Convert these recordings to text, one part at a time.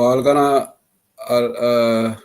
I'm gonna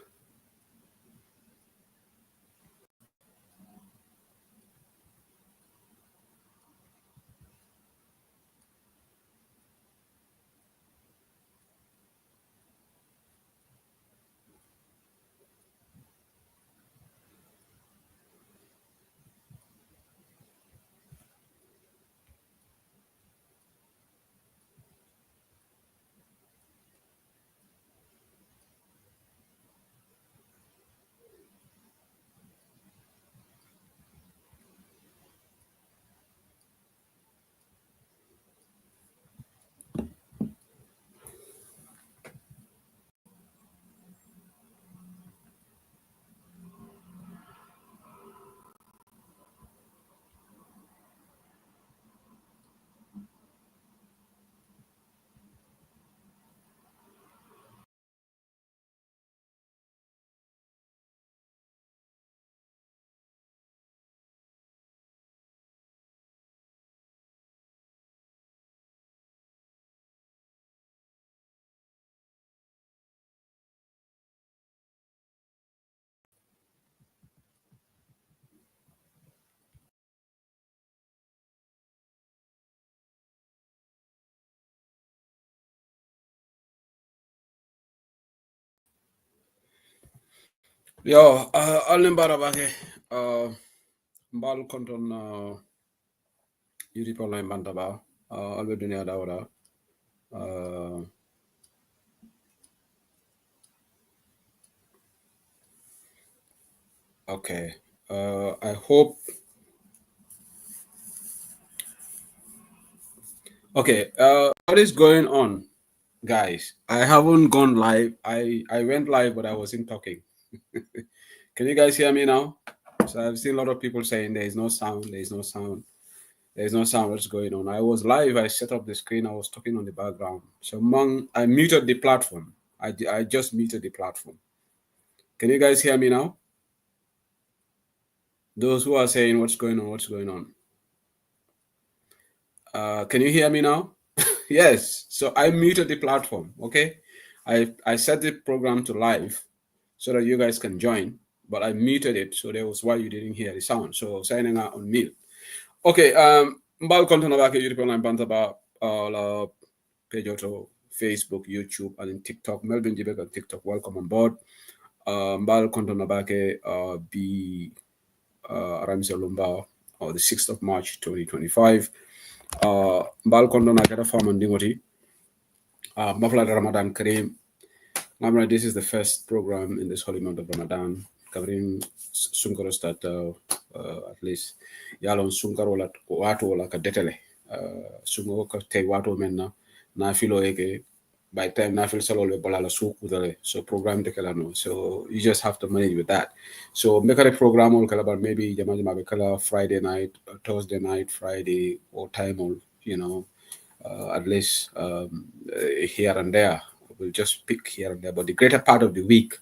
yo Alin Barabake mbal konton YouTube online bantaba albe dunia dawda okay I hope okay what is going on, guys? I haven't gone live. I went live, but I wasn't talking. Can you guys hear me now? So I've seen a lot of people saying there is no sound, there is no sound, there is no sound. What's going on? I was live. I set up the screen. I was talking on the background. So I muted the platform. I just muted the platform. Can you guys hear me now? Those who are saying what's going on, what's going on? Can you hear me now? Yes. So I muted the platform. Okay. I set the program to live so that you guys can join, but I muted it, so that was why you didn't hear the sound. So signing out on mute. Okay. Mbal content about YouTube online bantaba la page auto Facebook, YouTube, and in TikTok. Melvin Jibek on TikTok. Welcome on board. Mbal content about be Ramsey Lumba or the 6th of March 2025. Mbal content akata farm Dingoti. Mafla Ramadan Kareem. This is the first program in this holy month of Ramadan covering Sunkaro start at least yalon Sunkaro la watu la ka detele sungo ka te watu menna na filo eke by time na fil salo le balala suku dale so program de kala no, so you just have to manage with that. So make a program all kala but maybe jama be kala Friday night, Thursday night, Friday or time all, you know, at least here and there. We'll just pick here and there, but the greater part of the week,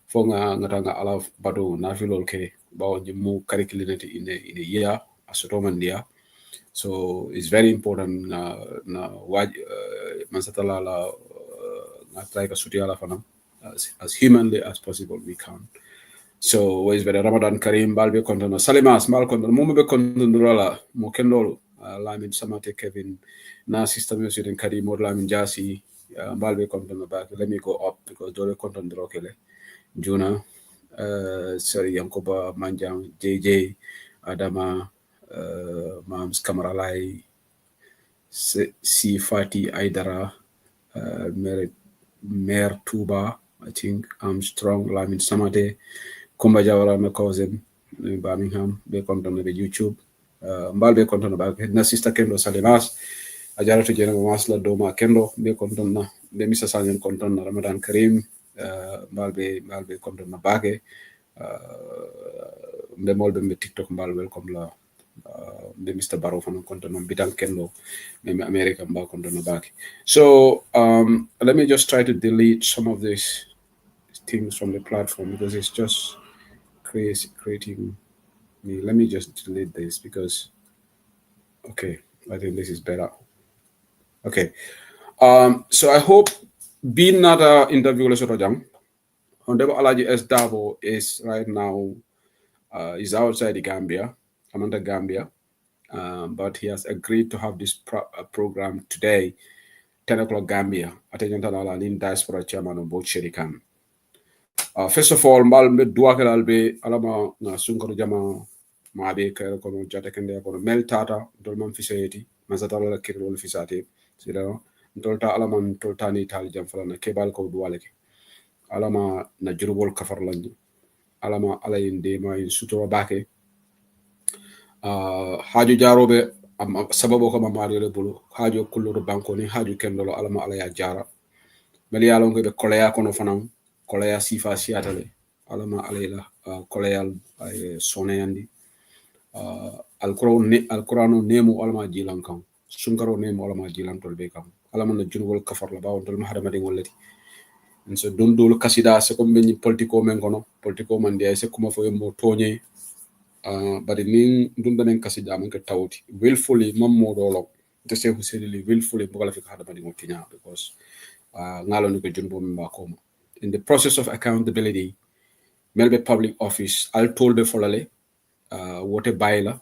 for nga ala bado na feel okay about the more curriculum in a year as a Roman year. So it's very important na waj mansatala la na try ka sutiala fana as humanly as possible we can. So it's very Ramadan Karim balbe kontono Salimas mal kontono mo be kontono la mo kendolo Lamin Samate Kevin na system yo den Karim mo Lamin Jasi balbe kontono back. Let me go up because dole kontono rokele Juna sorry Yankoba Manjang JJ Adama Mams Kamaralai C Fati Aidara Mayor Tuba, I think Armstrong Lamin Samate Kumba Jawara my cousin in Birmingham, be content on the YouTube. Mbal be content about na sister Kendo Salinas, Ajara to General Masla Doma Kendo, be content na be Mr. Sanyan content na Ramadan Karim, mbal be content na Bage, be molbe be TikTok mbal welcome la the Mr. Barrow from content on Bidan Kendo, maybe American back content na Bage. So let me just try to delete some of these things from the platform because it's just creating me. Let me just delete this because okay, I think this is better. Okay. So I hope being not a interview le jam. Honorable Alhaji S. Darboe is right now is outside the Gambia. I'm under Gambia. But he has agreed to have this program today, 10 o'clock Gambia. Attention in Diaspora Chairman Mboge Saidykhan. First of all, mbal me duwakal albe alama na sunkaro jama maabe kayro kono jata kende kono mel tata dol man fisayeti masatala la kirol fisate sira dolta alama dolta ni tal jam fala na kebal ko duwaleke alama na jurubol kafar lañu alama alayinde ma in sutoro bake haaju jarobe sababu ko mamari le bulu haaju kullu banko ni haaju kendolo alama alaya jara mel yalon ko be koleya kono fanam koleya sifa siatale alama alayla koleyal ay soneyandi alquranu nemu alama jilan kan sunkaro nemu alama jilan tolbe kan alama na junugol kafar la bawon tol mahadama de ngollati so dondol kasida se ko be politiko men kono politiko man de se kuma fo mo toñe bari nin dundanen kasida man ka tawti willfully mammo dolo de se huseli willfully bugala fi hadama de ngotinya because ngalo ni ko junbo memba ko in the process of accountability melbe public office al tolbe folale wote bayla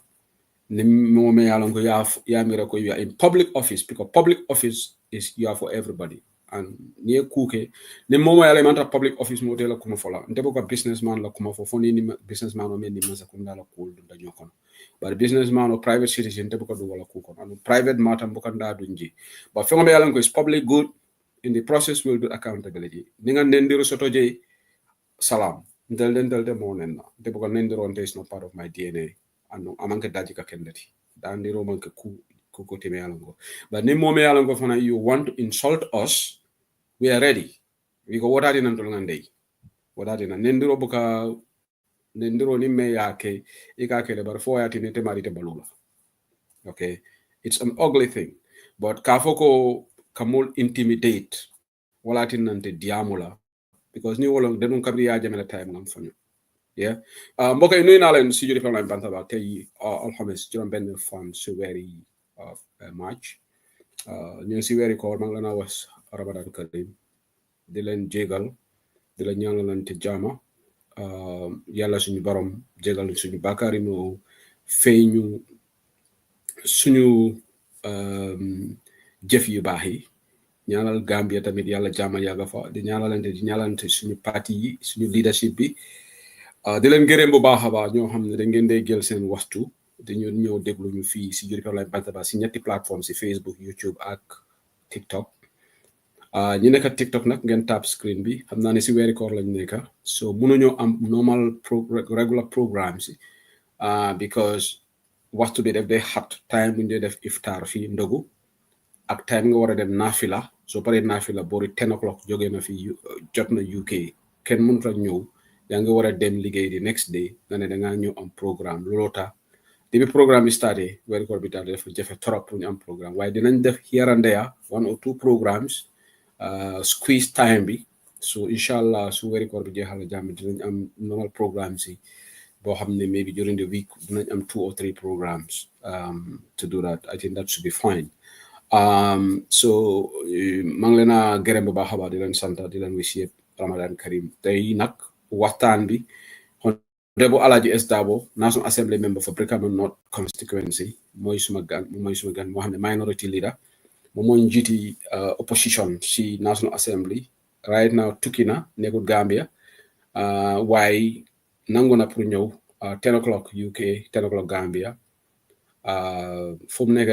ni mome yalon ko ya mira ko you are in public office because public office is you are for everybody and ni kuke ni momo yala manta public office mo tela kuma fola ndebo ko businessman la kuma fo foni ni businessman o men ni masa kuma la ko da nyokon but businessman or private citizen ndebo ko do wala ko and private matter mbo kanda dunji but fengo yala ko is public good in the process will do accountability ninga nendiro soto je salam ndelde mo nenna ndebo ko nendiro is not part of my DNA and amanke daji ka kendati dandiro manke ku teme yalango but ni mome yalango fana you want to insult us we are ready we go wotati nan tol ngandey wotati nan nendiro buka nendiro ni me yake ika kele bar fo yati ne temari te balula okay it's an ugly thing but kafoko kamul intimidate walatin nante diamula because ni wolo denun kabri ya jamela time ngam fanyo yeah mbokay nuy na len si jodi fa lam banta ba tay alhamis juroom ben fan su weri of March ñu si weri koor mang la na was ramadan karim di len jégal di la ñaanalante jama yalla suñu borom jégal suñu bakari no feñu suñu jëf yu baax yi ñaanal Gambia tamit yalla jama yaga fa di ñaanalante suñu parti yi suñu leadership bi di leen gërëm bu baax a baax ñoo xam ne da ngeen dee jël seen waxtu dañu ñëw déglu ñu fii si Juri Online Bantaba si ñetti plateforme si Facebook YouTube ak TikTok ñi nekk TikTok nag ngeen tap screen bi xam naa ne si weeri koor lañ nekk so mënuñoo am normal regular programme si because waxtu bi def day xat time bu ñu dee def iftar fii ndogu ak time nga war a dem nafila so pare nafila boori 10 o'clock jógee na fi jot na UK kenn mënut a ñëw yaa ngi war a dem liggéey di next day nga ne dangaa ñëw am programme looloo tax depuis programme bi starté weeri koor bi daal dafa jafe trop pour ñu am programme waaye dinañ def here and there 1 or 2 programmes squeeze time bi so inshallah su weeri koor bi jeexal jàmm dinañ am normal programme si boo xam ne maybe during the week dinañ am 2 or 3 programs to do that I think that should be fine so maa ngi leen a gërëm bu baax a baax di leen sant di leen wish yëpp Ramadan Karim tey nag waxtaan bi Honorable Alhaji S. Darboe National Assembly member for Brikama North constituency mooy suma gan moo xam ne minority leader moom mooy njiiti opposition si National Assembly right now tukki na nekkul Gambia waaye nangu na pour ñëw 10 o'clock UK 10 o'clock Gambia fu mu nekk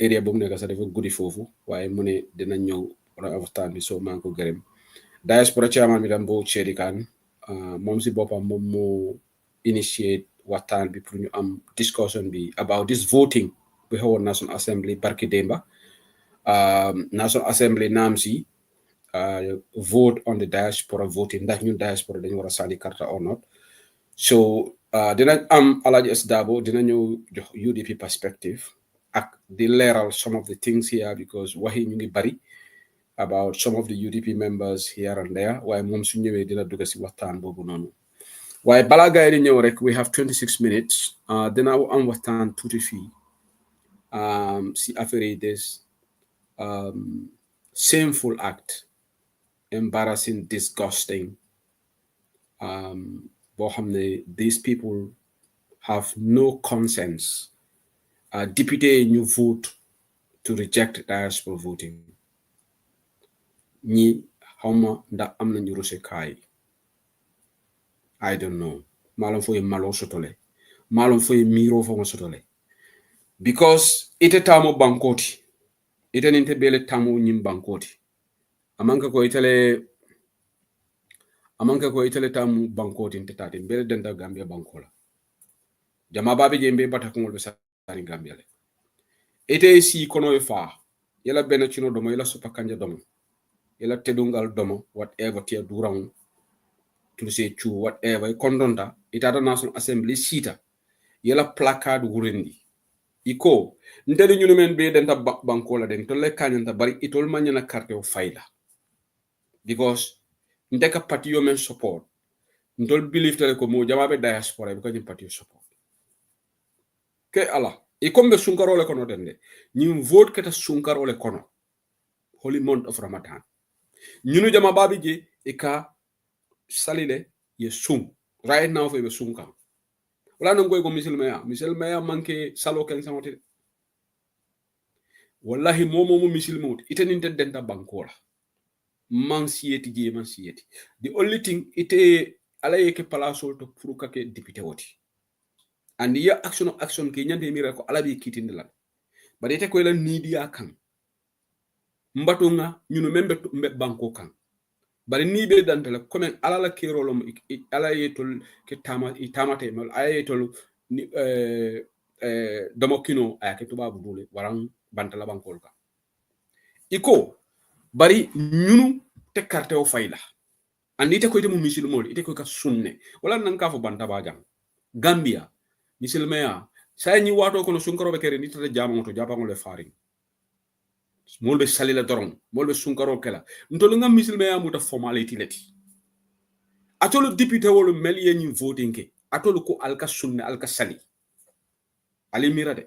area bu mu nekk sax dafa guddi foofu waaye mu ne dina ñëw waxtaan bi soo maa ngi ko gërëm Diaspora chairman bi tam Mboge Saidykhan moom si boppam moom moo initiate waxtaan bi pour ñu am discussion bi about this voting bi xewoon National Assembly barki Demba National Assembly naam si vote on the diaspora voting ndax ñun diaspora dañu war a sànni karta or not so dinañ am Alhaji S. Darboe dina ñëw jox UDP perspective ak di leeral some of the things here because waxi ñu ngi bari about some of the UDP members here and there waaye moom su ñëwee dina dugg si waxtaan boobu noonu waaye balaa gars yi di ñëw rek we have 26 minutes dina am waxtaan tuuti fii si affaire yi des shameful act embarrassing, disgusting. These people have no conscience. Député ñu vote to reject diaspora voting. Ñi xawma ndax am nañu ruse kaay. I don't know. Malum foye malo sotole. Malum foye miro fo sotole. Because ite tamo bankoti. Ite ninte bele tamo nyim bankoti. Amanka ko itele tamu bankoti inte tati. Bele denda Gambia bankola. Jama babi jembe batakungol besari Gambia le. Ite si kono fa. Yela bena chino domo, yela sopa kanja domo. Yela tedungal domo, whatever tia durang. To say chu whatever kondonta itata National Assembly sita yela placard wurendi iko ndeli ñu men be denta bankola den to le kanyanta bari itol manyana carte o fayla because ndeka party yo men support ndol believe tele ko mo jamabe diaspora ko ñu party support ke ala ikombe sunkaro le kono dende ñu vote keta sunkaro le kono holy month of Ramadan ñunu jama babi je ika salile ye sum right now for be sum kan wala nangoy ko misilmeya manke salo ken samote wallahi momo misilmut itenin denta bankola man siyeti the only thing ite ala yeke palaso to furuka ke député woti and ya action ke nyande mi ko ala bi kitinde la bari ite ko la nidiya kan mbatunga ñunu membe banko kan bari ni be dantala comme ala la kerolom ala yetol ke tamate mal ala yetol ni domokino ayake tubabu dole waran bantala bankol ka iko bari ñunu te carte o fayla andi te ko ite mu misilmol ite ko ka sunne wala nan ka fo banta ba jang Gambia misilmeya say ñi wato ko no sunkaro be kere ni tata jamamoto japangol le faring molbe salila doron molbe sunkaro kala ntolu ngam misilmeya muta formality leti atolu député wolu mel ye ñi voting ke atolu ko alka sunne alka sali ali mira de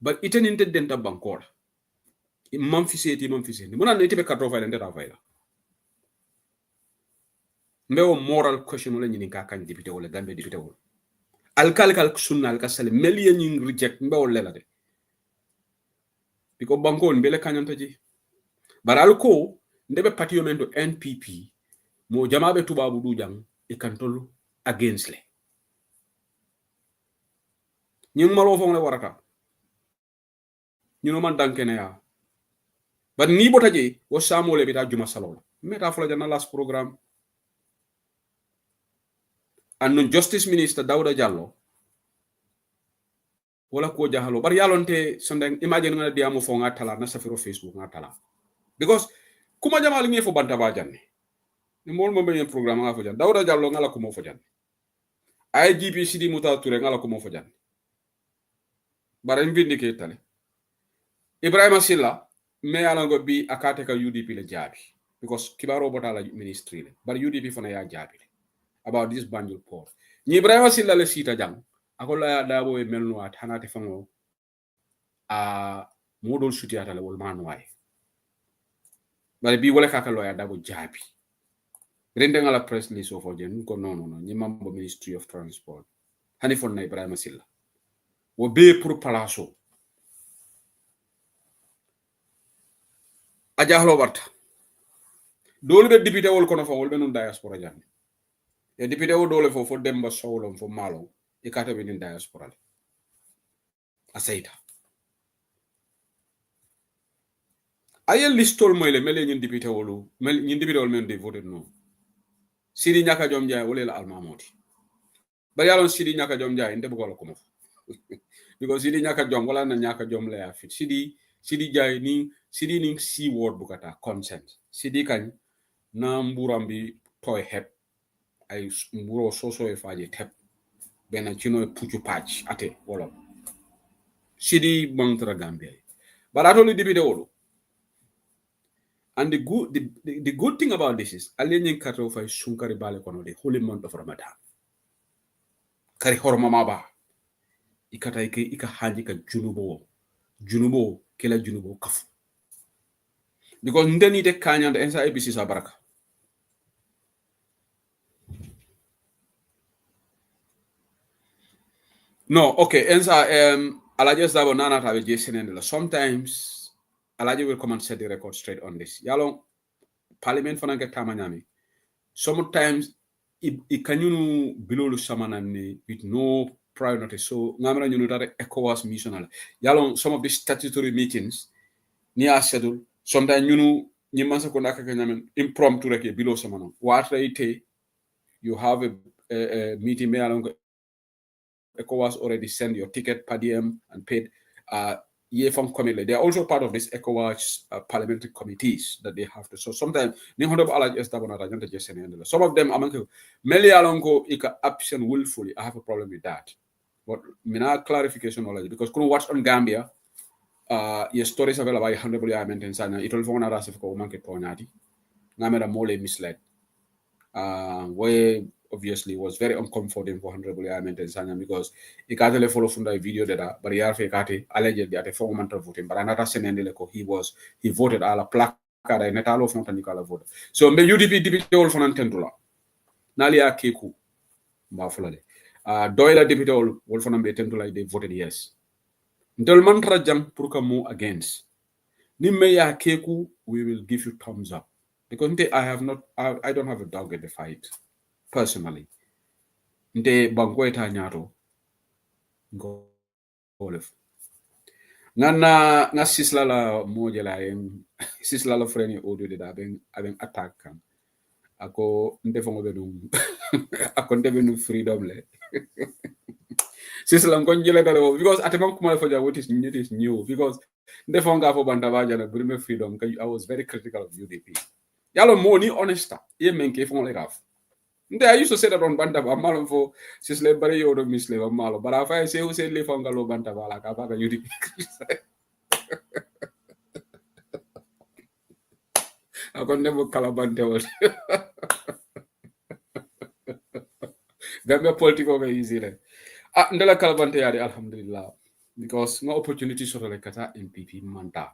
ba itenin te denta bankola man fiseti mona ne tebe kadro fayla ndeta fayla mbewo moral question wala ñini ka kan député wala Gambia député wala alkal sunna alka sali mel ye ñi reject mbewo lela de biko banko mbele kanyanta ji baral ko ndebe parti yo mento NPP mo jamabe tubabu du jang e kantolu against le ñing malo fon le warata ñu no man dankene ya ba ni botaje wo samole bi ta juma salola meta fula jana last programme and justice minister Dawda Jallow wala ko jahalo bar yalonte sonde imagine ngana diamo fo nga tala na safiro Facebook nga tala because kuma jamal ngi fo banta ba janne ni mol mo be programme nga fo jan Dawda Jallow ngala ko mo fo janne IGP Sidi Muta Touré ngala ko mo fo janne bara vindicate tale Ibrahima Silla me alango bi akate ka UDP le jabi because kibaro botala ministry le bar UDP fana ya jabi about this Banjul port ni Ibrahima Silla le sita jang akola ya Darboe melno at hanate fango modol sutiata le wol manway bare bi wala kaka loya Darboe jabi rende ngala press list of ojen ko no ni mambo Ministry of Transport hani fon na Ibrahima Silla wo be pour palaso ajahlo warta dole be député wol kono fa wol be non diaspora janne e député wo dole fo demba sowlom fo malo e kata be din diaspora le asayta ayel listol moy le mele ñin député wolu mel ñin député wol men de voter non Sidi ñaka jom jaay wala la almamoti bari yalon Sidi ñaka jom jaay ndebe ko la ko mo because Sidi ñaka jom wala na ñaka jom la ya fit Sidi jaay ni Sidi ni si word bu kata consent Sidi kañ na mburam bi toy hep ay mburo soso e faaje tep bena chino puchu patch ate wala Sidi montra Gambia barato li député wolu and the good thing about this is alien kato fay sunkari bale kono de holy month of Ramadan kari horma maba ikata ika haji ka junubo kela junubo kafu because ndeni de kanya and ensa ABC sa baraka. No, okay, ensa Alhaji Darboe nana tabe jesenendela. Sometimes Alhaji will come and set the record straight on this. Yalong parliament fananke tamanyami. Sometimes it can you below samanani with no prior notice. So ngamra you know that ECOWAS mission. Yalong some of the statutory meetings near schedule. Sometimes you know you must impromptu reke below samano. What rate you have a meeting me along ECOWAS already send your ticket per diem and paid from committee. They are also part of this ECOWAS parliamentary committees that they have to. So sometimes some of them among many alongo ika absent willfully. I have a problem with that. But mina clarification already because couldn't watch on Gambia. Your stories available by 100 I maintain sana. It will phone us if ko manke ponati. Namera mole misled. Where obviously was very uncomfortable for Honorable Ahmed Sanya because he got a follow from the video that but he allegedly at a 4 month of voting, but another senendele he voted a la plaque and netalo from Tanikala vote. So the UDP deputy all from Antendula. Nalia Keku Bafulade. Doyle deputy all from Tendula they voted yes. Until mantra jam purkamu against. Nimeya Keku, we will give you thumbs up. Because I don't have a dog in the fight, personally. Nte bankweta nyato golf. Na sisla la moja la sisla la freni audio de da ben attack kan. Ako nte fongo benu ako nte benu freedom le. Sisla ngonjele dalo because atemam kuma for what is new because nte fonga for bandabaja na bring freedom. I was very critical of UDP. Yalo money honesta. Ye menke fongo le gaf. I used to say that on Bantaba, Malon for Sisle Barry or Misle or Malo, but if I say who say live on Galo Bantaba, like Abaga UDP. I could never Calabante. Gambia political very easy. Ndela Calabante, Alhamdulillah, because no opportunity sort of like Kata MPP Manta.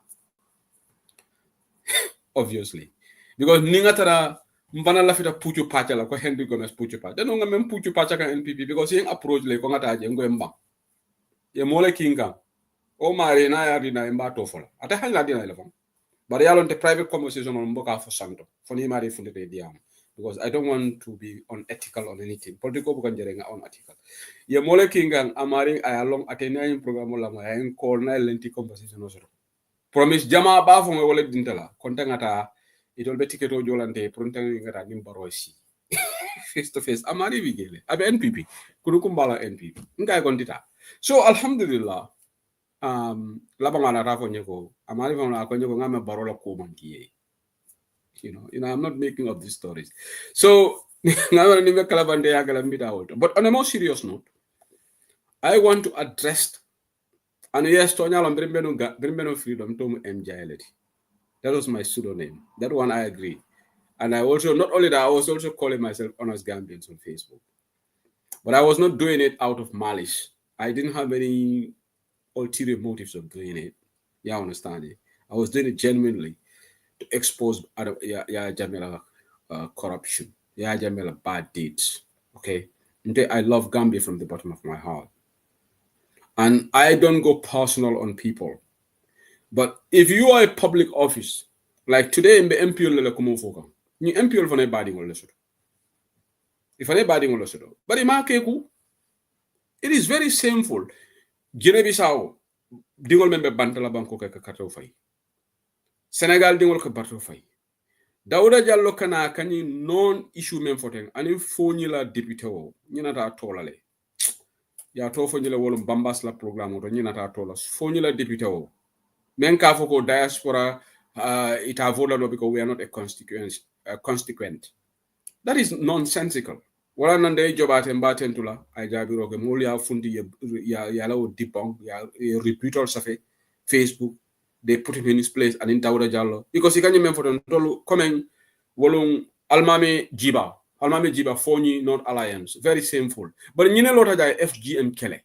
Obviously, because Ningatara. Mbana lafita puchu pacha la ko Henry Gomez puchu pacha no ngam puchu pacha ka NPP because yung approach le ko ngata je ngwemba ye mole kinga o mari na ya dina imba to fola ata hanya dina le fam but yalon the private conversation on mboka for santo for ni mari funde diam because I don't want to be unethical on anything political bu kan jere nga unethical ye mole kinga amari ayalong atena in program la ma en call na lenti conversation no so promise jama ba fo wala dintala konta ngata it will be ticket o jolante prontan ngata nim barosi face to face amari bigele abe NPP kunu kumbala NPP ngai kondita so alhamdulillah laba ngana ra ko nyeko amari vona ko nyeko ngame barola ko mankiye you know I'm not making up these stories so ngana ni me kala bande ya kala mbita auto but on a more serious note I want to address and yes to nyalo brimbeno freedom to MJLT. That was my pseudonym. That one I agree. And I also, not only that, I was also calling myself Honest Gambians on Facebook. But I was not doing it out of malice. I didn't have any ulterior motives of doing it. Yeah, I understand it. I was doing it genuinely to expose Jamila corruption. Yeah, Jamila bad deeds. Okay? I love Gambia from the bottom of my heart. And I don't go personal on people. But if you are a public office, like today in the MPL le kumo foka, ni MPL fane badi ngol lesoto. If fane badi ngol lesoto. But ima keku, it is very shameful. Guinea-Bissau, dingol membe bantala banko ka kato fay. Senegal dingol ka bato fay. Dawda Jallo kana kani non-issue men foten ani foni la député o ñina ta tolale. Ya to foni la wolum bambas la programme to ñina ta tolas. Foni la député o. Men ka foko diaspora it avoidable because we are not a constituent. That is nonsensical. Wala nande jobate mbaten tula ay jabiro ke mol ya fundi ya lawo dipong ya repeater safe Facebook they put him in his place and in Dawda Jallo because he can for tolu comment wolung almame jiba foni not alliance very shameful but ñine lota jay FGM kele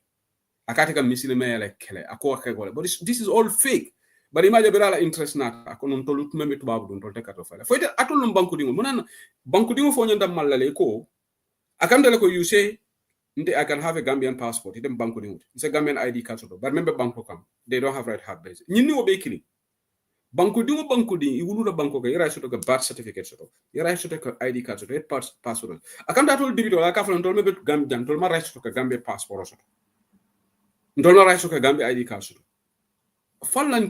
akati kam misile mele kele akwa kele but this is all fake. bari ma jabira la interest na ko non tolut meme tubabu don tol tekato fala foyte atul no banku dingo munan banku dingo fo nyanda mallale ko akandale ko you say I can have a Gambian passport. It's a Gambian ID card. But remember, Banco come. They don't have right to have base. You know, bakery. Banco di. You will Banco. You write to a birth certificate. You write to a ID card. You passport. I can't tell you. I can't tell me about Gambian. Tell me right to a Gambian passport. Tell me right to a Gambian ID card. Fallen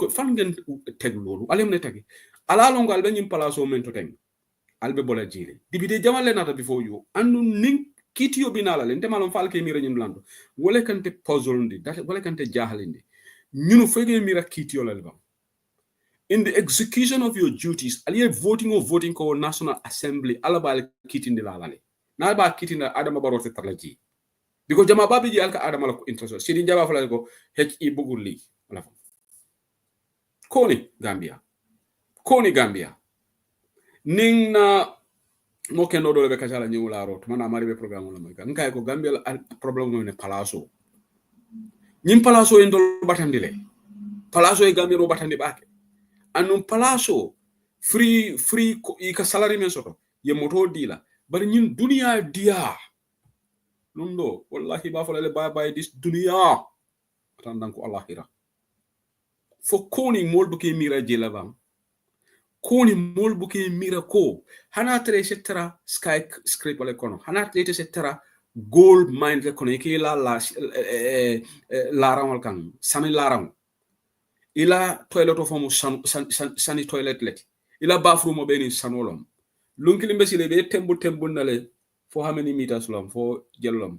tag lolu. Alem ne tagi. Ala longo albe nyim palaso men to teng. Albe bola jiri. Dibide jamale nata before you. Anu ning kitiyo binala lente malon falke mira nyim lando wala kante puzzle ndi wala kante jahalindi ñunu fege mira kitiyo la ba in the execution of your duties aliye voting ko national assembly alabal kitindi la lale na ba kitinda adama barote tarlaji biko jama babi ji alka adama la ko interest sidi jaba fala ko he bugul li wala koni gambia ning na mo ken do be kacala ñew la rot man amari be programme la may kan ko Gambia problème ne palaso ñim palaso en dol batandi le palaso e Gambia ro batandi baake anum palaso free i ka salary men soto ye moto dila bari ñin dunia dia lundo wallahi ba fa le bye this dunia tandan ko allahira fo koni moldu ke mira jela bam koni molbu ke mira ko hana tre setara sky script wala kono hana tre setara gold mine le kono ke la larawal kan sami laraw ila toilet of mo sani toilet let ila bathroom mo beni sanolom lunki limbe sile be tembu nale for how many meters long for jellom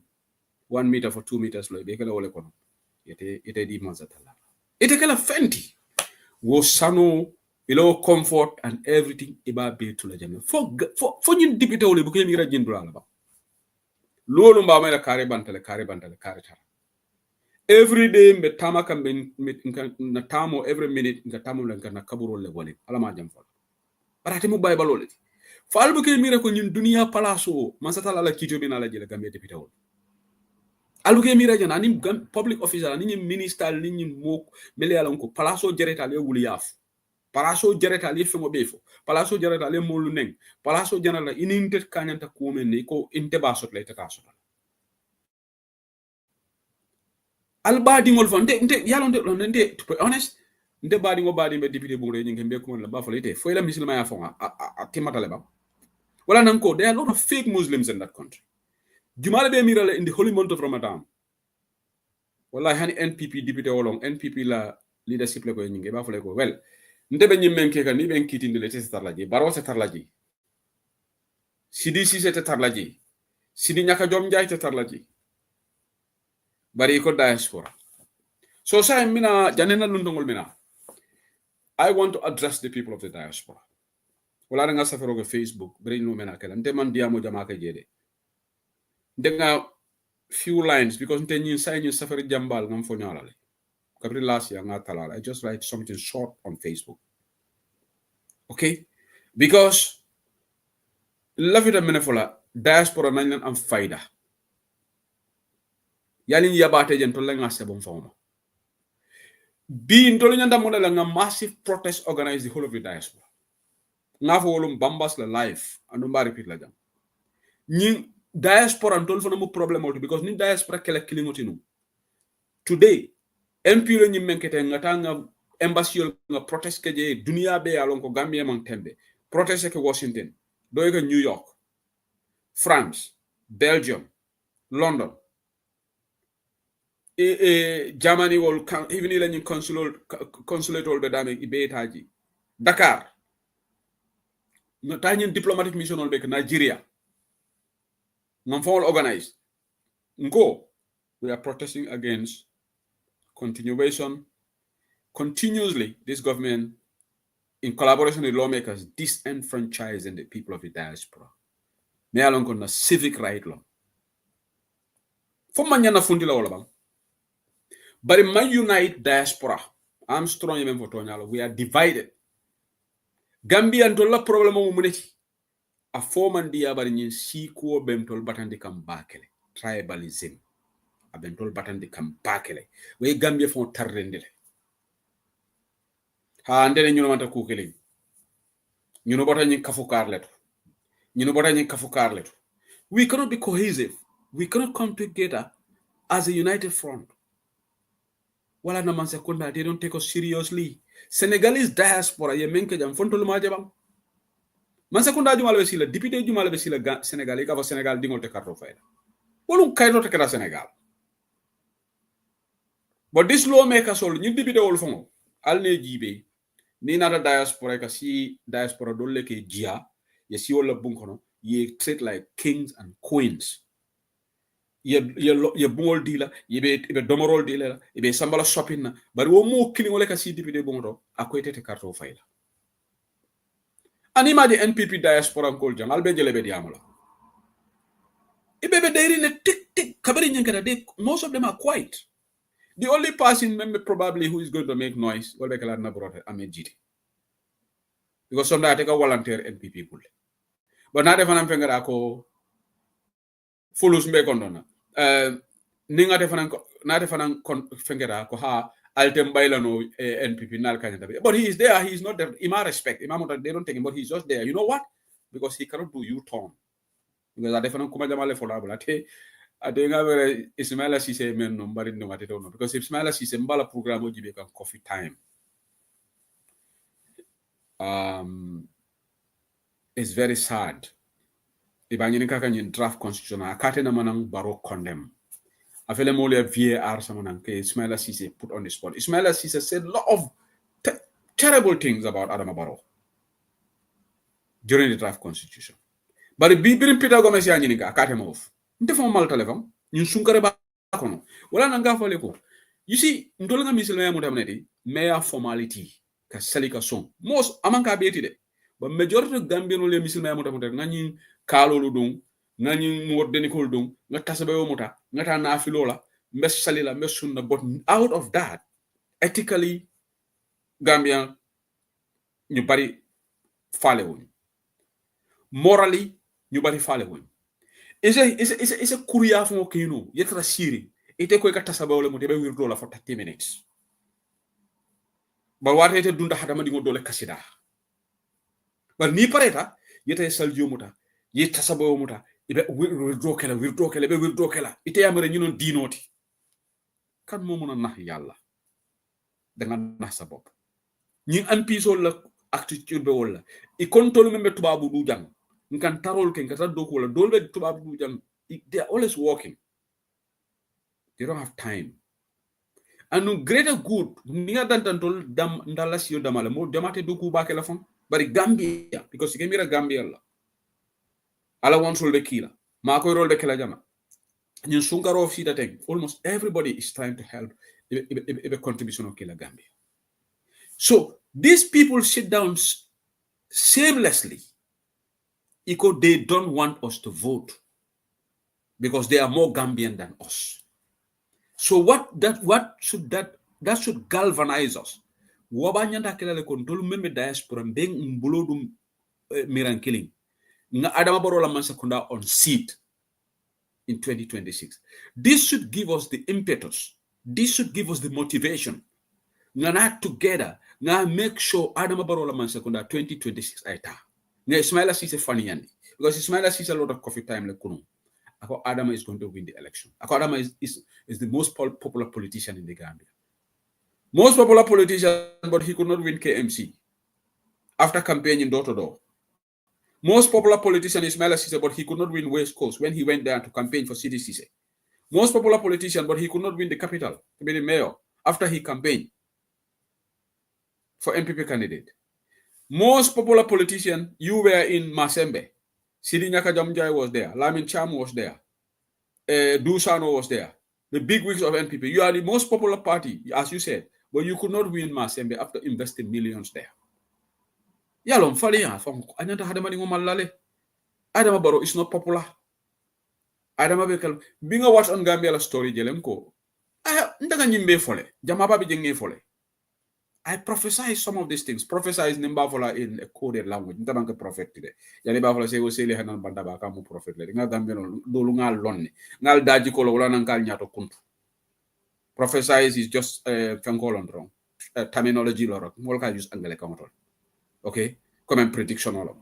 1 meter for 2 meters lo be kala wala kono ite di mazatala ite kala fenti wo sano ilo comfort and everything iba be to la jamme fo ñin député wole bu ko mi ra jindula la ba lolu mba may la kare bantale tar every day mbe tama kam na tamo every minute nga tamo la na kaburo le wole ala ma jam fol barate mu bay balole fal bu ko mi ra ko ñin dunia palaso man satala la kito bi na la jele gambe député wol albu ke mi ra jana ni public officer ni minister ni mo mele ala ko palaso jereta le wuli yaf palaso jareta li fengo befo palaso jareta le molu neng palaso janala ininte kanyanta kumen ni ko inte basot le tata sot albadi ngol fon nte yalonde nte to be honest nte badi ngo badi be député bu re ngi be ko la ba folite fo la musulman ya fonga a timata le ba wala nan ko there are a lot of fake muslims in that country jumala be mirale in the holy month of Ramadan wallahi hani NPP député wolong NPP la leadership le ko ngi ba fole ko well ndebe ñimmen ke kan ni ben kitindi le tese tarlaji baro se tarlaji sidi si se tarlaji sidi ñaka jom jaay te tarlaji bari ko diaspora so say mina janena lundongol mina I want to address the people of the diaspora wala nga safaro ko Facebook bari no mena kala nte man diamo jama ka jede nga few lines because nte ñin say ñu safari jambal ngam fo ñalale kabri last year nga talala I just write something short on Facebook. Okay? Because lafita menefola diaspora nañ am fayda yalin yabate jen tolle nga sebon fawma bi ndolo ñanda mo la nga massive protest organize the whole of the diaspora nga fo wolum bambas la life andu mbari pit la jam ñi diaspora ndol fa mo problème auto because ni diaspora kala kilingotinu today MP lo ñi menkete nga tanga embassy nga protest ke je dunia be alon ko Gambia man tembe protest ke Washington doy ko New York France Belgium London Germany wol even la ñi consulate wol be dame ibetaji Dakar no tañen diplomatic mission wol be Nigeria ngam fawol organize ngo we are protesting against continuously, this government, in collaboration with lawmakers, disenfranchising the people of the diaspora. Me along on the civic right law. For manyana fundi la wala. But in my unite diaspora, I'm strong even for Tonyalo. We are divided. Gambia and tola problem mo muneti. A foreman dia bari nyin sikuo bemtol batandi kambakele. Tribalism. Abentol batandi kambakele. We Gambia fon tarrendele. ha ndene ñu manta ku keling ñu no bota ñi kafu karleto ñu no bota ñi kafu karleto. We cannot be cohesive. We cannot come together as a united front. Wala na man sekunda, they don't take us seriously. Senegalese diaspora ye menke jam fontolu ma jabam. Man sekunda jumala be sila député jumala be sila Sénégal ka fa Sénégal dingol te karto fayda. Wolum kayto te kara Sénégal. But this lawmaker sol ñu député wol fongo alne jibe ni nata diaspora ka si diaspora dolle ke jia ye si wala bunkono ye treat like kings and queens. Ye bungol dila be domorol dila be sambala shopping na bari wo mo kili wala ka si député bongo akoyte te karto fayda. Anima di NPP diaspora kol jang albe jele be diamola. Ibebe dairy ne tik kabari nyankara de most of them are quiet. The only person member probably who is going to make noise will be Kalana Brother Amejiti. Because sometimes I take a volunteer NPP people. But not if I'm finger ako fulus me kondona. Ninga defanan not if I'm finger ako ha altem bailano NPP nal kanya. But he is there, he is not there. Ima respect. They don't take him, but he's just there. You know what? Because he cannot do U-turn. Because I definitely come jamale for that. I think Ismaila Cisse men no bari no mate no because Ismaila Cisse mbala programme jibe kan coffee time. It's very sad. Ibanyini kaka nyin draft constitution akate na manang baro condemn. Afele mole VAR samanang ke Ismaila Cisse put on the spot. Ismaila Cisse said a lot of terrible things about Adama Barrow during the draft constitution. But bibirin Peter Gomez yanyini ka akate mo off. Nte fo mal telefon ñun sunkare ba kono wala na nga fale ko you see ndol nga misil mu tamneti meya formality ka salika son most amanka beti de ba majority gambien le misil mu tamneti nga ñi kalolu dum nga ñi modeni ko dum nga tasabe wo muta nga ta na fi lola mbes salila mbes sunna but out of that ethically Gambian ñu bari fale wuñ morally ñu bari fale wuñ Is a kuria from Okino, yetra siri. Ite ko katasabole mo tebe wirdo la for 30 minutes. Ba warte dunda hadama dingo dole kasida. Ba ni pareta yete saljo muta, yeta sabo muta, ibe wirdo kela be wirdo kela. Ite yamere ñinon dinoti. Kan mo muna nah yalla. Da nga nah sa bop. Ñi an piso la attitude be wala. I kontolu membe tubabu du jang. Nkan tarol ken kata doku wala dolbe tubabu jang they are always working. They don't have time. And greater good ninga dantantol dam ndala siyo damala mo jamate doku ba ke la fon bari Gambia because kemira Gambia la ala won solbe kila ma ko rolbe kala jama ñun sunkaro fi da teg almost everybody is trying to help a contribution of kila Gambia. So these people sit down shamelessly because they don't want us to vote because they are more Gambian than us. So that should galvanize us. Wabanyanda kelale kontolu membe diaspora mbeng mbulodum mirankilling. Nga Adama Barrow la mansakunda on seat in 2026. This should give us the impetus. This should give us the motivation. Nga na together, nga make sure Adama Barrow la mansakunda 2026 aita. Nga Ismaila Cisse funny yandi. Because Ismaila Cisse a lot of coffee time le kunu. Ako Adama is going to win the election. Ako Adama is the most popular politician in the Gambia. Most popular politician, but he could not win KMC after campaigning door to door. Most popular politician is Ismaila Cisse, but he could not win West Coast when he went there to campaign for CDCC. Most popular politician, but he could not win the capital to be the mayor after he campaigned for MPP candidate. Most popular politician, you were in Masembe. Sidi Nyaka Jamjai was there. Lamin Cham was there. Dusano was there. The big wigs of NPP. You are the most popular party, as you said, but you could not win Masembe after investing millions there. Yalom Falia from Anyanta Hadamani Malale. Adama Barrow is not popular. Adama Bekal being a watch on Gambia story Jelemko. I prophesy some of these things. Prophesy is Nimbafola in a coded language. Ntabanka prophet today. Yanibafola say Sele Hanan Bandabaka mu prophet. Nga Gambino Dolungal Lonne. Ngal Daji Kolo Nankal Nyato Kuntu. Prophesy is just Fankolon wrong. terminology lorok mol ka use angale ka motol okay comme prediction olo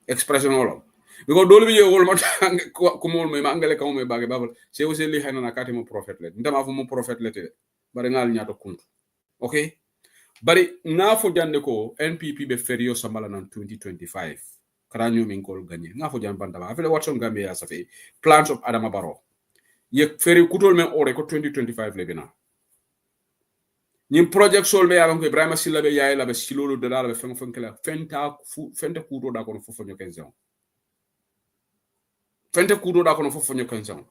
expression olo because dole bi yewol ma ko mol me angale ka mo bagé babal c'est aussi li xena na kati mo prophète le ndama fu mo prophète le te bari ngal ñaato kuntu okay bari nga fo jande ko NPP be ferio samala nan 2025 kara ñu min ko gagné nga fo jande banda ba fele watson gambia ça fait plans of Adama Barrow ye feri kutol men ore ko 2025 le bina ñim project sol be yalan ko Ibrahima Silla be yaay la be silolo de la be fen kala fenta kuto da ko fofo ñoken zon fenta kuto da ko fofo ñoken zon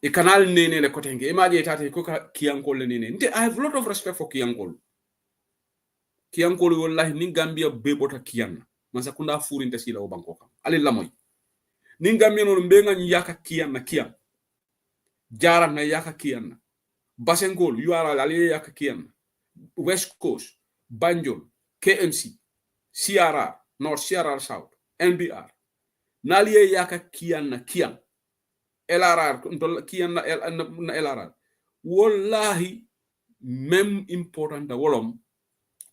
e canal nene le kotenge imagine tate ko kiyankol le nene nte I have a lot of respect for kiyankol wallahi ni Gambia be bota kiyanna man sakunda furinte sila o banko kam ali lamoy ni Gambia non be nga yaka kiyanna kiyam jara na yaka kiyanna Basengol URL ali yaka kiyanna West Coast Banjul KMC CRR North CRR South NBR nali yaka kiyanna kiyam LRR kiyanna LRR wallahi même important da wolom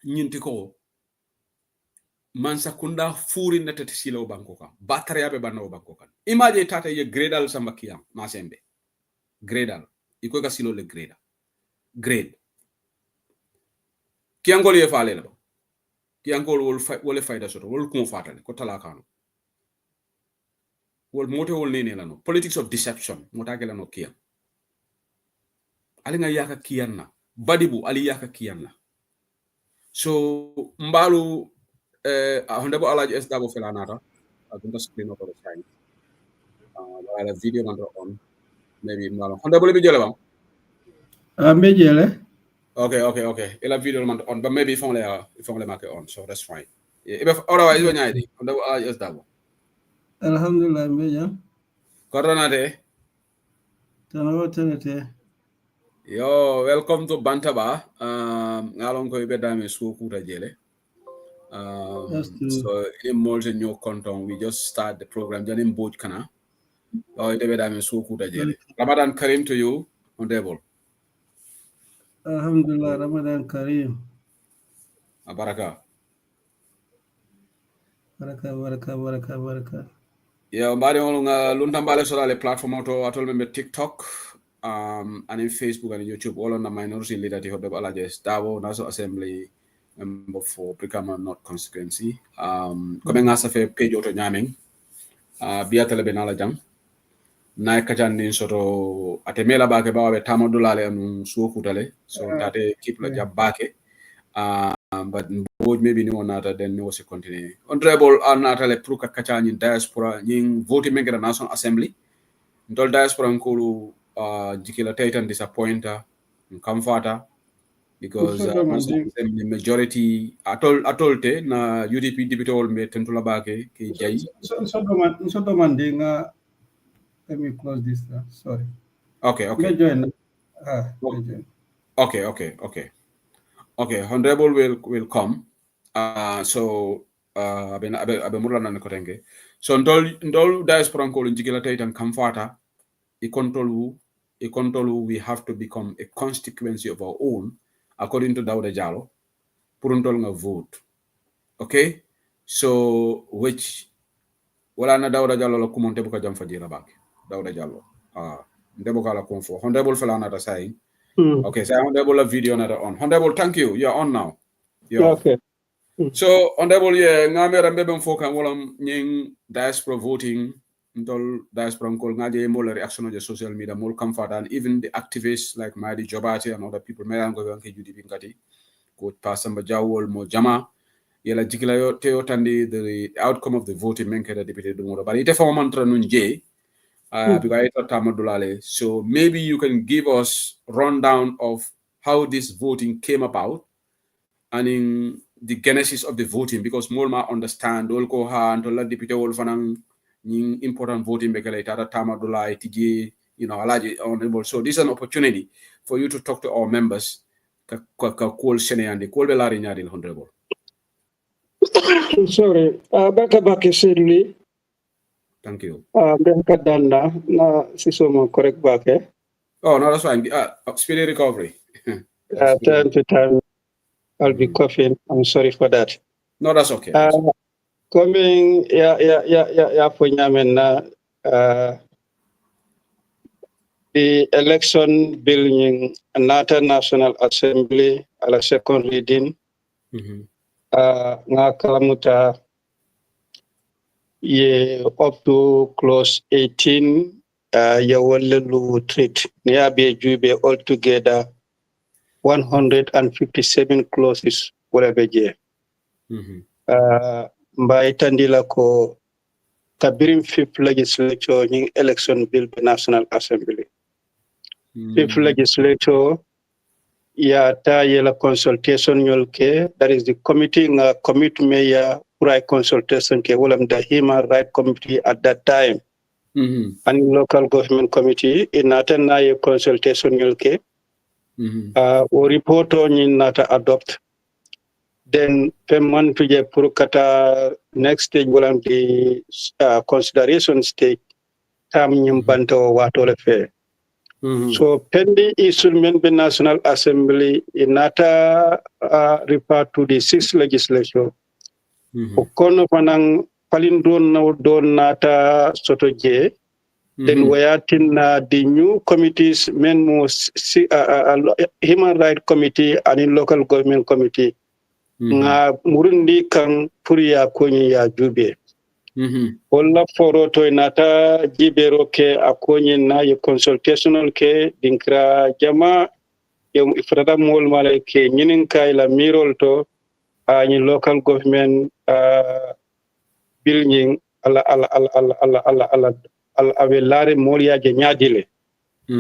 ñinti ko man sakunda furi netati silo banko kan batare yabe banno banko kan imagine tata ye gradal samba kiyam ma sembe gradal iko ga silo le grade kiyangol ye faale la kiyangol wol fayda soto wol ko fatale ko tala kanu wol mote wol nene la no politics of deception mota gela no kiyam ali nga yaka kiyanna badibu ali yaka kiyanna so mbalu Honorable Alhaji S. Darboe Felanata, I'm going to screen over the time. While a video on, maybe mbalu. Honorable Bijele Bijele. Okay. Ela video on, but maybe if only mark it on, so that's fine. Yeah, otherwise, when I did, Honorable Alhaji S. Darboe. Alhamdulillah, Bijele. Corona day. Yo, welcome to Bantaba. Ngalong ko ibe dame su kuta jele. So in Molten New Content, we just start the program. Janim Mboge Kana. Ramadan Kareem to you, Honorable. Alhamdulillah, Ramadan Kareem. Baraka. Baraka. Yeah, mbari olunga luntambale sola le platform auto atol me TikTok and in Facebook and YouTube all on the minority leader to Honorable Alhaji S. Darboe National Assembly member for Brikama North constituency. Coming as a page auto nyaming. Biatele benala jam. Na kajandi soto atemela bake bawe tamadulale anu suokutale. So tate keep la jab bake. But maybe no nata then no se continue. Honorable anatale pruka kachani diaspora nying voting mengera National Assembly. Ndol diaspora nkulu jikila titan disappointer comforter because the majority atolte na UDP deputy all me tentula bake ke jay. So demanding let me close this. Sorry. Okay. Okay. Honorable will come. So abe murla na kotenge. So ndol diaspora nkulu jikila titan comforter e control we have to become a constituency of our own according to Dawda Jallow puruntol nga vote. Okay? So which wala na Dawda Jallow la kumonte buka jam fajira bake. Dawda Jallow. Ndebo kala konfo. Honorable Felanata saying. Okay, so Honorable a video another on. Honorable, thank you. You're on now. Okay. So Honorable ngamera mbebe mfoka wolam nying diaspora voting ndol diaspora nkol ngaje mol reaction on the social media mol comfort and even the activists like Madi Jobate and other people melango yanke UDP ngati ko Pasamba Jawol mo jama yela jikila yo teo tandi the outcome of the voting menke the deputy dumoro but ite fa mantra nunje because ita tamadulale. So maybe you can give us rundown of how this voting came about and in the genesis of the voting, because Molma understand all ko ha antola deputy wol fanang important voting bekele tata tamadula TJ, Alhaji Honorable. So this is an opportunity for you to talk to our members. Call Sene and the call Belari Nyadil Honorable. Sorry, Baka Sidley. Thank you. Danda na sisomo correct back. Oh no, that's fine. Speedy recovery. Time to time, I'll be coughing. I'm sorry for that. No, that's okay. Coming, for Nyamena, the election bill in another National Assembly, a second reading, nga kalamuta ye up to clause 18, ye walelu treat, niabe jube altogether 157 clauses, whatever year. Mbaitandila ko kabirim fifth legislature in election bill the National Assembly. Fifth legislature ya ta yela consultation yolke, that is the committee nga commit mayor right consultation ke walam the human right committee at that time. And local government committee in na ye consultation yolke o report on nata adopt. Then payment to the Purukata next stage will be consideration stage tam nyimbanto watole fe. So pending instrument the National Assembly in nata report to the 6th legislature. Okono panang palindon na don nata sotoje. Then we are in the new committees, men human rights committee and in local government committee. Nga murundi kan puriya konyi ya jube. Ola foro to inata jibero ke akonyi na ye consultational ke dinkra jama ye ifrada mol male ke nyininka ila mirol to ni local government building ala avelare mol ya nyadile.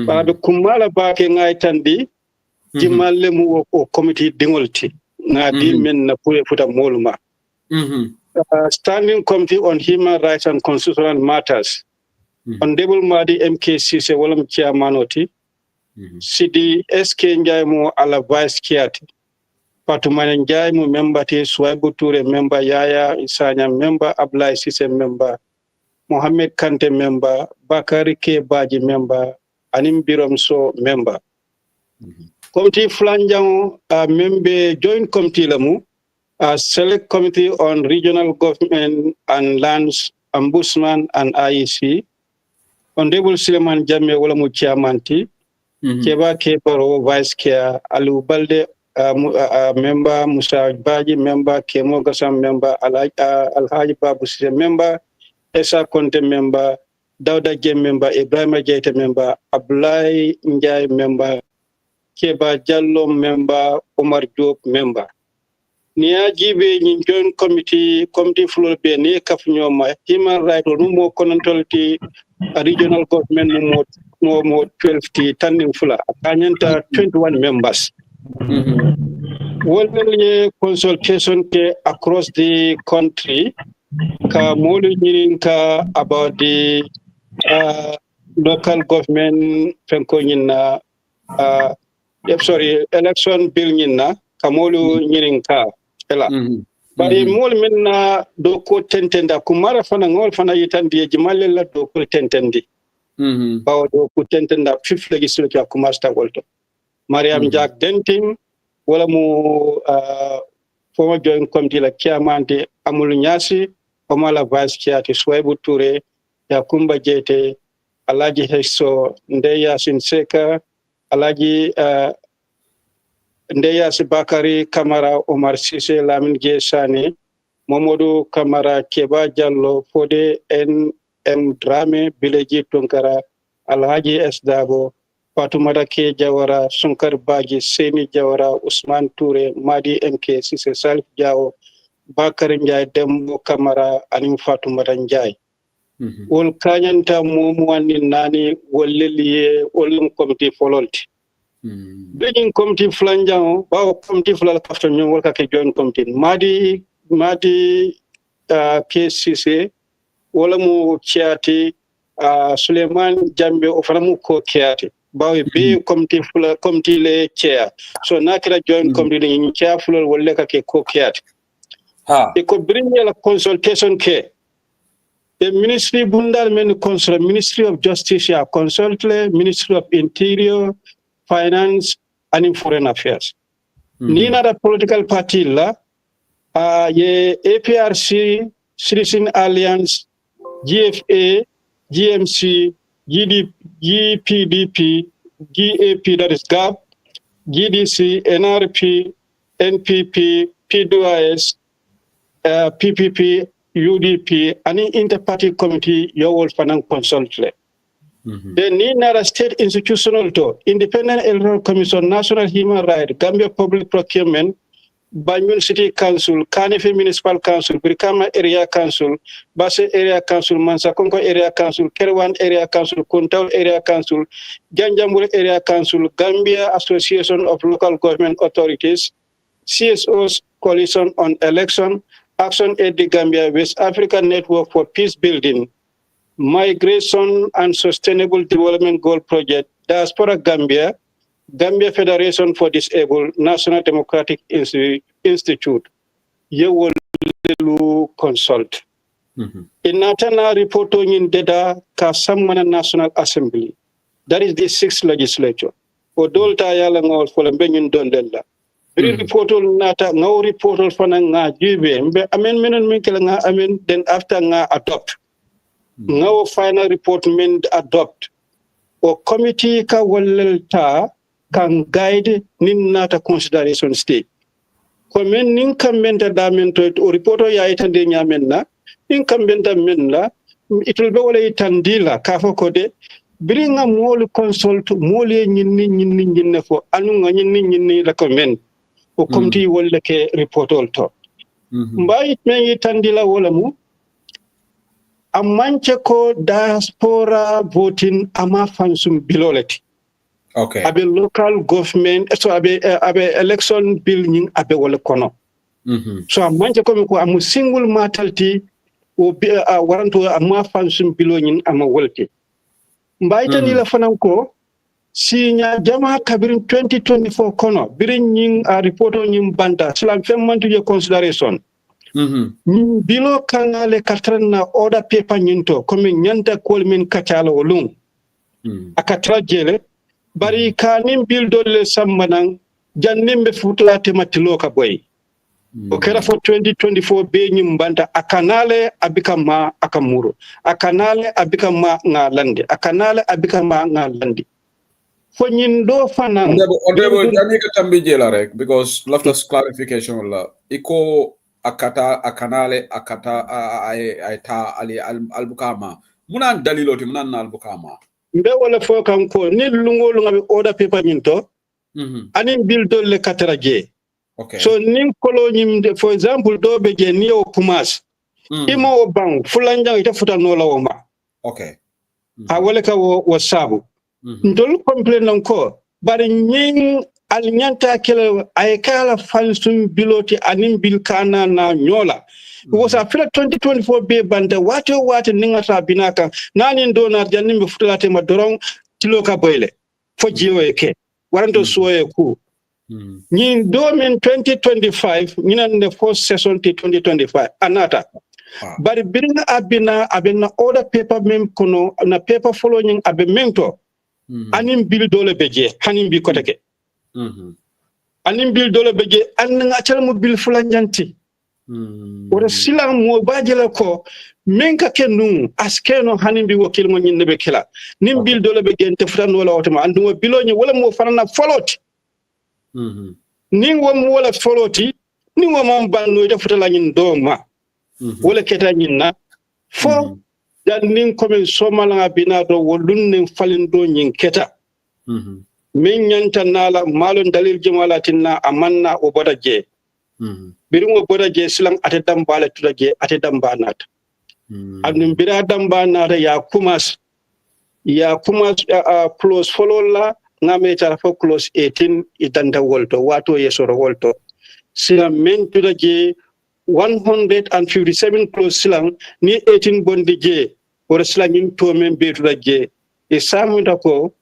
Para kumala ba ke ngaitandi jimalle mu o committee dingolti. Men na futa moluma. Standing Committee on Human Rights and Constitutional Matters. Honorable Madi MKC se walam chairmanoti. Sidi SK Njaimu ala vice chairti. Patumane Njaimu member te Swaibu Ture member Yaya Isanya member Ablai Sise member Mohammed Kante member Bakari K Baji member Anim Biromso member. Committee Flanjang member joint committee lamu select committee on regional government and lands ombudsman and IEC. Honorable Suleiman Jamme walamu chairman ti. Keba Kebaro vice chair Alu Balde member Musa Baji member Kemo Gasam member Alhaji Babu Sise member Esa Conte member Dauda Jem member Ibrahim Jaita member Ablai Njai member Keba Jallo member, Omar Diop member. Nia jibe ni joint committee floor be ne kafnyoma human right no konantolti regional government mo 12 ti tanning fula kanyanta 21 members. Wolne consultation ke across the country ka molu nyirinka about the local government fenkonyina election bill nyina kamolu nyirinka ela bari mol minna do ko tentenda kumara fana ngol fana yitandi jimalle la do ko tentendi bawo do ko tentenda fifth legislature kumasta wolto Mariam Jack Denting wala mu former joint committee la chairman de amul nyasi omala vice chair te Swaibu Ture Yakumba Jete Alhaji Heso Ndeya Sinseka Alhaji Ndeya Bakari Kamara Omar Sise Lamin Jesane Momodu Kamara Keba Jallo Fode NM Drame Bileji Tunkara Alhaji S. Dabo Fatumata K. Jawara Sunkar Baji Seni Jawara Usman Ture Madi MK Sise Salif Jao Bakari Njai Dembo Kamara Anim Fatumata Njai wol kanyanta momuwani nani wolleliye olum committee fololti benin committee flanjang bawo committee fulal kafto nyon wol ka ke joint committee madi KCC wala mu ciati Suleiman Jambe o fanamu ko kiati bawo be committee fulal committee le chair so nakira joint committee ni chair fulal wolle ka ke ko kiati e ko bring la consultation ke the Ministry Bundal men consult Ministry of Justice ya consult Ministry of Interior, Finance, and in foreign affairs. Nina the political party la ye APRC, Citizen Alliance, GFA, GMC, GPDP, GAP, that is GAP, GDC, NRP, NPP, PDIS, PPP, UDP, any inter-party committee, you will finance consult. The Nina State Institutional to Independent Electoral Commission, National Human Rights, Gambia Public Procurement, Banjul City Council, Kanifi Municipal Council, Brikama Area Council, Basse Area Council, Mansakonko Area Council, Kerwan Area Council, Kuntau Area Council, Janjambur Area Council, Gambia Association of Local Government Authorities, CSO's Coalition on Election, Action Aid the Gambia, West African Network for Peace Building, Migration and Sustainable Development Goal Project, Diaspora Gambia, Gambia Federation for Disabled, National Democratic Institute, you will consult. In Natana reporting in data, Kasamana National Assembly, that is the 6th legislature. Odolta Yalang for the Benyon Dondella. Very reportal Nata, no reportal for Nanga, Jibe, amendment and Mikelanga, amen, then after Nga adopt. No final report meant adopt. Or committee ka walelta can guide ninata consideration state. Komen ninkamenta damento or reporto ya itande nyamenna, inkamenta menla, it will be wala itandila, kafo kode, bring a mole consult, mole nyinni for anunga nyinni recommend, or committee will ke report all talk. Mba it may itandila wala mu, a mancheko diaspora voting ama fansum biloleti. Okay. Abe local government, so abe election bill ning abe wala kono. So a mancheko ko amu single mortality o waranto ama fansum bilonin ama welti. Mbaita ni la fananko si nya jama kabirin 2024 kono birin ning a reporto ning banda sila fem mantu je consideration. Bilo kanale katran order paper nyinto comme nyanta kol min katala olung akatra jele bari kanim bil dolle sammanang jannimbe futlate matilo ka boy o kera for 2024 be nyim banta akanale abikama akamuro akanale abikama ngalande akanale abikama ngalande fo nyindo fanan ondebo jani ka tambi jela rek because left us clarification wala iko akanale aita ali albukama munan daliloti munan albukama mbe wala fo kanko ni lungolu ngabe order paper minto anin bildo le kataraje. Okay. So nin kolo nyim for example do be je ni o kumas imo bang fulanja ita futa no lawoma. Okay. Ha wala ka wo sabu ndol complain nanko bari nyin alnyanta kele ay kala fansum biloti anin bil kana na nyola was a 2024 be bande wate ningata binaka nani ndona janni be futalate ma dorong tiloka boyle fo jiwo ke waranto soye ku ni domin 2025 ni the first session 2025 anata bari birina abina order paper mem kono na paper following abe mento anin bil dole beje hanin bi kotake anin bil dole beje an nga cal mo bil fulanjanti wala silam mo bajela ko menka kenu askeno hanin bi wakil mo nyinde be kila nim bil dole beje te futan wala otuma andu biloñi wala mo farana foloti nin wam wala foloti ni wam banno de futala nyin doma wala keta nyinna fo dan nin komen somala bina do wolun nin falindo nyin keta min nyanta nala malon dalil jumalatinna amanna o bodaje biringo bodaje silang ate dambala tudaje ate dambanat andum bira dambanata ya kumas close follow la ngame tara fo close 18 itanda wolto wato yesoro wolto silang men tudaje 157 close silang ni 18 bondije or silang in to men be tudaje e samuta ko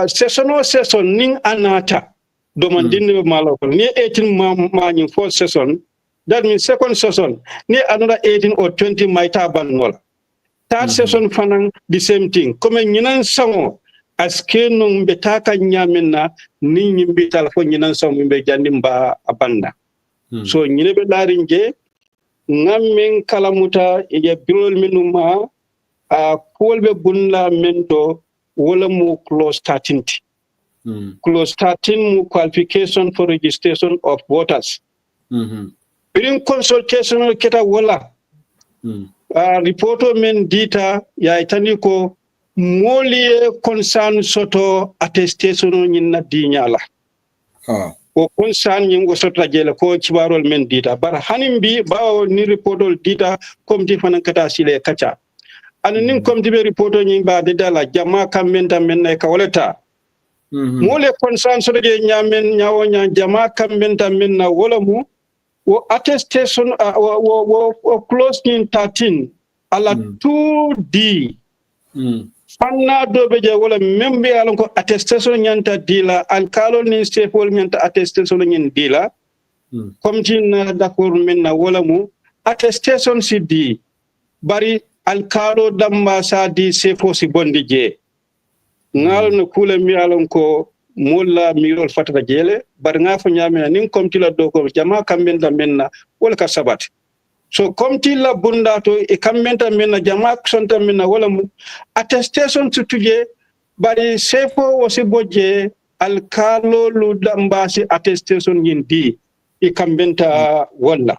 session ning anata domandin maloko ni 18 ma first session that means second session ni another 18 or 20 maita banwala third session fanang the same thing comme nyinan sango aske no mbetaka nyamenna ni nyimbi telefon nyinan so mbe jandi mba abanda so nyine be larinje ngamen kalamuta e birol minuma a kolbe bunla mento wala mu clause 13 clause 13 mu qualification for registration of voters during consultation keta wala reporto men dita ya itani ko moli concern soto attestation nyinna dinyala ko concern nyingo soto jela ko cibarol men dita bar hanimbi bawo ni reportol dita comme di fanan kata sile kacha nin comme di reporto nyi ba de dala jama kamenta men ka walata mole concern soto je nyamen nyawo nya jama kamenta men na wala mu wo attestation wo clause 13 ala 2D fanna dobe je wala membe alon ko attestation nyanta dila alkalo ni sefol nyanta attestation nyen dila comme tin d'accord menna wala mu attestation si di bari alkalo damba sa di sefo si bondi je ngal no kula mi alon ko molla mirol fatata jele bar nga fo nyamena nin comme tila do ko jama kambenta menna wala ka sabat so comme tila bunda to e kambenta menna jama sonta menna wala mu attestation tutuje bari sefo wasi bojje alkalo lu dambasi attestation yindi e kambenta wala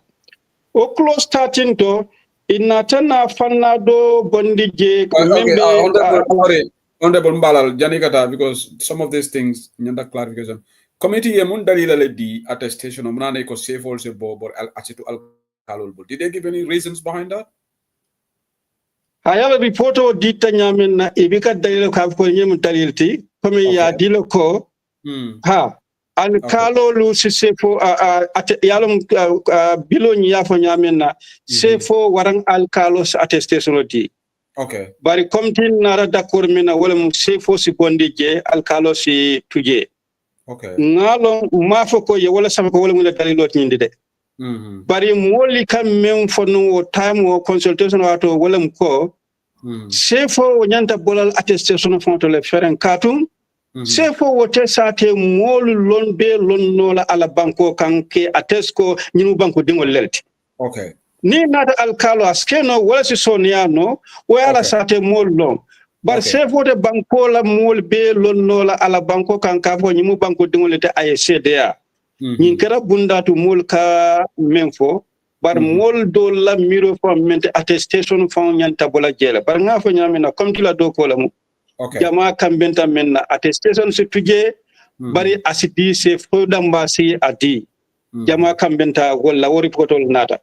o close starting to inatana fanna do bondi je membe Honorable Mbalal Janikata, because some of these things nyanda clarification. Committee yemun dalila le di attestation omnane ko safe also bor achitu alkalol. Did they give any reasons behind that? I have a report of dita nyamen na ibika dalila ka ko nyem dalilti komi ya dilo ko ha alkalo lu sefo yalom bilo nya fo nyamen na sefo warang alkalo attestation di. Okay. Bari komtin nara d'accord mina wala mu sefo si bondi je alkalo si tuje. Okay. Ngalo mafo ko ye wala sama ko wala mu la dalilot nyindi de. Bari moli kam men fonu time o consultation wato wala mu ko sefo nyanta bolal attestation fonto le feren katum sefo wote sate molu lon be lon nola ala banko kanke atesko nyimu banko dingol lelti. Okay. Ni nata alkalo askeno wala si soniano wala sate mol long bar sefo de banko la mol be lonno la ala banko kan ka fo nyimu banko dingolete ay CDA nyin kera bundatu mol ka menfo bar mol do la miro fo mente attestation fo nyanta bola jela bar nga fo nyamina comme tila do ko la mu jama kambenta menna attestation se tuje bari asidi se fo dambasi adi jama kambenta wala wori potol nata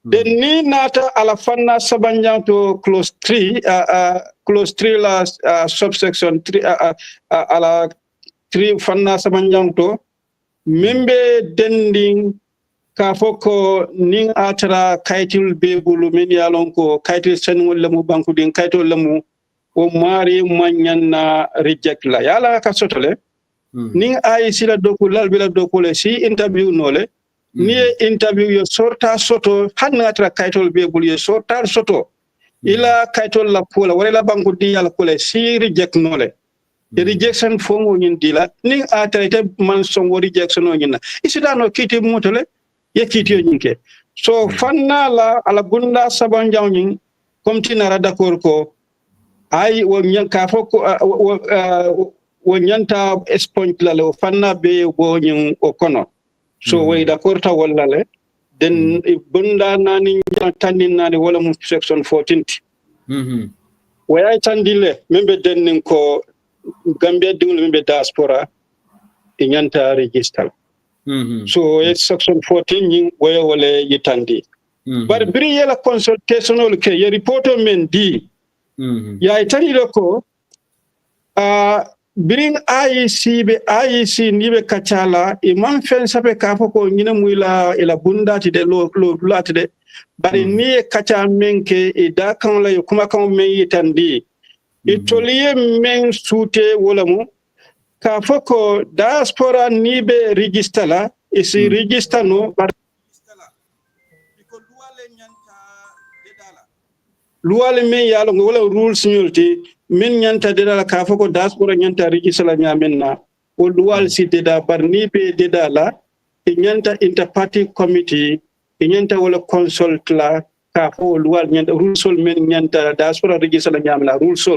den ni nata ala fanna sabanjanto clause 3 la subsection 3 ala 3 fanna sabanjanto membe dending ka foko ning atara kaitil bebulu men yalon ko kaitil senwol lamu banku din kaitol lamu o mari manyanna reject la yala ka sotole ning ay sila doku lal bila dokule si interview nole ni interview yo sorta soto hanna tra kaitol be bul yo sorta soto ila kaitol la pola wala banku di yala kole si reject nole the rejection form won dila ni a traité man son rejection o nyina isida no kiti motole ye kiti nyinke so fanna la ala bunda saban jawnin comme tinara d'accord ko ay wo nyanka foko wo nyanta esponge la lo fanna be bo nyin o kono so way d'accord ta wala le den bunda nani tanin nani wala mu section 14 way tandile membe den ko Gambia dingul membe diaspora inyanta register so it's section 14 yin way wala yitandi but bri yela consultational ke ye report men di ya itani loko bring IEC nibe kachala imam fen sabe kafo ko nyina muila ila bunda ti de lo latde bari ni kacha menke e da kan la kuma kan men yitandi itoliye men sute wala mu kafo ko diaspora nibe register la isi register no bar luwale me yalo wala rules nyulti min nyanta de la ka foko diaspora nyanta register la nyamenna o luwal si de da barni be de da la e nyanta interparty committee e nyanta wala consult la ka fo luwal nyanta rules men nyanta diaspora register la nyamla rules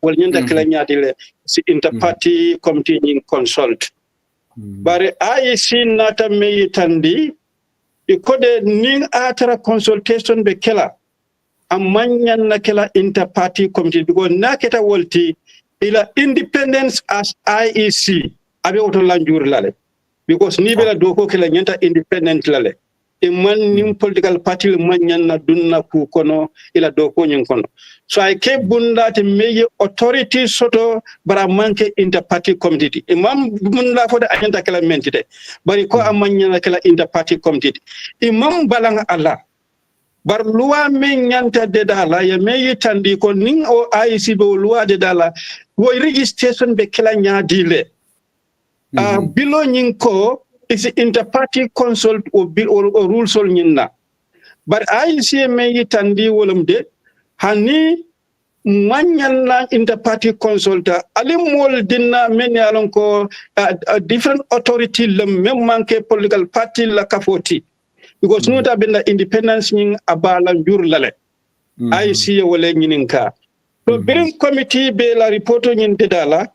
wala nyanta kala nyaati le si interparty committee in consult bare ay sin nata me tandi e kode nin atara consultation be kela amanyan na kela interparty committee because naketa wolti ila independence as IEC abe oto lanjur lale because ni bela doko kela nyanta independent lale e man nim political party manyan na dunna ku kono ila doko nyin kono so ay ke bunda te meye authority soto bara manke interparty committee e mam bunda fo de agenda kala mentite bari ko amanya na kala interparty committee e mam balanga ala bar luwa men nyanta de dala ya meye tandi ko nin o IEC be luwa de dala wo registration be kala nyaadile bilo nyin ko is interparty consult o bill or rules sol nyinna bar IEC meye tandi wolum de hani manyan na interparty consulta ali mol dinna men yalon ko different authority lam mem manke political party la kafoti because nuta benda independence ning abala njur lale IC wala nyininka to birin committee be la report nyin dedala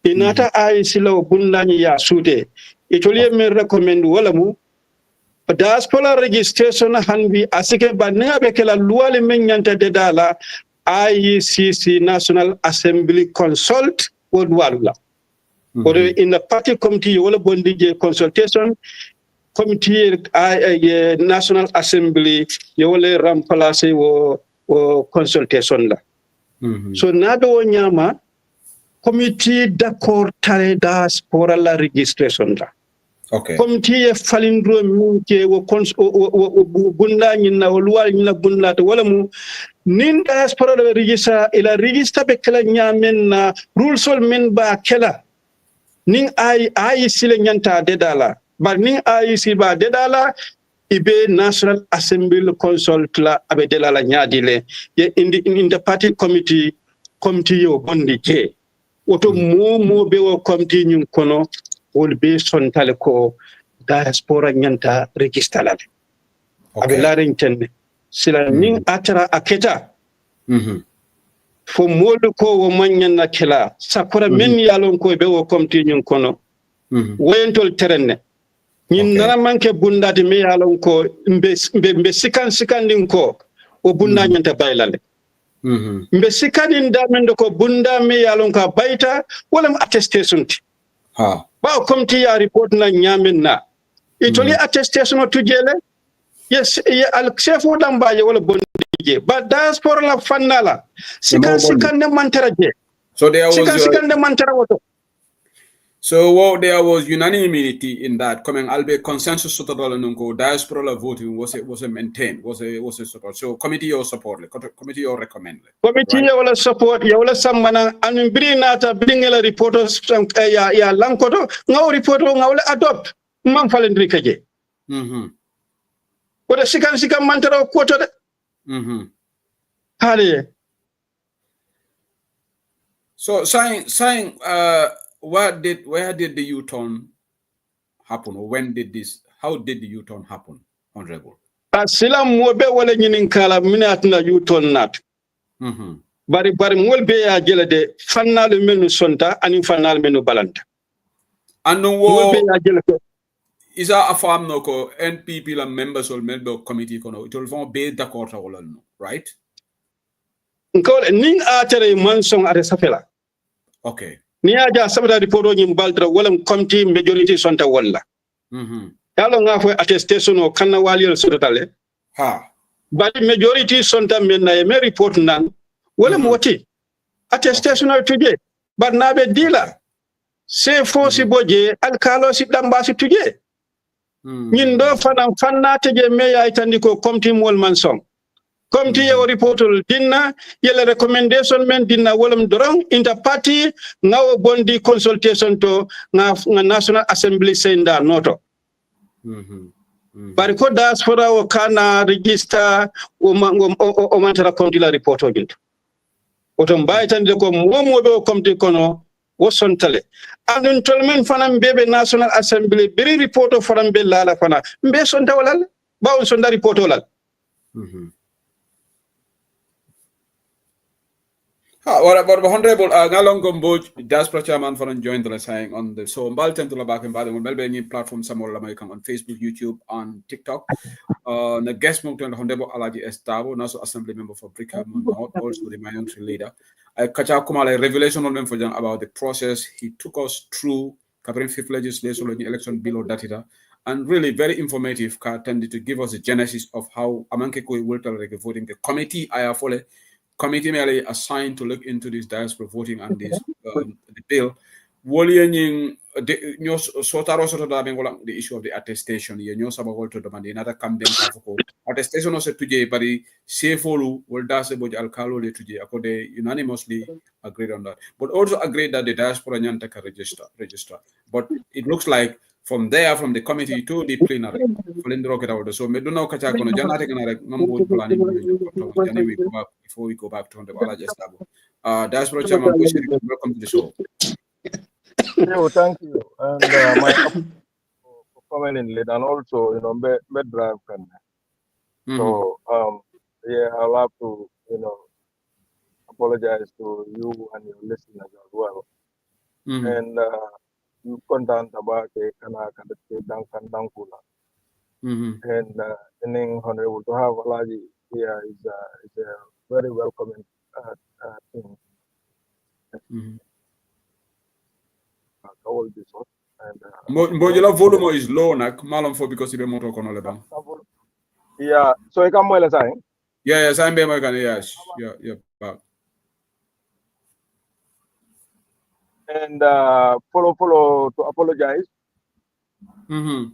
inata IC law bundani ya sude itoliye me recommend wala mu diaspora registration hanbi asike banna be kala luwale men nyanta dedala IECC National Assembly consult wodwala or in the party committee wala bondije consultation committee National Assembly yole remplacer wo consultation la so nado nyama committee d'accord tare diaspora la registration la okay committee falindro minke wo bunda nyina luwal nyina bunda to wala mu nin diaspora la register be kala nyamen na rules sol men ba kala nin ay sile nyanta dedala bar nin IEC ba dedala ibe National Assembly consult la abe delala nyaadile ye in the party committee yo bondi ke oto mo be wo committee nyun kono wol be sontale ko diaspora nyanta register la abe larin tenne sila nin atara aketa fo modu ko wo manyan na kela sakura men yalon ko be wo committee nyun kono wayentol terenne ñin nana manke bundade me yalon ko mbe sikan ko o bunda nyanta baylale mbe sikanin damende ko bunda me yalon ka bayta wala attestation ti ba committee ya report na nyamen na itoli attestation to jele yes al chef dambaje wala bondije ba diaspora la fannala sikan ne mantaraje so there was sikan ne mantara woto. So there was unanimity in that. Coming, albeit consensus sort of diaspora voting was maintained, was a support. So committee or support, committee or recommend. Committee right? Wala support, ya wala samana anu bring nata bring la reporters ya lankoto ngaw report nga wala adopt man falendri kaje. Wala sikan mantara koto de. Hali. So saying where did the U-turn happen, or how did the U-turn happen, Honorable? Asilam mobe wala nyinin kala minatna U-turn nat. Bari molbe ya jele de fannal menu sonta ani fannal menu balanta. And no molbe ya jele ko isa afam no ko NPP la members or member committee kono it will form be d'accord wala no, right? Nkole ning atere mansong are safela. Okay. Ni aja sabata report nyim baldra wala committee majority sonta wala. Yalo nga fo attestation o kanna waliyol sotale. Bali majority sonta men na me report nan wala moti attestation o tuje but nabe dila se fo si boje alkalo si damba si tuje nyin do fanna teje me ya itandi ko committee mol mansong committee yo reportul dinna yele recommendation men dinna wolum dorong interparty ngaw bondi consultation to nga National Assembly senda noto bari ko diaspora o kana register o mantara konti la report o bintu oton baytande ko momo be o komti kono wosontale andun tolmen fanam bebe national assembly biri report o faram be lala fana mbe sonta walal bawo sonda report o lal What Honorable Ngalongo Mboge, Diaspora Chairman for joined us saying on the so Mbalten to back and Bali Melbourne platform somewhere American on Facebook, YouTube, on TikTok. The guest moved on Honorable Alhaji Darboe, also Assembly member for Brigham North, also the minority leader. I catch up a revelation on them for them about the process he took us through covering fifth legislation on the election bill or data, and really very informative. Tended to give us the genesis of how Amanke will tell voting the committee I follow. Committee merely assigned to look into this diaspora voting and this the bill. The issue of the attestation. Attestation also today, but the CFO will das about alcalo today. They unanimously agreed on that, but also agreed that the diaspora nyantaka register. But it looks like from there, from the committee to the plenary, so we don't know before we go back to the Alhaji Darboe. Diaspora Chairman, welcome to the show. Thank you. And my for coming in late, and also, bed drive can. So, yeah, I'll have to, apologize to you and your listeners as well. And you content about the Kanaka, the Duncan Dankula. And being honorable to have Alhaji here is a very welcoming thing. All this one. And volume is low, because you motor kono. Yeah, so I come well as I. Yes, I'm yes. Yeah. And follow to apologize to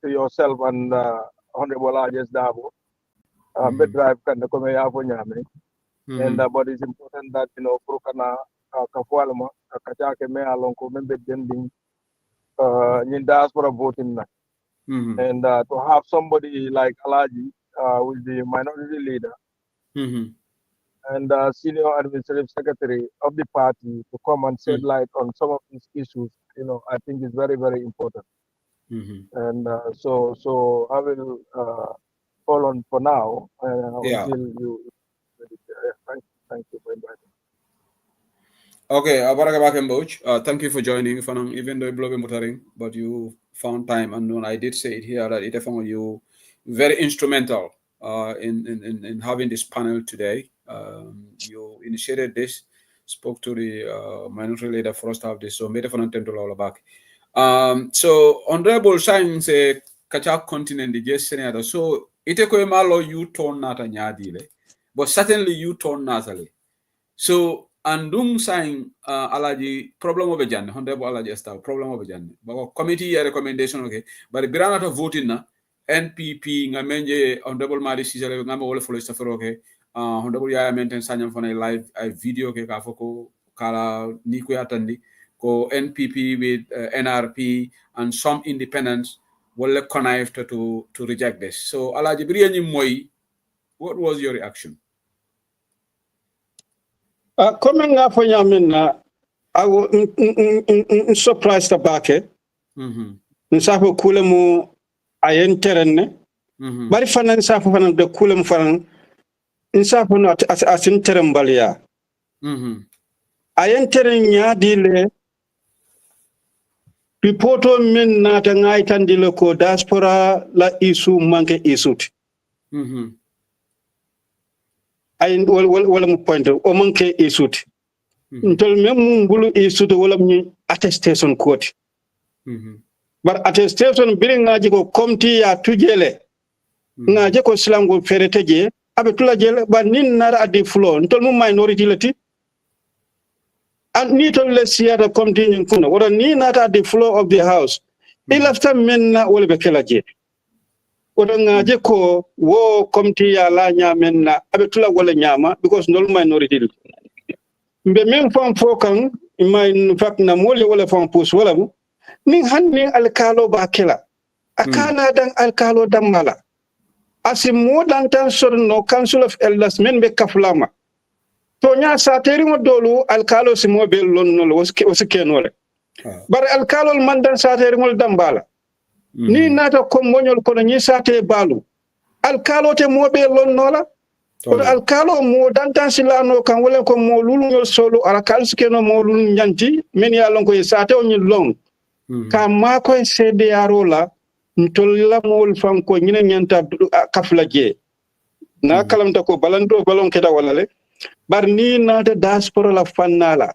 yourself and Honorable Alhaji Darboe. Bed drive can come here for Nyame. And but it's important that Prokana Kafualma, Kachake me along member dending in diaspora voting. And to have somebody like Alhaji, who is the minority leader and senior administrative secretary of the party, to come and shed light on some of these issues, I think is very, very important. And so I will call on for now until you. Thank you for inviting. Okay, Mboge Mboge, thank you for joining. Even though you're motoring, but you found time, and I did say it here that it found you very instrumental in having this panel today. You initiated this, spoke to the minority leader for us to have this, so made a fun attempt to all back. So Honorable Shine say Kachak continent the just senator. So iteko malo you turn nata nyadile, but certainly you turn natally. So andung saying Alhaji problem of Jan, Honorable Alhaji Darboe problem of Jan. But committee recommendation okay, but Granata voting na NPP ngamenje Honorable Mari Sisale ngame wole follow stuff okay. Honorable Yaya maintain sanyam for a live video ke kafoko kala niku atandi ko NPP with NRP and some independents will connive to reject this. So Alhaji Briani Moi, what was your reaction? Coming up for Yamina, I was surprised about it. Nsafu kulemu ayen terenne. Bari fanan nsafu fanan de kulemu fanan nsafu no asin terembalia. Ayen terenya dile Pipoto min nata ngaitandile ko diaspora la isu manke isut. Ayin wala mu point o manke isut. Ntol mem ngulu isut wala mu attestation code. But attestation biri ngaji ko komti ya tujele. Ngaji ko slango fereteje abe tula jele ba nin nara adi flow ntol mu minority lati. And need to let's see the continue kuna. What ni not at the floor of the house. He left a men na will be kelaje. What ngaje ko wo committee ya la nyamen na abetula wala nyama because no minority. Mbe men fam fokan in fact na mole wala fam pus wala mu. ni hanni alkalo ba kela akana dan alkalo damala asi modan tan sorno council of elders men be kaflama to nya sateri mo dolu alkalo si mo be lonnol woskenole bar alkalo mandan sateri mo dambala ni nata ko moñol ko ni sate balu alkalo te mo be lonnola ko alkalo mo dantan silano kan wala ko mo lulul solo alkalo skeno mo lulul nyanti men ya lon ko sate on long ka ma ko cede arola ntolla mol fan ko nyina nyanta kafla je na kalamta ko balon keda wala le bar ni nata diaspora la fannala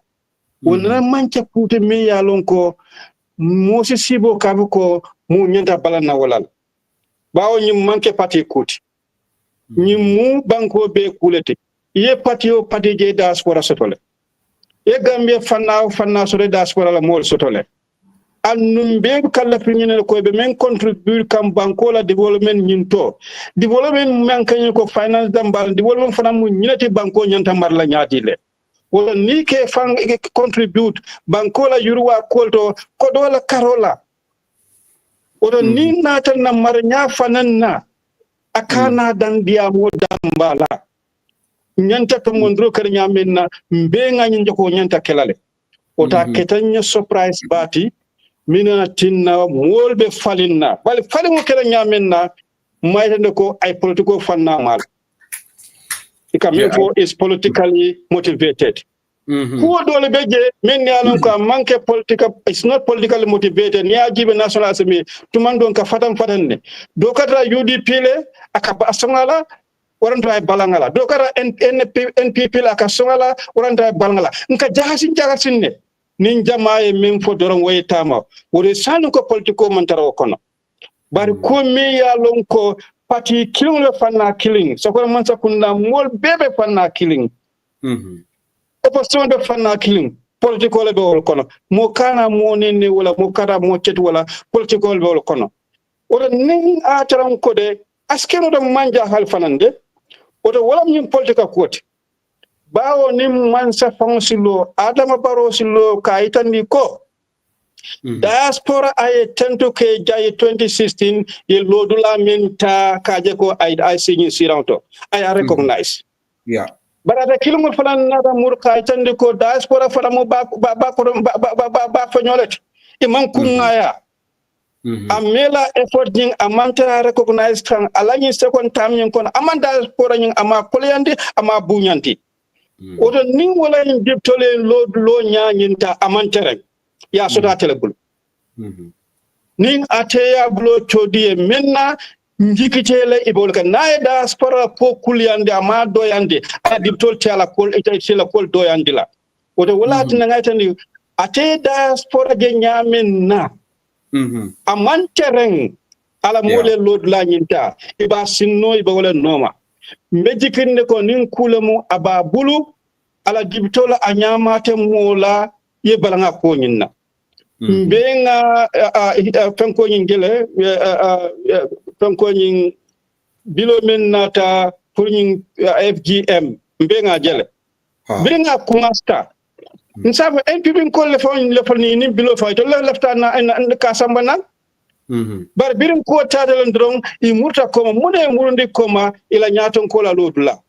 wona manca puute me ya lon ko mo si sibo kabu ko mu nyanta balana wala bawo nyim manke pati kuti nyim mu banko be kulete ye pati o pati je diaspora sotole e gambia fanna so diaspora la mol sotole annum be kala finyene ko be men contribute kam banko la development nyinto development men kanyo ko finance dambal development fana mu nyinati banko nyanta marla nyaati le wala ni ke fang contribute banko la yurwa kolto ko dola karola wala ni nata na marnya fananna akana dan dia mo dambala nyanta to mondro kar nyamenna mbe ngani njoko nyanta kelale ota ketanya surprise bati mina tinna molbe falinna bal falimo kala nyamenna maytande ko ay political fanna mal ikamefo is politically motivated ko dole beje men yalon ko manke politika is not politically motivated ni ajibe national assembly tumandon ka fatan ne do katra UDP le akaba asongala waranta ay balangala do kara NPP la ka songala waranta ay balangala nka jahasin ne nin jamaye min fo doron waytama wori sanu ko politiko man taraw kono bari ko mi ya lon ko party killing le fanna killing so ko man sakunda mol bebe fanna killing opposition be fanna killing politiko le be wol kono mo kana mo nenne wala mo kara mo cet wala politiko le be wol kono wala nin a taran ko de askeno do manja hal fanande oto wala min politika koti bawo ni mansa fansilo adama baro silo kaitandi ko diaspora ay tento ke jay 2016 ye lodula menta kaje ko ay signi siranto ay recognize barata kilumul falan nada mur kaitandi ko diaspora fala mo ba fanyolet imam kungaya amela effort ning amanta recognize kan alani second time ning kon amanda diaspora ning ama kolyandi ama bunyanti oto nin wala yin diptole lo nyanyinta amantere ya sota telebul nin ateya bulo chodi menna njikitele ibolka nae diaspora po kulyande ama doyande a diptol tela kol itela kol doyande la oto wala tin ngaitani ate diaspora je nyamenna amantere ala mole lod la nyinta iba sinno iba wala noma mbejikinde ko nin kulemu aba bulu ala dibitola anyamate mola ye balanga ko nyinna mbenga fanko nyingele fanko nying bilomen nata pour nying FGM mbenga jele mbenga kumasta nsabe NPP ko le fon ni bilo fay to le lefta na ka sambana bar birim ko tadalen dron I murta koma mude murundi koma ila nyaton ko la lodula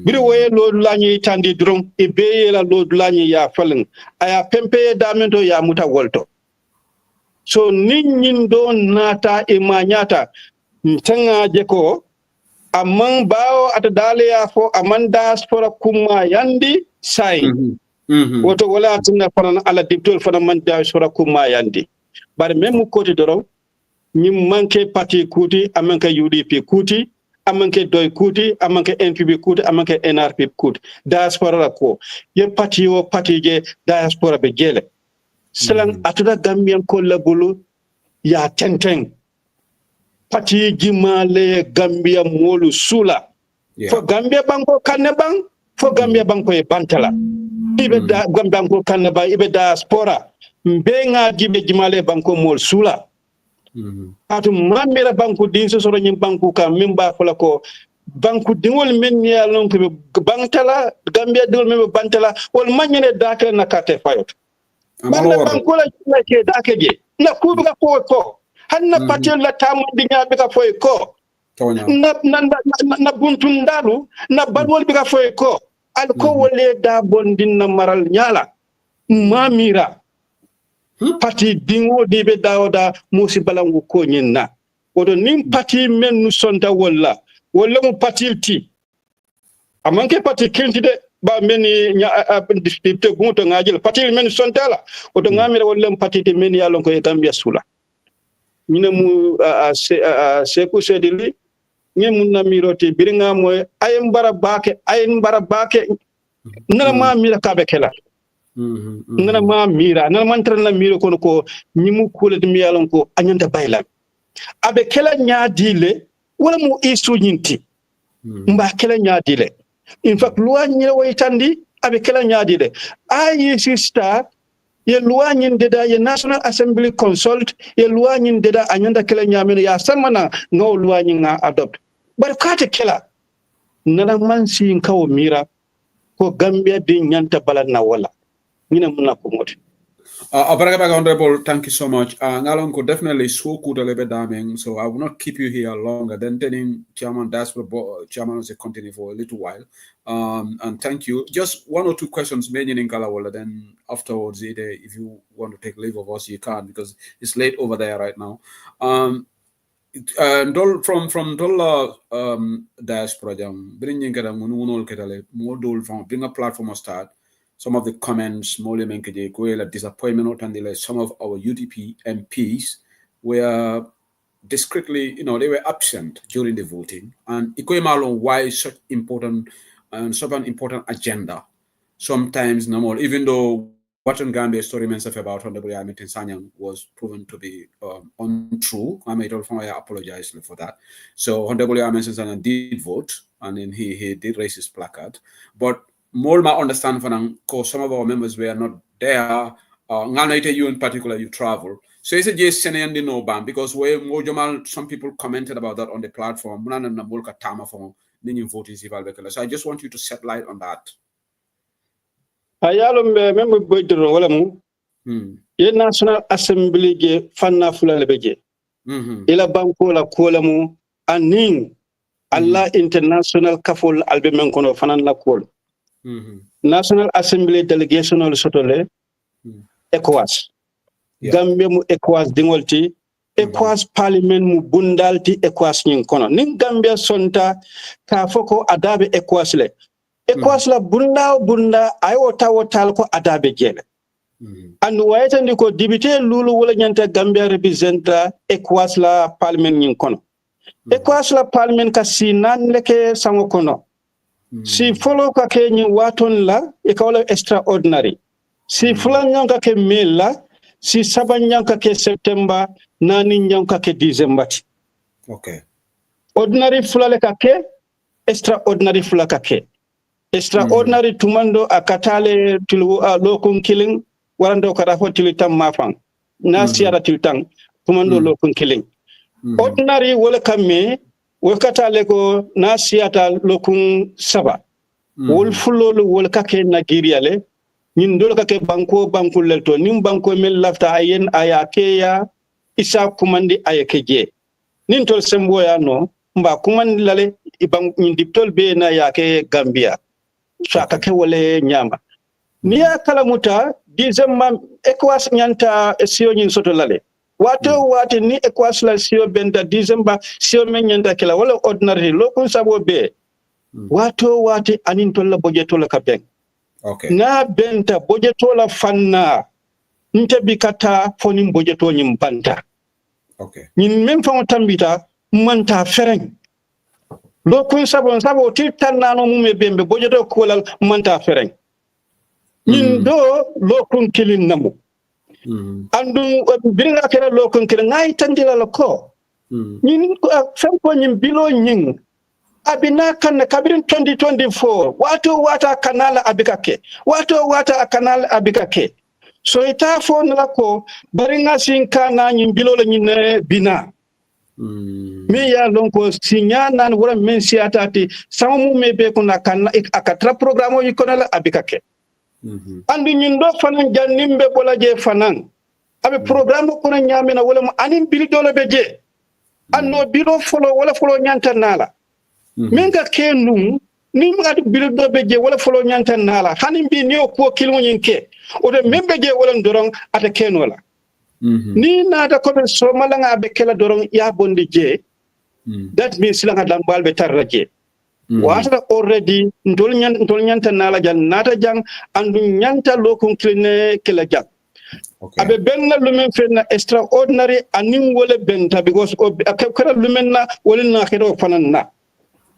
biri woye lodula ni tandi dron e beye la lodula ni ya falen aya pempe damento ya muta wolto so nin do nata e manyata ntanga je ko amman bawo ata dale ya fo amman diaspora kuma yandi sai woto wala tinna fanan ala diptol fanan man diaspora kuma yandi bare même côté doro ñi manke parti kuti amanke UDP kuti amanke doy kuti amanke NPP kuti amanke NRP kuti diaspora la ko ye parti o parti je diaspora be jele selan atuda gambian ko la bulu ya tenteng parti jimale gambia molu sula fo gambia banko kanne bang fo gambia banko e bantala ibe da gambia banko kanne ba ibe diaspora mbenga jibe jimale banko mol sula atu mamira banko din so soro nyim banko ka mimba fala ko banko dingol men ya lon ko bantala gambia dingol men bantala wol manyene dakale na kate fayot banda bankola ke dakeje na kubuga ko hanna patel la tamu dinya be ka foy ko na buntundalu na balwol be ka foy ko al ko wole da bondin na maral nyala mamira pati dingo dibe dawoda musi balangu ko nyinna odo nim pati men nu sonta walla mu patilti amanke pati kentide ba meni dispute gunto ngajil patil men sontala odo ngamira walla mu patiti men yalon ko e Gambia sula mina mu seku sedili ngem na miroti biringa moy ayem bara bake nala ma mira kabe kela nana ma mira nana man tan na mira kono ko nyimu kule mi yalon ko anyanta bayla abe kela nyaadile wala mu isu nyinti mba kela nyaadile in fact loi nyira waytandi abe kela nyaadile ayi sister ye loi nyindeda ye National Assembly consult ye loi nyindeda anyanta kela nyamene ya samana ngaw loi nyinga adopt bar kate kela nana man si kawo mira ko Gambia di nyanta bala na wala Honorable, thank you so much. Ngalonko definitely so good so I will not keep you here longer. Then telling Chairman Diaspora, Chairman will continue for a little while. And thank you. Just one or two questions mainly in Kalawala. Then afterwards, if you want to take leave of us, you can because it's late over there right now. From Dolla Diaspora, bring a platform start. Some of the comments, disappointment, and some of our UDP MPs were discreetly, they were absent during the voting. And why such important and such an important agenda? Sometimes no more, even though what in Gambia story about Honorable Ahmed Sanyang was proven to be untrue. I apologize for that. So Honorable Ahmed Sanyang did vote, and then he did raise his placard, but more my understand for because some of our members were not there. You in particular, you travel. So it's a just sending no ban because some people commented about that on the platform. So I just want you to set light on that. Ayalo member boydro wala mu ye National Assembly ge fanna fula lebeje ila banko la kola mu aning Allah international kafol albe men kono fanan la kol National Assembly delegation ol sotole ECOWAS Gambia mu ECOWAS dingolti ECOWAS parliament mu bundalti ECOWAS nyin kono ning Gambia sonta ka foko adabe ECOWAS le ECOWAS la bunda ayo tawotal ko adabe jele and waytandi ko député lulu wala nyanta Gambia representa ECOWAS la parliament nyin kono ECOWAS la parliament ka sinan leke sango kono si follow ka ke nyi waton la e kawla extraordinary si fulan nyanka ke mela si saban nyanka ke september nani nyanka ke december okay ordinary fulale ka ke extraordinary fulaka ke extraordinary tumando akatale tilu lokun killing warando kara hotili tam mafang na siara tiltang tumando lokun killing ordinary wala kamme wakatale ko na siata lokun saba wol fulolo wol kake Nigeria le nin dol kake banko lelto nim banko mel lafta ayen ayake ya isa kumandi ayake je nin tol sembo ya no mba kumandi lale ibang nin diptol be na yake Gambia so akake wole nyama niya kala muta dizemma ECOWAS nyanta sio nyin soto lale wato wati ni ECOWAS la sio benta December sio menyanta kila wala ordinary lokun sabo be wato wati anin tolla bojeto la kapeng okay na benta bojeto la fanna nte bikata foni bojeto nyim banta okay nyin mem fa tambita manta fereng lokun sabo ti tannano mume bembe bojeto kolal manta fereng nyin do lokun kilin namu andu biringa kera lokon kera ngai tandila lako nyin ko nyim bilo nyin abina kan kabirin 2024 wata kanala abikake so ita fo nlako baringa sinka na nyim bilo la nyin bina me ya lonko sinya nan wala men siatati samu mebe kuna kan akatra programo yikola abikake Andu ñin do fanan jannimbe bola je fanan. Abe programme ko na nyamena wala mo anim bil dole be je. Anno bilo folo wala folo nyanta nala. Menga kenum ni ngadu bil do be je wala folo nyanta nala. Hanim bi ne ko kilmo nyinke. O de membe je wala ndorong ata kenola. Ni nada ko be so malanga be kala dorong ya bondi je. That means langa dambal be tarra je. Wata already ndol nyanta nala jan nata jang andu nyanta lokon kline kila jang. Abe benna lumen fenna extraordinary anim wole benta because akara lumen na wole na khiro fananna.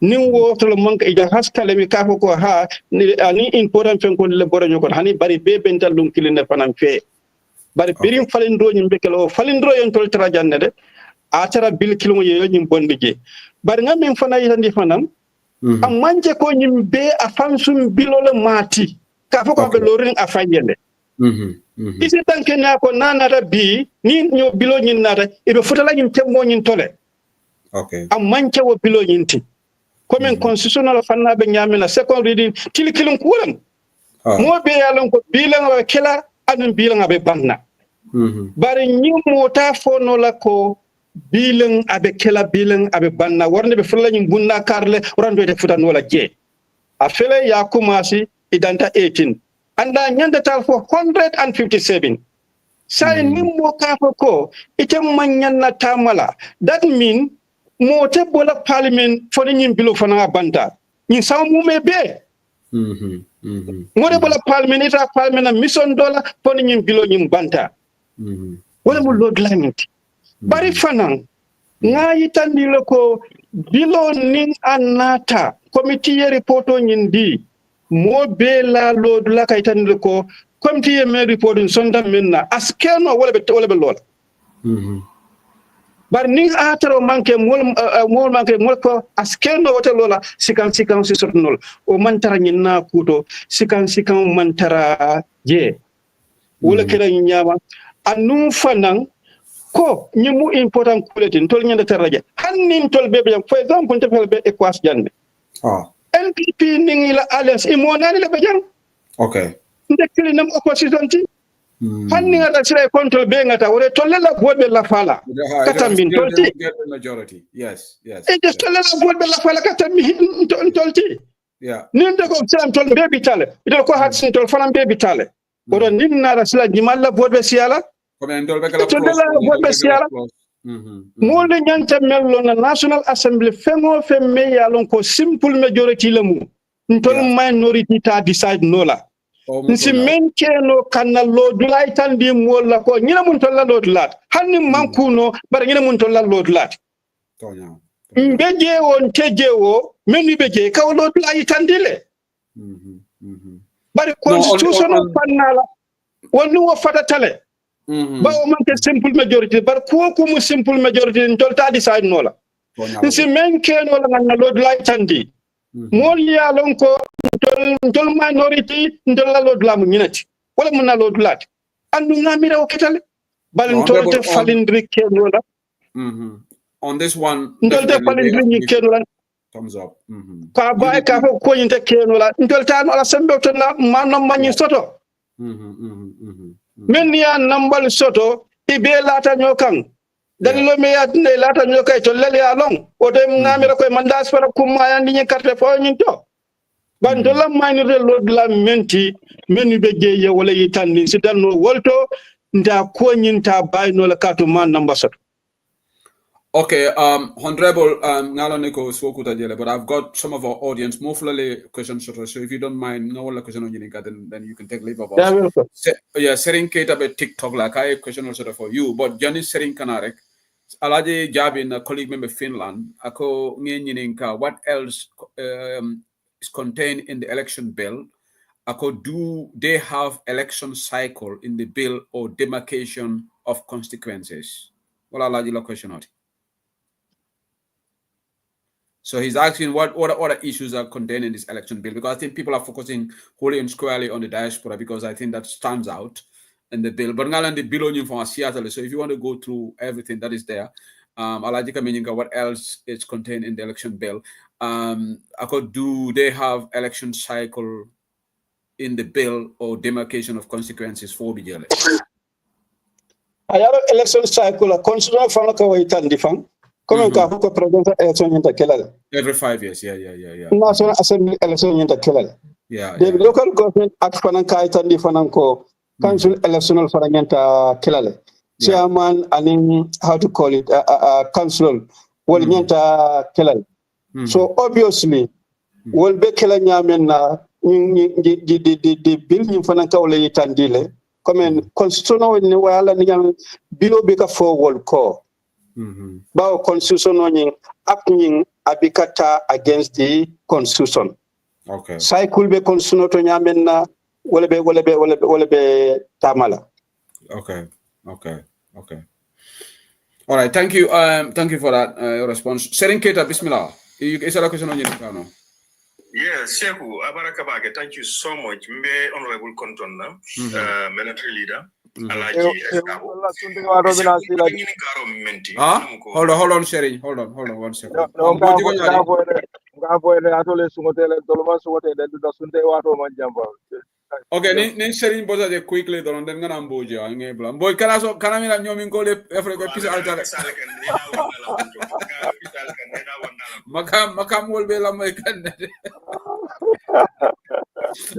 Nim wo to manka ida haskale mi kafo ko ha ni important fen ko le boro nyoko hani bari be benta lum kline fanan fe. Bari birim falindro nyimbe kelo falindro yon tol trajanne de atara bil kilmo ye nyim bondije. Bari ngam min fana yitandi fanam amanje ko nyimbe afansum bilole mati kafo ko be lorin afanyele. Isi tanke na ko nanata bi ni nyo bilo nyin nata ibe futala nyim temmo nyin tole. Amanje wo bilo nyinti. Comme constitutional fanna be nyamina second reading tilikilum kulam. Mo be yalon ko bilang wa kela anum bilang abe banna. Bari nyimo ta fono la ko bilang abe kela bilang abe banna warne be fulla nyim bunna karle rando de futa no la je. Afele ya kumasi idanta 18. Anda nyanda tal for 157. Say nimmo kafo ko ite manyanna tamala. That mean mo te bola parliament for nyim bilo fana banta. Ni saw mu me be. Ngore bola parliament ita parliament na mission dollar for nyim bilo nyim banta. Wala mo lord lamit. Bari fanan nga yitandi lako bilo ning anata committee reporto nyindi. Mo be la lord la kaytan ko committee me report sonda menna askeno wala be lola bar ni ataro manke mol manke mol ko askeno wata lola sikan si sotnol o mantara nyina kuto sikan mantara je wala kera nyama anu fanan ko nyimu important quality tol nyanda taraje hannin tol bebe for example te fel be ekwas jande NPP ning la alliance imonani la bajang ndekli nam opposition ti hanni ngata sira control be ngata wore tolle la bodbe la fala katambin tolti majority yes e just tolle la bodbe la fala katambin tolti nin de ko sam tol be bitale ito ko hat sin tol fanam be bitale woro nin na sila jimal la bodbe siala comme ndol be kala bodbe siala mo le nyanta mello na National Assembly fengo femme yalon ko simple majority lamu ntol minority ta decide nola nsi menkeno kanna lodulay tan di molla ko nyina mun tolla lodulat hanni mankuno bara nyina mun tolla lodulat mbeje won tejewo menu beje kaw lodulay tan dile bari constitutional panala wonni wo fata tale ba o manke simple majority bar ko mu simple majority ntol ta decide nola nsi menkeno la nganna lodulay tan di mol yalon ko tol minority ndol la lodulamu nyinati wala mun na lodulat andu ngamira o ketale bal tol te falindri kenola on this one ndol te falindri ni kenola thumbs up ka ba ka ko nyinte kenola ndol ta no ala sembe to na manam manyi soto men ya nambal soto ibe lata nyokan dan lo me ya ne lata nyokay to lele ya long o de ngamira ko mandas para kuma ya ni carte fo nyinto bandola manire lodla menti menu be jeye wala yitandi si danno wolto nda ko nyinta bayno la kato man ambassador. Okay, Honorable Ngaloniko Swokuta Jele, but I've got some of our audience, mostly questions, so if you don't mind, no one question on Jinika, then you can take leave of us. Sering Kate about TikTok, like I question also for you, but Janis Sering Kanarek, Alhaji Jabin, a colleague member Finland, Ako Nyeninka, what else is contained in the election bill? Ako, do they have election cycle in the bill or demarcation of consequences? Well, Alhaji la question out. So he's asking what other issues are contained in this election bill, because I think people are focusing wholly and squarely on the diaspora, because I think that stands out in the bill. But ngalan the bill on from Seattle. So if you want to go through everything that is there, Alhaji Kamenyinka, what else is contained in the election bill? Do they have election cycle in the bill or demarcation of consequences for Bijale? I have election cycle, a constitutional fanaka waitan difang. Come ka ko presidential election yenta kelal. Every 5 years, yeah. National Assembly election yenta kelal. Yeah. The local government act fananka itan difananko council electional fananyenta kelal. Chairman and how to call it council will yenta kelal. So obviously will be kelal nyamen na the bill in fananka wala yitandile. Comme constitution ni wala ni bilo bika forward ko ba constitution ni acting abikata against the constitution. Okay. Cycle be constitution to nyamen na wala be tamala. Okay. All right, thank you for that response. Serenketa bismillah. Is there a question on your channel? Yes, Shehu Abarakabake, thank you so much. Mbe Honorable Kontona, military leader, Alhaji Escabo. Hold on, Sherry. Hold on 1 second. Okay, ni Sherry boza de quickly don den ngana mboje nge bla. Boy kana mina nyomi ngole efre ko pisa altare. Makam wolbe la moy kan.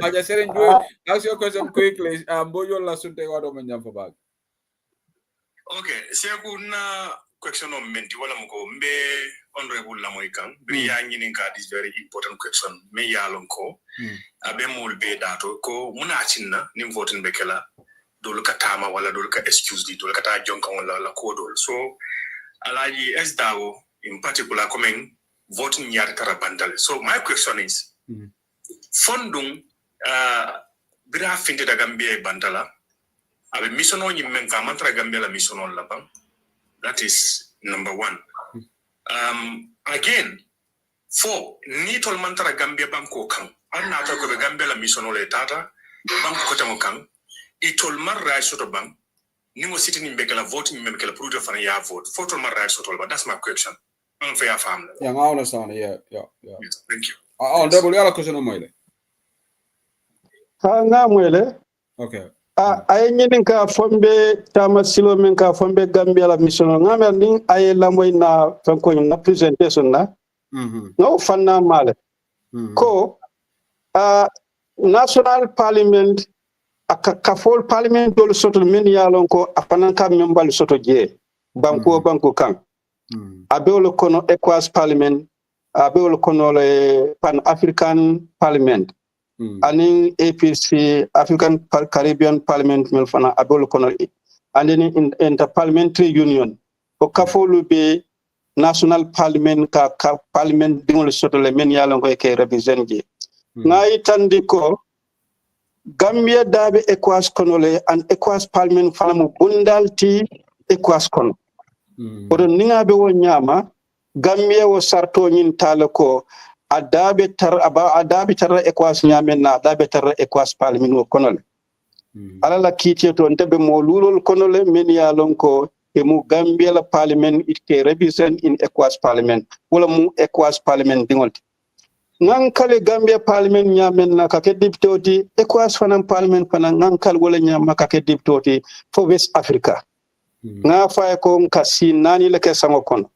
Aja Sherry do ask your question quickly. Mbojo la sunte wado manjam for bag. Okay, Shehu na question of menti wala mko mbe honorable Lamoikan briya nyininka this very important question me yalon ko abe mol be dato ko muna cinna nim votin bekela dol ka tama wala dol ka excuse di dol ka ta jonka wala la ko dol so Alhaji Esdawo in particular coming voting yar tara bandal. So my question is fondung bira finde da Gambia bandala abe misono nyi menka mantra Gambia la misono la bang. That is number 1. Again, 4, nitol mantara Gambia banko kang. Anna ta ko Gambia la misono le tata, banko ko tamo kang. Itol marra soto bang. Ni mo sitting in bekala voting membekala pruto fana ya vote. Fotol marra soto ba. That's my question. Unfair family. Yeah, I understand. Yeah. Yes, thank you. Honorable, yala question o moile. Ha nga mwele. Okay. Ay nyinin ka fombe tama silo men ka fombe Gambia la mission ngame ning ay la moy na fanko na presentation na no fanna male ko national parliament aka fol parliament dol soto men yalon ko afanan ka membal soto je banko kan abewlo kono ECOWAS parliament abewlo kono le pan african parliament aning APC African Caribbean Parliament melfana abol kono and in interparliamentary union o kafolu be national parliament ka parliament dingol sotole men yalon ko ke represent je ngai tandi ko Gambia dabe ECOWAS kono le and ECOWAS parliament fana mo bundalti ECOWAS kono odo ninga be won nyama Gambia wo sarto nyin talako adabe tar ECOWAS nyamen na adabe tar ECOWAS parliament wo konole ala la kiti to ndebe mo lulol konole men ya lonko e mu Gambia la parliament it ke represent in ECOWAS parliament wala mu ECOWAS parliament dingol ngankale Gambia parliament nyamen na ka ke diptoti ECOWAS fanan parliament fanan ngankal wala nyama ka ke diptoti for West Africa nga fay ko kasi nani le ke sango kono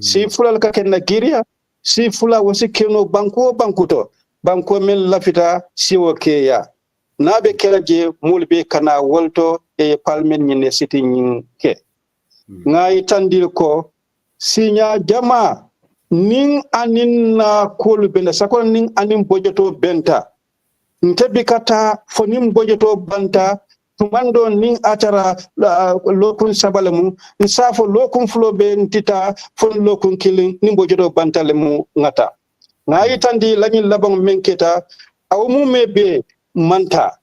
si fulal ka ke Nigeria si fula wasi keno bankuto banko men lafita siwo keya nabe kelaje mulbe kana wolto e palmen ni siti nyin ke ngai tandil ko sinya jama ning anin na kolu benda sakon ning anin bojoto benta ntebikata fonim bojoto banta tumando ning atara lokun sabalemu nsafo lokun flobe ntita fon lokun killing ning bojoto bantalemu ngata ngai tandi lañi labang menketa awmu mebe manta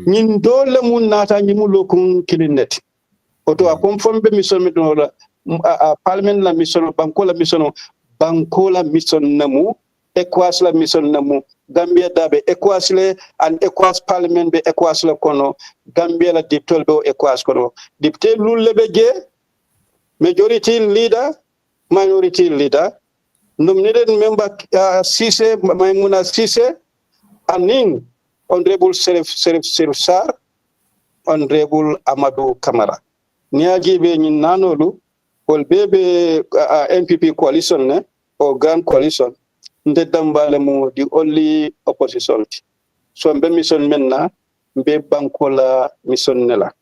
nyin dole mun nata nyimu lokun kilinet oto akom fombe mission mi do parliament la mission banko la mission namu ECOWAS la mission namu Gambia dabe ECOWAS le and ECOWAS parliament be ECOWAS la kono Gambia la diptol be ECOWAS kono dipte lulle be je majority leader minority leader nominated member Cisse Maimuna Cisse aning Honorable Serif Sar, Honorable Amadou Kamara. Niagibe ni nanolu, wol bebe MPP coalition ne, or Grand Coalition, ndedambale mu the only opposition. So mbe mission menna, mbe bankola mission nela.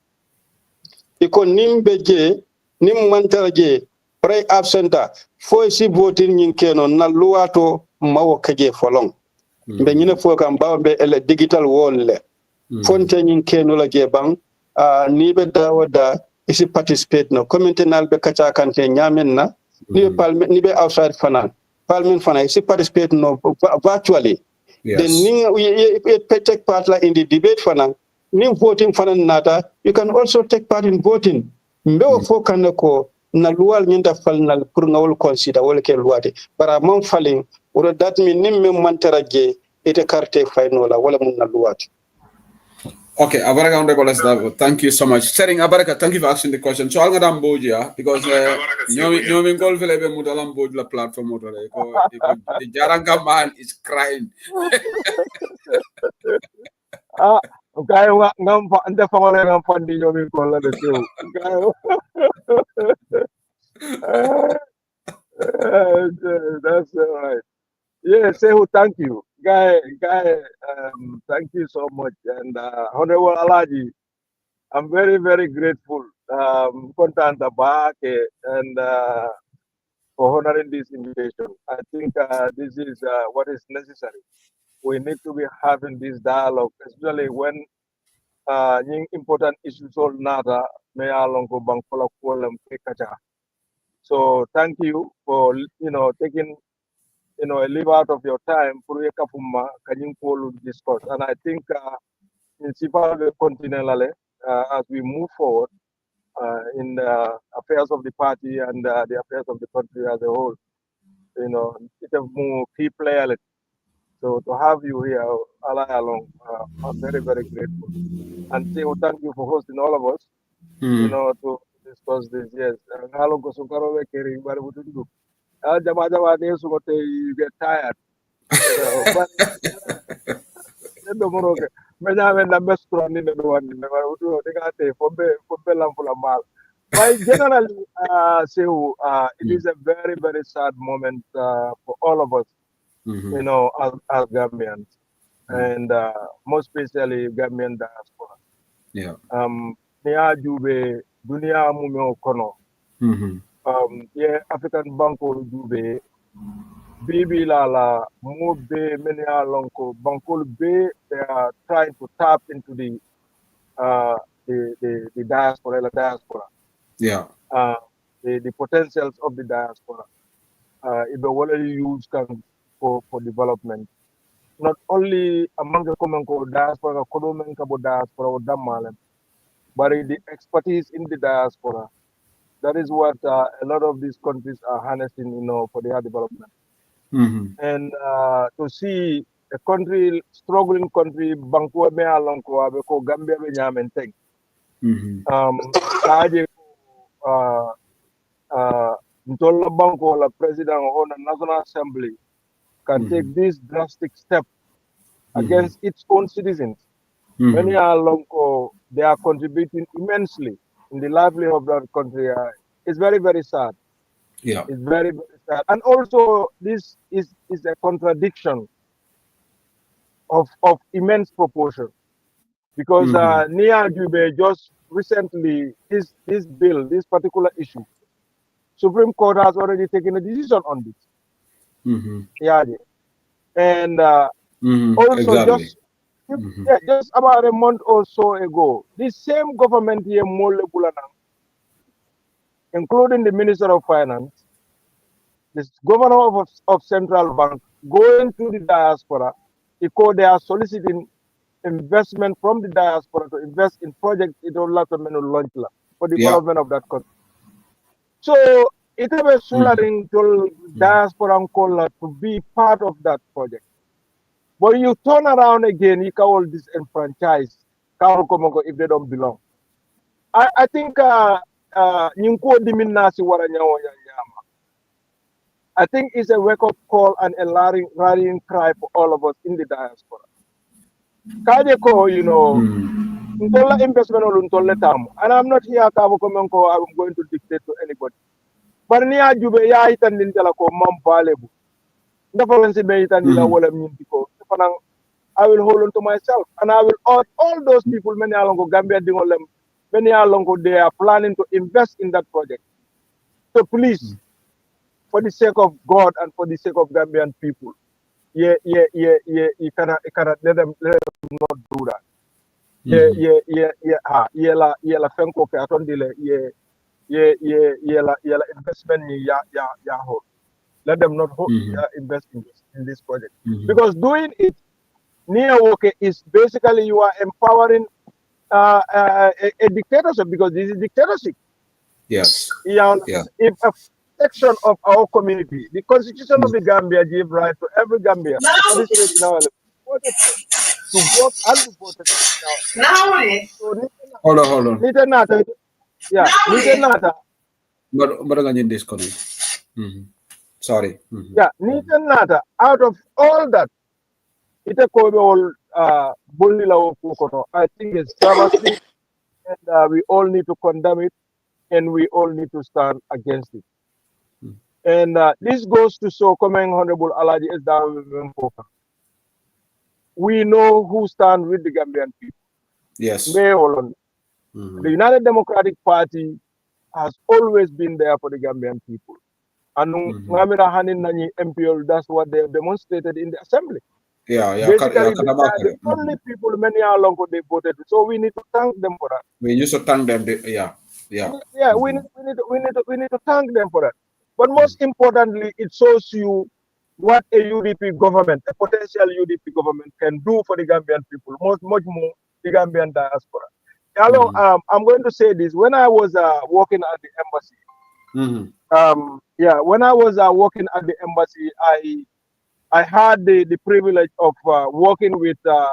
Iko nimbe je, nim mantara je, pray absenta, fo si voting nyinkeno na luato mawo kaje folong. Mbe nyine fo kamba mbe ele digital wall le. Fonte nyinkeno la je bang, nibe dawada isi participate no community nalbe kacha kante nyamen na nibe outside fanan parliament fanan isi participate no virtually. Yes. Then take part in the debate fanan ning voting fanan nata, you can also take part in voting. Mbewo fo kanako na luwal nyinda fal na pour ngawol consider wala ke luwate bara mon falling or that mean nim mem mantaraje ite carte fayno la wala mun na luwate. Okay, Abaraka Honorable, thank you so much. Setting Abaraka, thank you for asking the question. So I'll go Mboge, because you involved with Mudalam Mboge platform. The Jaranga man is crying. Okay, ngam famole ngam fandi nyomi kola de show. That's right. Yeah, Sehu, thank you. Guy, thank you so much. And Honorable Alhaji, I'm very, very grateful. Content back and for honoring this invitation. I think this is what is necessary. We need to be having this dialogue, especially when important issues all nada may alongo bankola kolam kekacha. So thank you for taking a leave out of your time for discourse. And I think in Sipa continually as we move forward in the affairs of the party and the affairs of the country as a whole, it's a more key player. So to have you here, along, I'm very, very grateful. And say thank you for hosting all of us, to discuss this. Yes. You get tired. But generally, it is a very, very sad moment for all of us, as Gambians, and most especially Gambian diaspora. Yeah. Jube dunia mume kono. African Banko Jube Bibi la Mube Menia Lonko Bankol Be, they are trying to tap into the diaspora. Yeah. The potentials of the diaspora. If the wallet use can for development. Not only among the common diaspora, diaspora or Damalan, but the expertise in the diaspora. That is what a lot of these countries are harnessing, for their development. And to see a country, struggling country, Banko me alonko abeko Gambia be nyamenteng. Ntola Banko, the president of the National Assembly, can take this drastic step against its own citizens. Many alonko, they are contributing immensely in the livelihood of that country. It's very, very sad. Yeah. It's very, very sad. And also, this is a contradiction of immense proportion. Because Nia Jube just recently, this bill, this particular issue, Supreme Court has already taken a decision on this. Yeah. And also exactly. just about a month or so ago, this same government here, including the Minister of Finance, the Governor of Central Bank, going to the diaspora because they are soliciting investment from the diaspora to invest in projects for the development of that country. So it is a sularing to diaspora to be part of that project. But you turn around again, you can all disenfranchise if they don't belong. I think I think it's a wake-up call and a rallying cry for all of us in the diaspora. Kaje ko, you know, ntolla investment or ntolle tam. And I'm not here kabo komenko, I'm going to dictate to anybody. But ni ajube ya hitan nintela ko mam valuable. Ndafalensi be hitan nila wala mintiko. I will hold on to myself. And I will urge all those people, many along Gambia Dingolem, many along they are planning to invest in that project. So please, for the sake of God and for the sake of Gambian people, you cannot let them not do that. La fenko ke atondile la investment ni ya hold. Let them not invest in this project. Because doing it near work is basically you are empowering a dictatorship, because this is dictatorship. Yes. Yeah. If a section of our community, the constitution of the Gambia gives right to every Gambian to participate in our elections, to vote and be voted in our elections. So, Hold on. Yeah, but I'm going to disconnect. Sorry. Yeah, out of all that, I think it's travesty, and we all need to condemn it, and we all need to stand against it. And this goes to show, coming Honorable Alhaji is down. We know who stand with the Gambian people. Yes. The United Democratic Party has always been there for the Gambian people. And MPL, that's what they have demonstrated in the assembly. Basically, the only people many are long they voted. So we need to thank them for that. We used to thank them. We need to thank them for that. But most importantly, it shows you what a UDP government, a potential UDP government, can do for the Gambian people, much more the Gambian diaspora. I'm going to say this. When I was working at the embassy, when I was working at the embassy, I had the privilege of working with our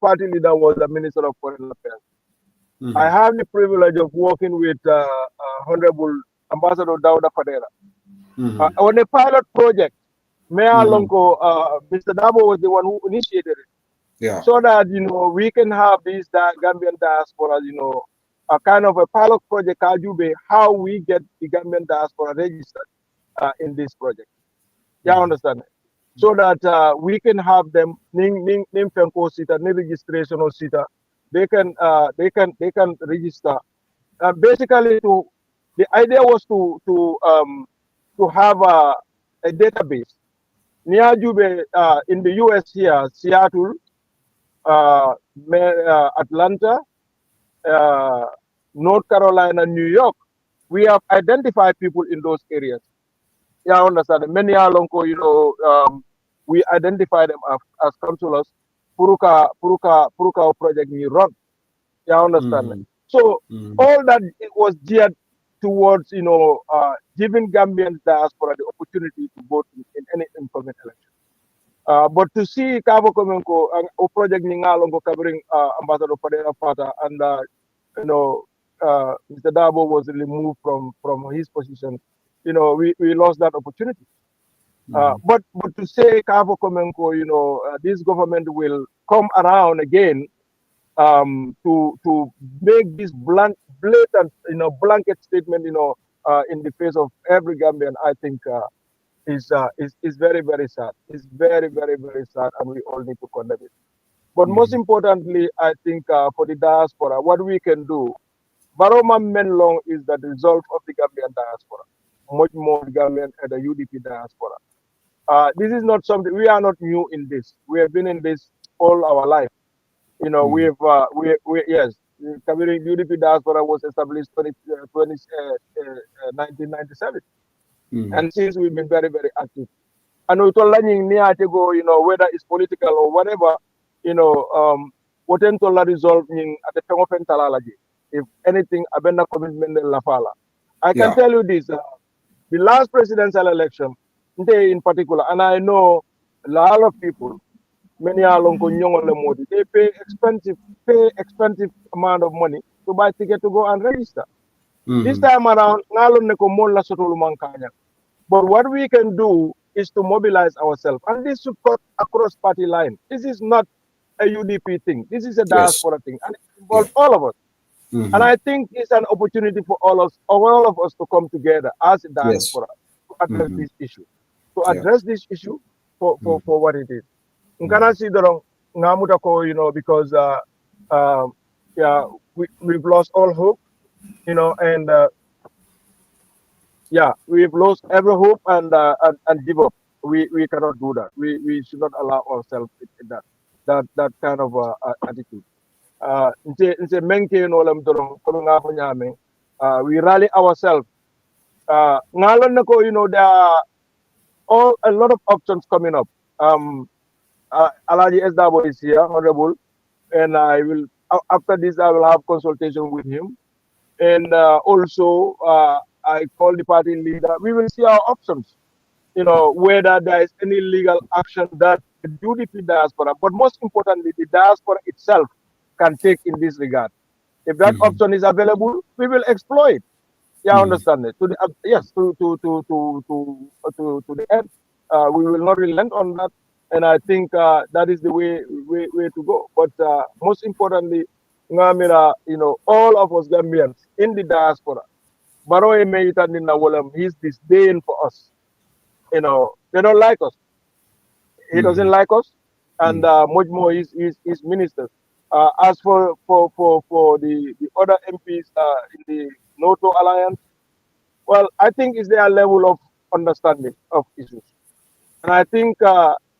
party leader was the Minister of Foreign Affairs. I have the privilege of working with Honorable Ambassador Dauda Fadera on a pilot project. Mayor Lonko, Mr. Darboe was the one who initiated it. So that we can have these Gambian diaspora, a kind of a pilot project, how we get the Gambian diaspora registered in this project. You understand? So that we can have them name fenko sita, name registration or sita. They can register. Basically, the idea was to have a database. Near Jube, in the US here, Seattle, Atlanta, North Carolina, New York, we have identified people in those areas. Yeah, I understand. Many are long, we identify them as consulars. Puruka project ni run. Yeah, I understand. So all that it was geared towards, giving Gambian diaspora the opportunity to vote in any incumbent election. But to see Cabo Comenco, a project Ningalongo covering Ambassador Fadera Fata, and Mr. Darboe was removed from his position. We lost that opportunity. But to say Cabo Comenco, this government will come around again to make this blatant, blanket statement, in the face of every Gambian, I think is very, very sad. It's very, very, very sad, and we all need to condemn it. But most importantly, I think for the diaspora, what we can do, Baroma Menlong is the result of the Gambian diaspora, much more Gambian and the UDP diaspora. This is not something, we are not new in this. We have been in this all our life. Yes, Kabiri UDP diaspora was established 1997. And since we've been very, very active. And we told whether it's political or whatever, what resolve at the Pengofen Talalaji. If anything, Abenda commitment La Fala. I can tell you this, the last presidential election, in particular, and I know a lot of people, many are long modi. They pay expensive amount of money to buy ticket to go and register. This time around, but what we can do is to mobilize ourselves. And this should cut across party line. This is not a UDP thing. This is a diaspora thing. And it involves all of us. And I think it's an opportunity for all of us to come together as a diaspora to address this issue. To address this issue for what it is. Because we've lost all hope, and we've lost every hope and give up. We cannot do that. We should not allow ourselves that kind of attitude. We rally ourselves. There are a lot of options coming up. Alhaji Darboe is here, Honorable, and after this I will have consultation with him. And also I call the party leader. We will see our options, whether there is any legal action that the UDP diaspora, but most importantly, the diaspora itself can take in this regard. If that option is available, we will exploit. Understand it. To the end. We will not relent on that, and I think that is the way to go. But most importantly, all of us Gambians in the diaspora, he's disdain for us. They don't like us. He doesn't like us, and much more his ministers. As for the other MPs in the NATO alliance, well, I think it's their level of understanding of issues, and I think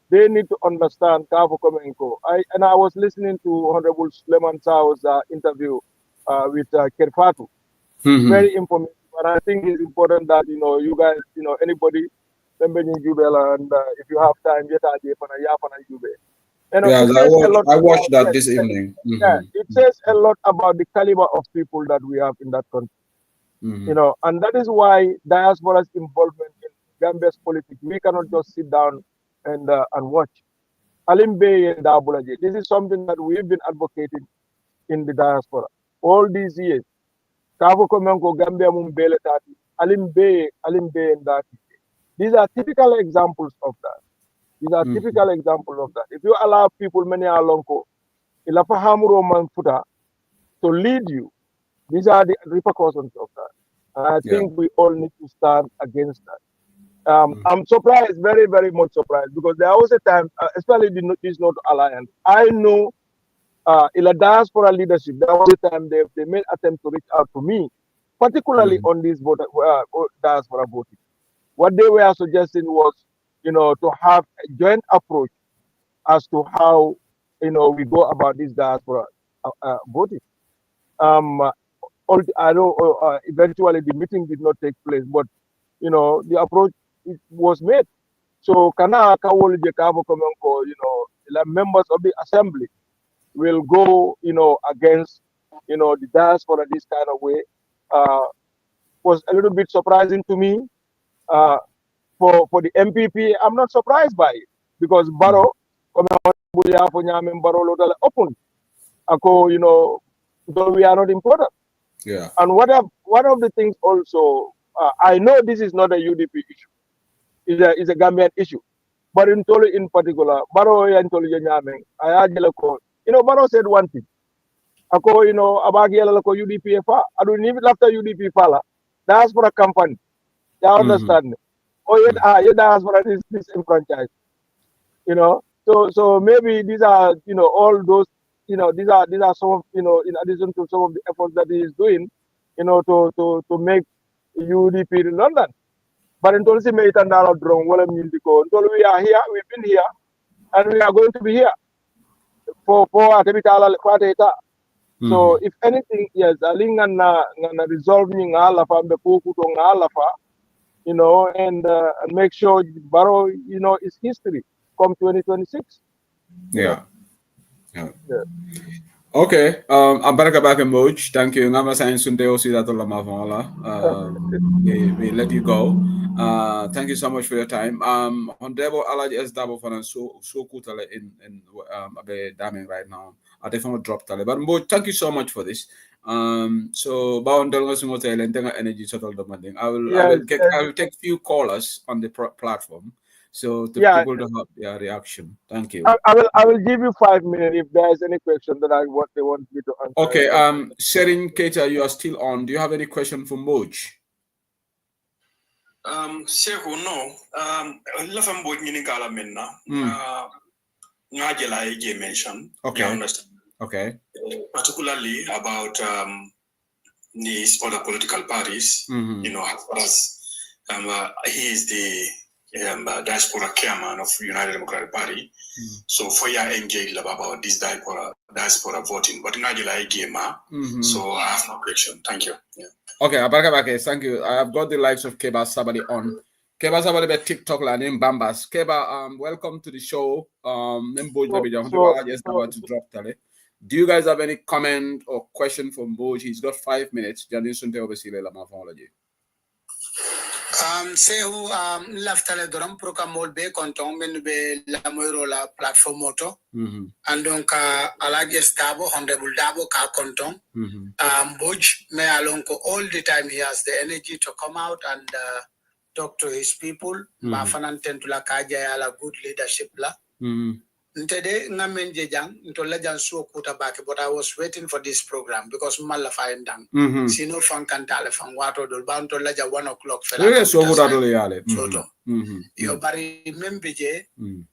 they need to understand Kavo Komenko. I was listening to Honorable Suleiman Sao's interview with Kerfatu. Very informative, and I think it's important that you guys, anybody, and if you have time, I watched that this evening. It says a lot about the caliber of people that we have in that country. And that is why diaspora's involvement in Gambia's politics, we cannot just sit down and watch. Alimbe and Dabulaje, this is something that we've been advocating in the diaspora all these years. Kavo Komenko Gambia Mumbele Tati, Alimbe and Dati. These are typical examples of that. Typical examples of that. If you allow people many alonko, ilafahamuro manfuta to lead you, these are the repercussions of that. And I think we all need to stand against that. I'm surprised, very, very much surprised, because there was a time, especially this North Alliance, I know in the diaspora leadership, there was a time they made attempt to reach out to me, particularly on this diaspora voting. What they were suggesting was, to have a joint approach as to how, we go about this diaspora voting. I know eventually the meeting did not take place, but, the approach was made. So, Kana Kawoli Jekavo Komenko, the members of the assembly will go, against, the diaspora this kind of way. Was a little bit surprising to me. For the MPP, I'm not surprised by it, because Baro, open. Though we are not important. Yeah. And one of the things also, I know this is not a UDP issue. It's a Gambian issue. But in Tolu in particular, Baro and Tolu Yanyameng, Baro said one thing. Abagi UDP I don't even after UDP fala. That's for a company. You understand? Diaspora is disenfranchised. So maybe these are, all those, these are some of, in addition to some of the efforts that he is doing, to make UDP redundant. But in Tolsi Meitandala Drone, until we are here, we've been here, and we are going to be here for Atebitala Quateta. So if anything, yes, Alinga na resolving Alafa, the Pukuto Alafa, and make sure Baro, is history come 2026. Yeah. Okay. Mboge Mboge, thank you. Ngama sa insunte o sida to lama fala. We let you go. Thank you so much for your time. Honorable Alhaji Darboe for so kutale in abe daming right now. I definitely drop tale. But Mboge, thank you so much for this. So Baundel Energy total demanding. I will take few callers on the platform. So the Yeah, people to have their reaction. Thank you. I will give you 5 minutes if there is any question that what they want me to answer. Okay, Sherin Keita, you are still on. Do you have any question for Mboge? Seku, no. Lafa Mboge meaning kala menna. Ngajela ege mention. Okay. I understand. Okay. Particularly about these other political parties. You know, as far as he is the diaspora chairman of United Democratic Party. So for your engaged about this diaspora voting, but Ngajela ege ma. So I have no question. Thank you. Yeah. Okay, Abakabake, thank you. I have got the likes of Keba Sabali on. Keba Sabali be TikTok la name Bambas. Keba, welcome to the show. About to drop tale. Do you guys have any comment or question for Mboge? He's got 5 minutes. Sehu laftale doram prokamol be konton men be la moiro la platform moto and donc Alhaji Darboe honorable Darboe ka konton Mboge me alonko all the time he has the energy to come out and talk to his people ba fanan tentula kaja ala good leadership la Ntede ngamenje jang ntola jan suo kuta bake, but I was waiting for this program because mala faendang. Sino fan kantale fan wato dol ba ntola ja 1 o'clock fela. Yeah, so good at yale. Soto. Yo bari membeje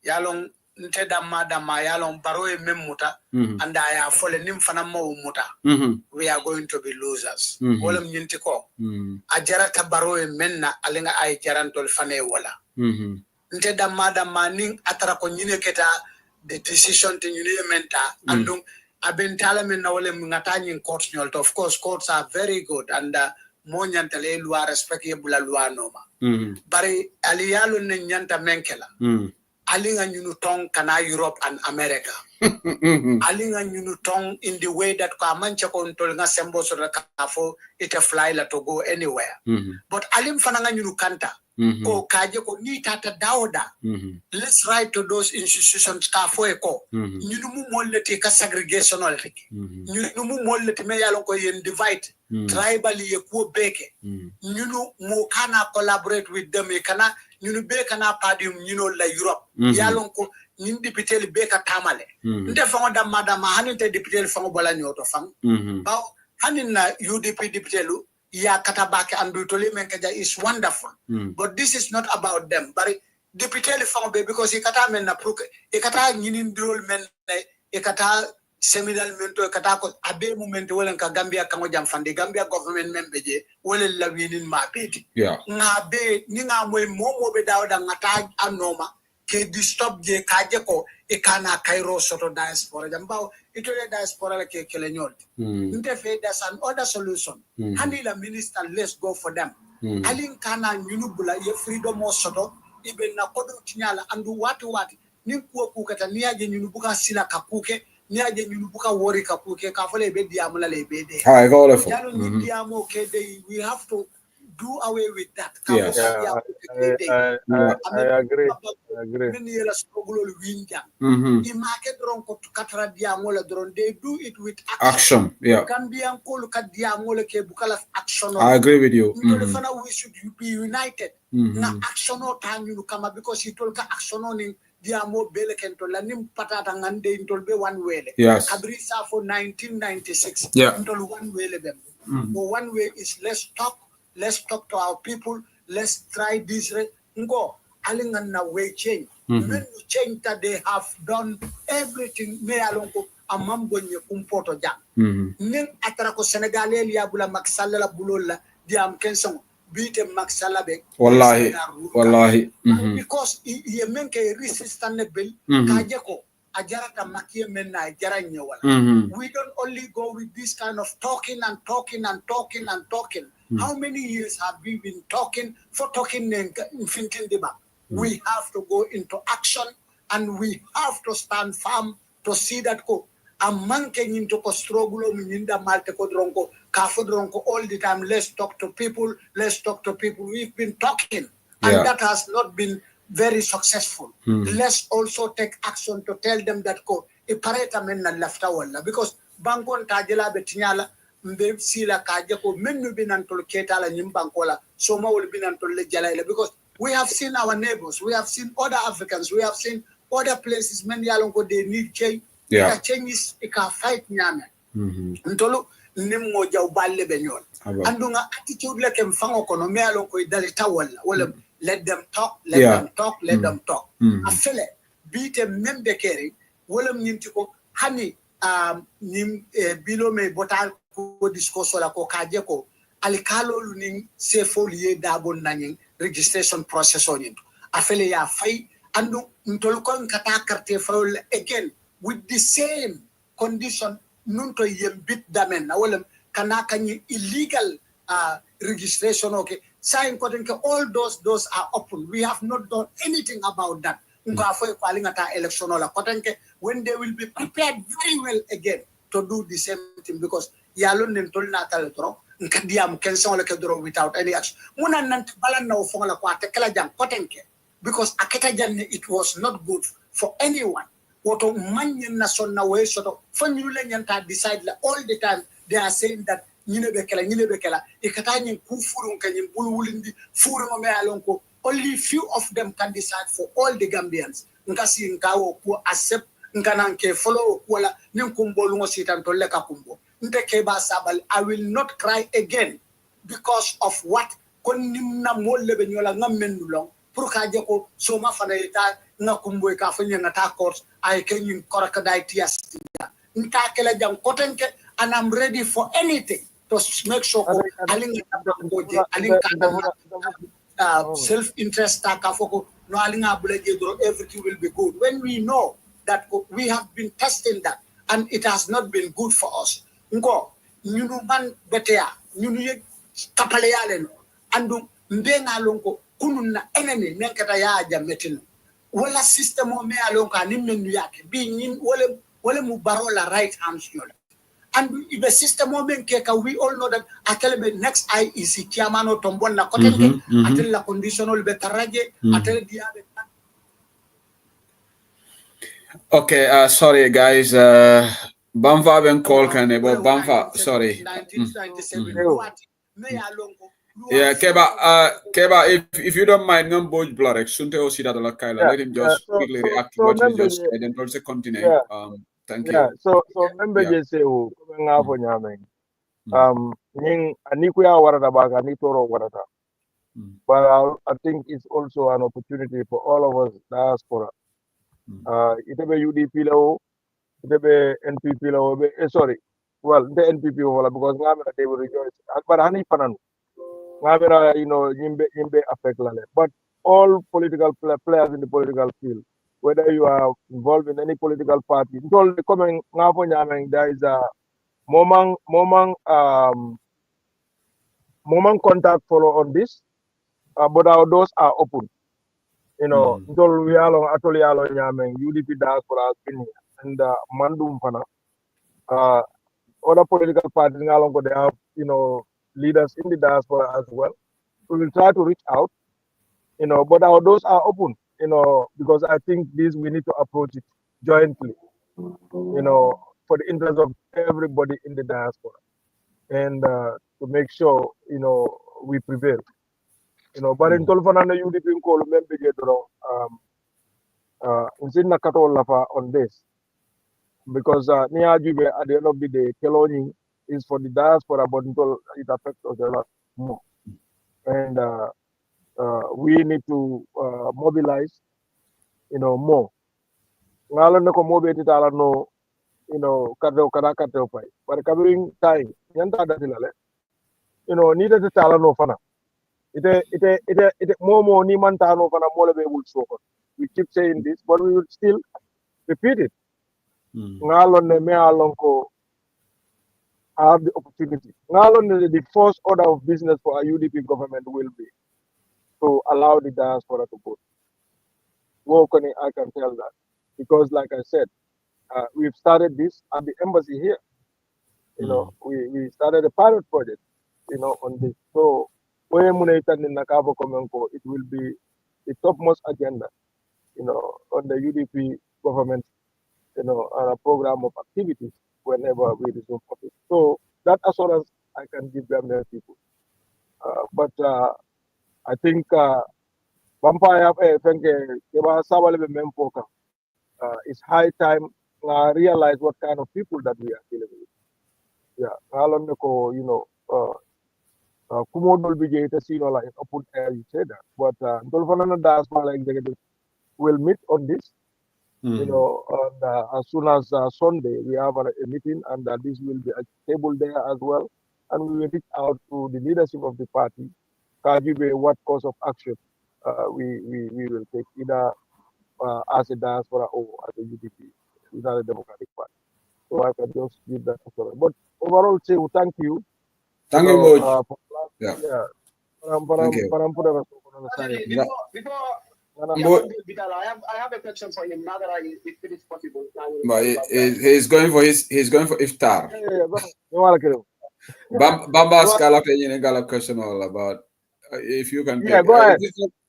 yalong nteda madama yalong baro e memuta and I have fallen nim fana mo muta. We are going to be losers. Wala mnyinti ko. Ajara tabaro e menna alinga ay jarantol fane wala. Nteda madama ning atara ko nyine keta the decision to menta and abentala men na wale ngata in courts nyolto. Of course courts are very good and mo nyantale loi respectable loi noma bari aliyalo ne nyanta menkela alinga nyunu tong kana Europe and America alinga nyunu tong in the way that ka manche kontol nga sembo so ka fo it a fly la to go anywhere but alim fananga nyunu kanta ko kaje ko ni tata dawda let's write to those institutions ka fo e ko nyunu mu mollete ka segregation ol rek nyunu mu mollete me yalo ko yen divide tribally e ko beke nyunu mo kana collaborate with them e kana nyunu be kana padium nyunu la Europe yalo ko nyin député be ka tamale nde fango da madama haninte député fango bola nyoto fang ba hanin na UDP député lu ya katabake andu tole menkaja is wonderful but this is not about them but député le fango be because e kata men na pro e kata nyinin drol men e kata seminal mento e kata ko abe momento wala ka Gambia kango jam fande Gambia government membe je wala la winin ma beti nga be ni nga moy momo be dawda ngata anoma ke disturb je kaje ko e kana Cairo soto diaspora jambao itole diaspora la ke kele nyol nte fe there's an other solution hani la minister let's go for them alin kana nyunubula ye freedom o soto ibe na kodo tinyala andu watu ni ku kata niaje nyunubuka sila kakuke niaje nyunubuka wori kakuke ka fole be diamula le be de I got it. Diamo ke de we have to do away with that. Yes. I agree. They do it with action. Yeah. I agree with you. We should be united. Action or time you come because he told action on Diamo Belekento Lanim Patata Ngande into one way. Yes. Abrisa for 1996. Yeah. Into one way. One way is let's talk to our people. Let's try this. Go. Alingan na way change. When you change that they have done everything. Me alonko amambo nye kumpoto jam. Ning atarako Senegalese liabula maksala bulola diam kensong beat maksala be. Wallahi. Because ye menke resistant bill kajeko. Ajarata makie menna ajara nyewala. We don't only go with this kind of talking and talking and talking and talking. How many years have we been talking for talking in Fintin Deba? We have to go into action and we have to stand firm to see that ko amanke into ko struggle mininda malte ko dronko kafo dronko all the time. Let's talk to people. Let's talk to people. We've been talking and that has not been very successful. Let's also take action to tell them that ko ipareta menna lafta wala because bankon tajela betinyala mbe sila kaje ko mennu binantol ketala nyimbankola so mawol binantol le jalaila because We have seen our neighbors. We have seen other Africans. We have seen other places. Many alongo they need change. Yeah. Changes. It can fight nyame. Ntolo nimo jauballe benyon. Andunga attitude like mfango kono me alongo idalita wala. Let them talk. Let them talk. Let them talk. Afele beat a member carry. Wala mnyintiko hani nim bilo me botal ko discourse la ko kaje ko alikalo luning se folie dabon naning registration process on it. Afele ya fay andu ntolko nkata carte fayol again with the same condition nunto yembit damen na wala kana kanyi illegal registration okay sign kodenke all those are open. We have not done anything about that. When they will be prepared very well again to do the same thing because yalon nentol na taletro nkadiam kenson le kedro without any action muna nant balan na ufonga kwa tekela jam kotenke because aketa janne it was not good for anyone woto manyen na sonna way soto fanyule nyanta decide all the time they are saying that nyine bekela ikata nyin kufuru kanyin bulwulindi furu me alonko only few of them can decide for all the Gambians. Nkasi nkawo ku accept nkananke follow wala ninkumbolu ngo sitan to leka kumbo. Ndeke ba sabal I will not cry again because of what konimna molle benyola ngamennu long pour ka jeko so ma fana eta ngakumbo ka fanya ngata course I can in crocodile tears. Nta kala jam kotenke and I'm ready for anything to make sure self-interest everything will be good when we know that we have been testing that and it has not been good for us nko ñunu man betea ñunu ye kapale yalen andu mbenga lonko kunun na enemy nenkata ya jametin wala system o me alonko animen yake bi ñin wala mu barola right hands yola. And if the system moment we all know that until the next IEC Kiamano Tombon na Kotenke, until la conditional betaraje, until the Okay, sorry guys. Bamfa ben call can about Bamfa. Sorry. 1997. Yeah, Keba, if you don't mind, ngam boj blorek sunte o sida la kaila. Let him just quickly react to what you just said and also continue. Thank you. So member je say o nga fo nyame. Ning anikuya warata baga ni toro warata. But I think it's also an opportunity for all of us diaspora. Itebe UDP law, itebe NPP law, sorry. Well, the NPP wala because ngamera they will rejoice. But hani panan. Ngamera yimbe affect lale. But all political players in the political field, whether you are involved in any political party, there is a moment contact follow on this, but our doors are open. We are UDP diaspora has been here, and Mandum Pana, other political parties, they have leaders in the diaspora as well. We will try to reach out, but our doors are open, because I think we need to approach it jointly, for the interest of everybody in the diaspora, and to make sure, we prevail. But in Tolfanana UDP call member on this, because Niajibe at the end of the day, Keloni is for the diaspora, but it affects us a lot more. And we need to mobilize, more. Ngalo ne ko mobe tala no, kadeo pai. But covering time, yanta datilale, needed to tala no fana. It more ni manta no fana mole be will so. We keep saying this, but we will still repeat it. Ngalo ne me alonko have the opportunity. Ngalo ne the first order of business for a UDP government will be to allow the diaspora to vote. I can tell that. Because like I said, we've started this at the embassy here. We started a pilot project, on this. So it will be the topmost agenda, on the UDP government, on a program of activities whenever we resume office. So that assurance I can give them their people. But I think Vampire Fenke, it's high time realize what kind of people that we are dealing with. Yeah, you know, Kumodol Bijay Tasino like open air, you say that. But Dolphana Diaspora executive will meet on this. You know, and as soon as Sunday, we have a meeting, and this will be a table there as well. And we will reach out to the leadership of the party, Kajibe, what course of action we will take, either as a diaspora or as a UDP, United Democratic Party. So I can just give that assurance. But overall, say thank you. Thank you, Mboge. Yeah. Yeah. Thank you. I have a question for him now that if it is possible. But he's going for iftar. Bamba's got a question all about if you can. Yeah, go ahead.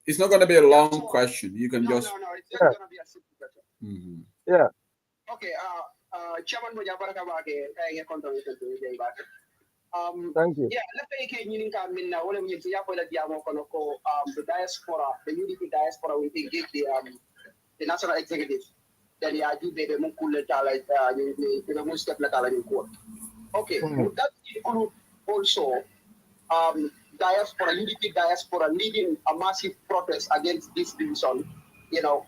It's not going to be a long question. You can just. No, it's just going to be a simple question. Yeah. Okay. Chairman Mboge contribution to thank you. Yeah, let's say the diaspora, the UDP diaspora will engage the national executive. Then you do the Mukule Tala, the Mustap Natala in court. Okay, would that include also diaspora, UDP diaspora leading a massive protest against this division, you know,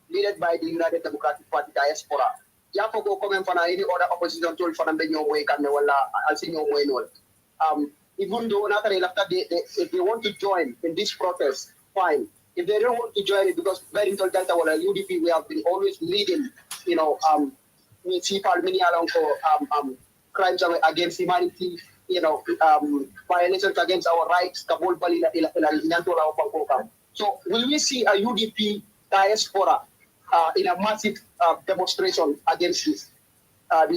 led by the United Democratic Party diaspora? Yako go comment for any other opposition tool for them the new way can I'll see no way no. Even though after if they want to join in this protest, fine. If they don't want to join it, because very little Delta or UDP we have been always leading, you know, we see many along for crimes against humanity, you know, violations against our rights, so will we see a UDP diaspora in a massive demonstration against this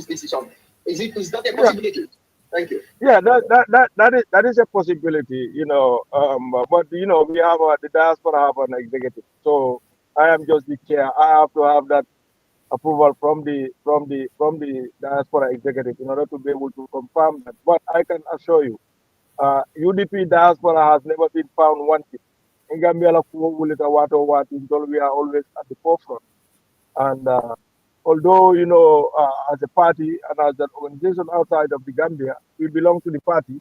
decision? Is that a possibility? Yeah. Thank you. Yeah, that is a possibility, you know. But you know, we have the diaspora have an executive, so I am just the chair. I have to have that approval from the diaspora executive in order to be able to confirm that. But I can assure you, UDP diaspora has never been found wanted. In Gambia, we are always at the forefront. And although, you know, as a party and as an organization outside of the Gambia, we belong to the party.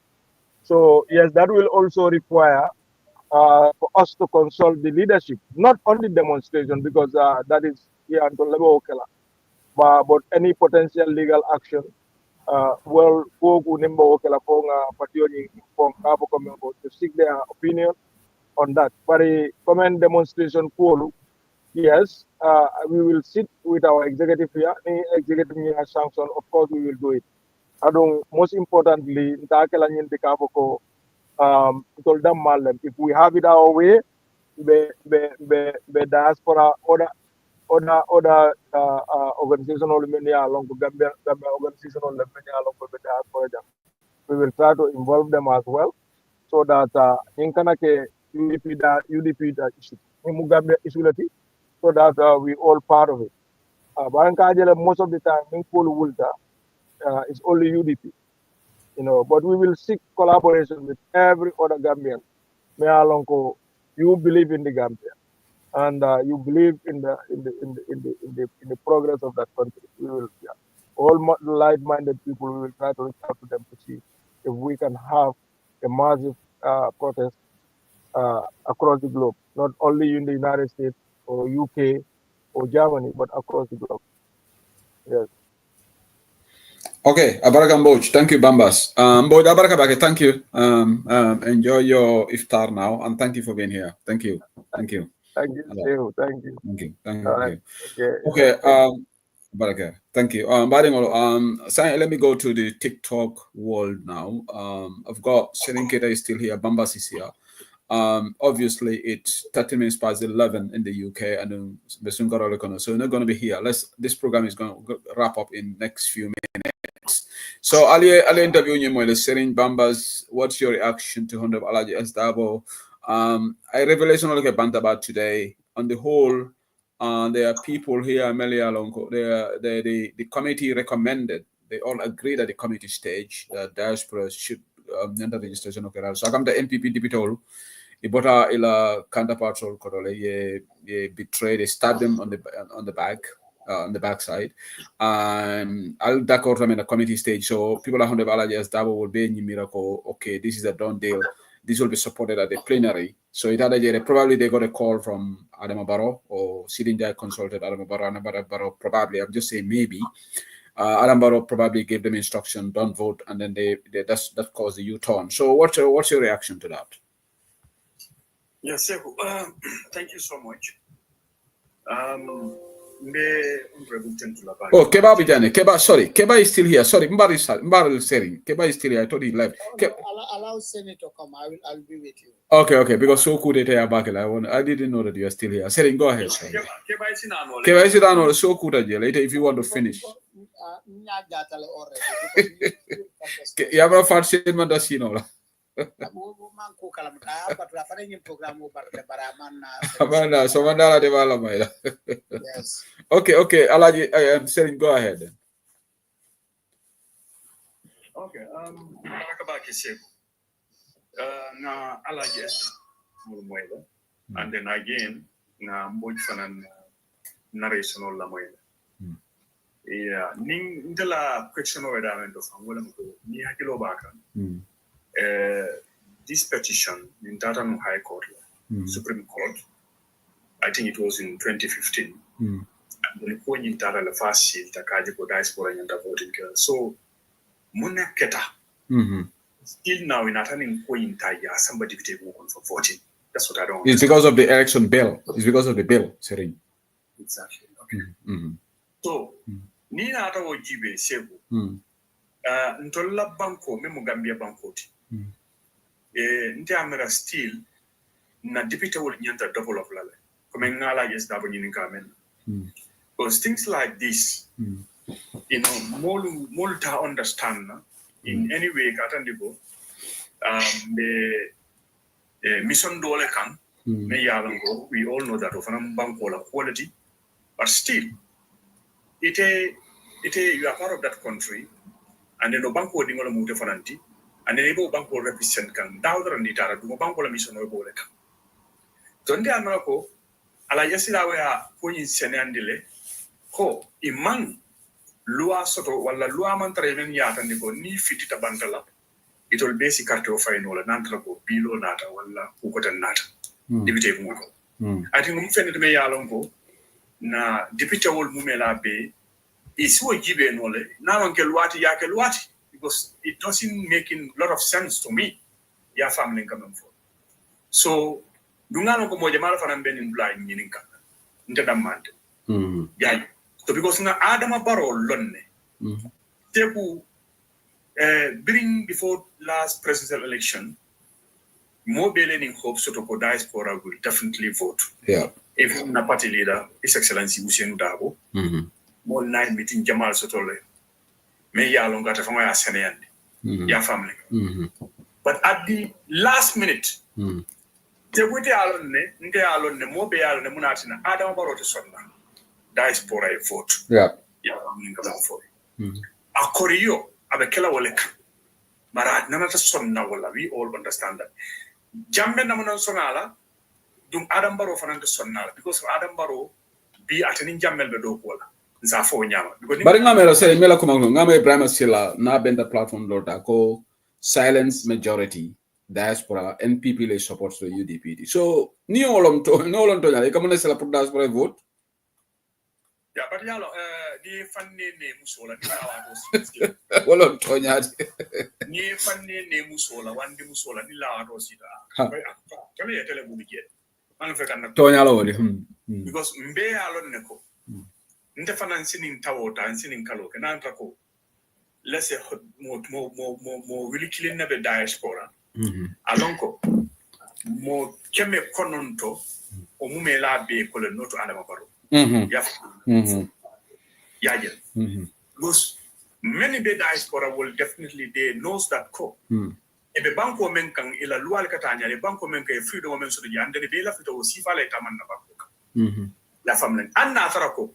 So, yes, that will also require for us to consult the leadership, not only demonstration, because that is here until level but any potential legal action. Well, to seek their opinion on that. But a common demonstration, yes, we will sit with our executive here. Any executive sanction, of course, we will do it. Most importantly, if we have it our way, the diaspora other organization along the Gambia organization along the diaspora, we will try to involve them as well, so that in Kanake UDP issue, so that we all part of it. Most of the time, it's only UDP, you know. But we will seek collaboration with every other Gambian. You believe in the Gambia, and you believe in the progress of that country. We will, all like-minded people, we will try to reach out to them to see if we can have a massive protest across the globe, not only in the United States or UK or Germany, but across the globe. Yes. Okay, Abaraka Mboge. Thank you, Bambas. Mboge, Abaraka Bake, thank you. Enjoy your iftar now, and thank you for being here. Thank you. Thank you. Thank you, Steve. Thank you. Thank you. Thank you. Okay. Baraka, thank you. Let me go to the TikTok world now. I've got Serinketa is still here. Bambas is here. Obviously, it's 30 minutes past 11 in the UK, and so we're not going to be here. This program is going to wrap up in next few minutes. So, I'll interview you, Serin Bambas. What's your reaction to Honorable Alhaji S. Darboe? I revelation about today. On the whole, there are people here, Melia Lonko. The committee recommended. They all agreed at the committee stage that diaspora should enter registration. So I come to NPP Dipitol. Ibota ila counterparts or korole ye betray, they stab them on the back. On the backside, I'll d'accord them in the committee stage. So people are on the Alhaji as Darboe will be in miracle. Okay, this is a done deal. This will be supported at the plenary. So it had probably they got a call from Adama Barrow or sitting there consulted Adama Barrow. Probably, I'm just saying maybe. Adama Barrow probably gave them instruction, don't vote, and then that caused the U-turn. So what's your reaction to that? Yes, thank you so much. Oh, Keba Bijane. Keba is still here. Sorry, Mbaril Sering. Keba is still here. I thought he left. Allow Senator to come. I'll be with you. Okay, because so could I didn't know that you are still here. Sering, go ahead. Keba is on so could later if you want to finish. You have a fat statement that's Yes. Okay, Alhaji, I am saying go ahead then. Okay, na Alhaji and then again na Mboge fanan narration la moyla. Yeah, ning ndela question o da men do fam wala ko ni hakilo baka. This petition in Tata High Court, Supreme Court, I think it was in 2015. And then when you Tata the first shield, the Diaspora and the voting girl. So, Muna Keta. Still now in attending point, somebody take on for voting. That's what I don't. It's because of the election bill. It's because of the bill, Sering. Exactly. Okay. So, Nina Atawo Jibe Sebu. Ntola Banco, Memo Gambia Banco. Nte amera still na deputy will nyanta double of lale come ngala yes dabo nyini kamen because things like this you know more to understand in any way katandigo the mission dole kan me yalango we all know that of an banko la quality but still it you are part of that country and then no banko dingola mute fananti and then able bank will represent can daughter and data do bank will mission or bolek. Don't they Americo? Ala yesida we are putting senandile ko imang lua soto wala lua mantremen yat and go ni fitita bantala. It will basic carto final nantrago below nata wala ukota nata. Debite muko. I think umfende me yalongo na debite wol mumela be is wo gibe nole na wanke luati yake luati. Because it doesn't make a lot of sense to me. Ya family coming for. So, dungano ko moja mara fana benin blind nyinin kan. Nte damande. Yeah. So because na Adama Barrow lonne. Teku bring before last presidential election, more in hopes to ko Diaspora will definitely vote. Yeah. If na party leader, His Excellency Hussein Darboe, more night meeting Jamal Sotole. Me ya longa ta fama ya seneyande ya family but at the last minute te buti alonne mo be alonne munatina Adama Barrow to sonna Diaspora e vote ya family ngam fo akoriyo abe kala wala mara nana ta sonna wala we all understand that jambe na munan sonala dum Adama Barrow fananta sonna because Adama Barrow bi atani jammel be do wala But ngamela say mela kumango ngame Ibrahim Sila na benda platform lota ko silence majority Diaspora NPP le supports the UDP. So ni olom to nyale kamone sela pour Diaspora vote. Yeah, but yalo di fanne ne musola ni lawa olom to nyade. Ni fanne ne musola wandi musola ni lawa to sida. Tele bubije. Man fe kan to nyalo woni. Because mbe alon ne ko nte fanan sinin tawota sinin kalo kenan trako lese mo really killing na be Diaspora alonko mo keme kononto o mumela be ko le noto Adama Barrow yeah because many be Diaspora will definitely they knows that ko e be banko men kan ila lual katanya le banko men kan freedom men so de yande be la fito sifa le tamanna banko la famille anna trako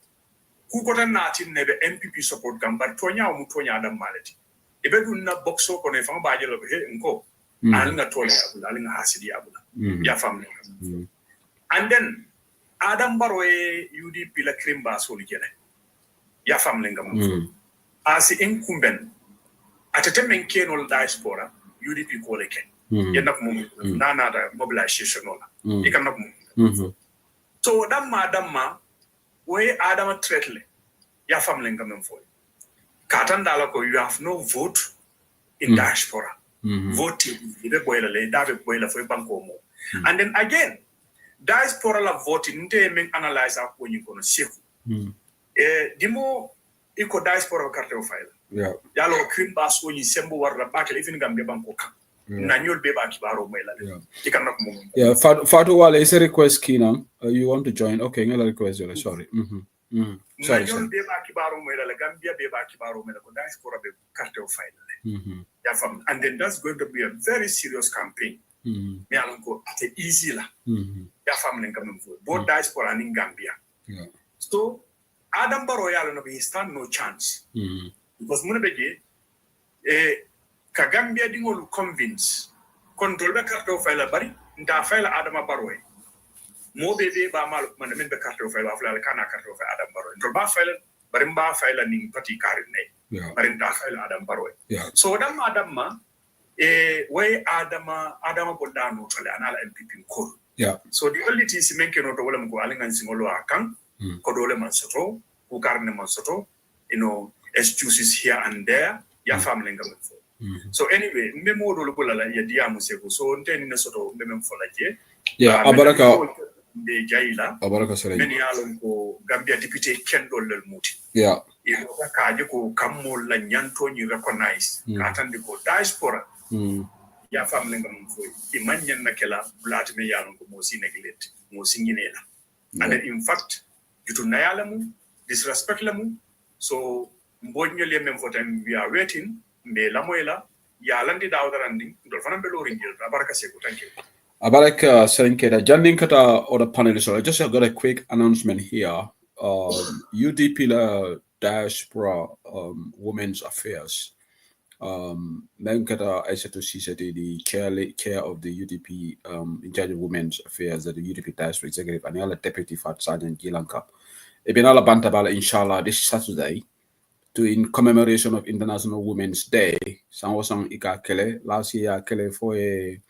ku ko tan natin ne be MPP support gambar tonya o mu tonya adam malati e be dun na boxo ko ne fam baaje lo he nko al nga tonya abula al nga hasidi abula Ya family. And then Adam Baroe UDP la krimba soli jele. Ya family ngam. As incumbent at a time in Kenol Diaspora, UDP call again. You're not moving. Nana mobilization. You cannot move. So Damma, where Adam Tretle, your family coming for you. Katandalako, you have no vote in Diaspora. Voting, the boiler, David boiler for Bancomo. And then again, Diaspora la voting, they make analyze up when you're going to see. The more eco Diaspora cartel file. Yeah. Yalo Krimbas when you sembo war la back, even Gambia Bancoka. Nanyol Beba Kibaro Mela. You cannot move. Yeah, Fatu Wale, is a request, Kina. You want to join? Okay, no request, sorry. Sorry. Nanyol Beba Kibaro Mela, Gambia Beba Kibaro Mela, Diaspora cartel file. And then that's going to be a very serious campaign. Me alongo at easy la. Ya family coming for both Diaspora and in Gambia. So Adam Baroyal no be stand no chance. Because Munabege ka Gambia dingolu convince control the cartel file bari nda file Adam Baroy. Mo bebe ba mal man men be cartel file afla kana cartel file Adam Baroy. Control ba file bari mba file ning parti karine. Bari nda file Adam Baroy. So Adam ma way Adama Boldano to anala MPP call. So the only thing is making no problem go alingan singolo akang kodole mansoto ukarne mansoto excuses here and there ya family ngam. So anyway memo do lokola la ya dia musego so nteni na soto memo folaje abaraka be jaila abaraka sere meni alon ko Gambia deputy kendo lel muti ka je ko kammo la nyanto ni recognize atande ko Diaspora ya family ngam fo imanyan nakela bulat me yalon ko mo sineglete mo singinela and in fact jutu nayalamu disrespect lamu so mbonyele mem for time we are waiting me lamoyla ya landi dawdarandi dol fana be lorin jel baraka seko thank you abaraka serenkeda janding kata other panelists. I just got a quick announcement here. UDP la Diaspora Women's Affairs. Menkata Aissatou Cissé, the chair of the UDP in charge of women's affairs at the UDP Diaspora Executive, and the other deputy for Sergeant Gilanka. Ibinala Bantabala, inshallah, this Saturday, in commemoration of International Women's Day. Sanwosang Ika Kele, last year Kele for a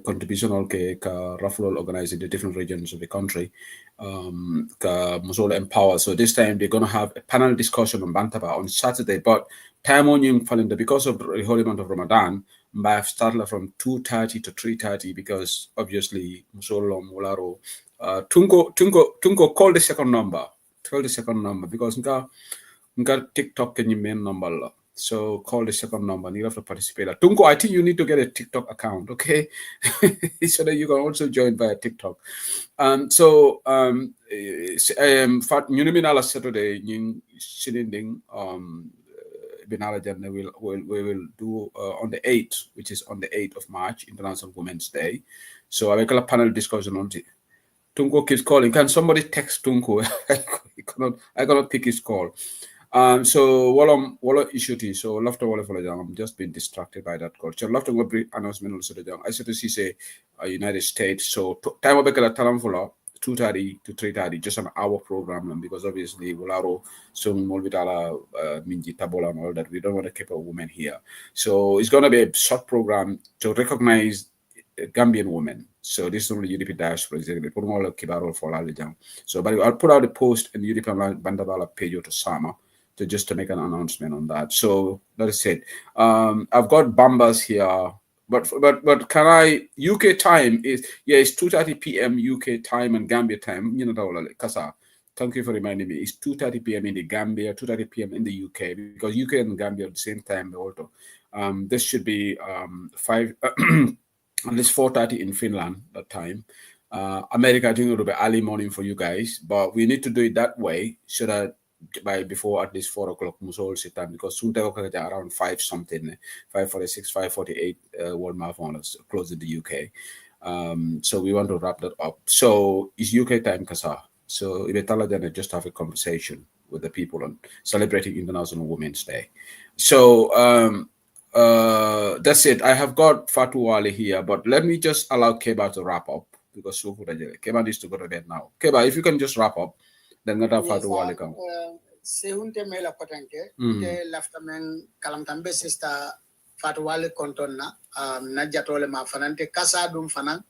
contribution Raflol organized in the different regions of the country. Musola Empower. So this time they're going to have a panel discussion on Bantaba on Saturday, but time on you calendar because of the holy month of Ramadan. I've started from 2:30 to 3:30 because obviously Musola Mularo Tunko call the second number. Call the second number because nga TikTok can you main number. So call the second number and you have to participate. Tunko, I think you need to get a TikTok account, okay? So that you can also join via TikTok. Nyuniminala Saturday, Sininding, Binala Janne we will do on the 8th, which is on the 8th of March, International Women's Day. So I will a panel discussion on it. Tunko keeps calling. Can somebody text Tunko? I cannot pick his call. So what issue is so love to I'm just being distracted by that call. So love to go brief announcement also the I said to see United States. So time of the talam for 2:30 to 3:30, just an hour program because obviously Volaro soon Molvitala Minji Tabola and all that. We don't want to keep a woman here. So it's gonna be a short program to recognize Gambian women. So this is only UDP Diaspora Executive. So but I'll put out a post in UDP Bandabala page to Sama to make an announcement on that. So that is it. I've got Bambas here, but can I UK time is it's 2:30 p.m. UK time and Gambia time. You know Kasa. Thank you for reminding me. It's 2:30 p.m. in the Gambia, 2:30 p.m. in the UK because UK and Gambia at the same time. Also, this should be 5. At least 4:30 in Finland that time. America, I think it will be early morning for you guys, but we need to do it that way so that by before at least 4 o'clock Musol sit time because soon around 5 something, 5:46, 5:48 World Marathon close in the UK. So we want to wrap that up. So it's UK time, Kasa. So Ibetala just have a conversation with the people on celebrating International Women's Day. So That's it. I have got Fatu Wali here, but let me just allow Keba to wrap up because Keba needs to go to bed now. Keba, if you can just wrap up, then let Fatu Wali come. Sehunte mela kotanke te lafta men kalam tambe sister Fatu Wali kontonna na jatole ma fanante kasa dum fanan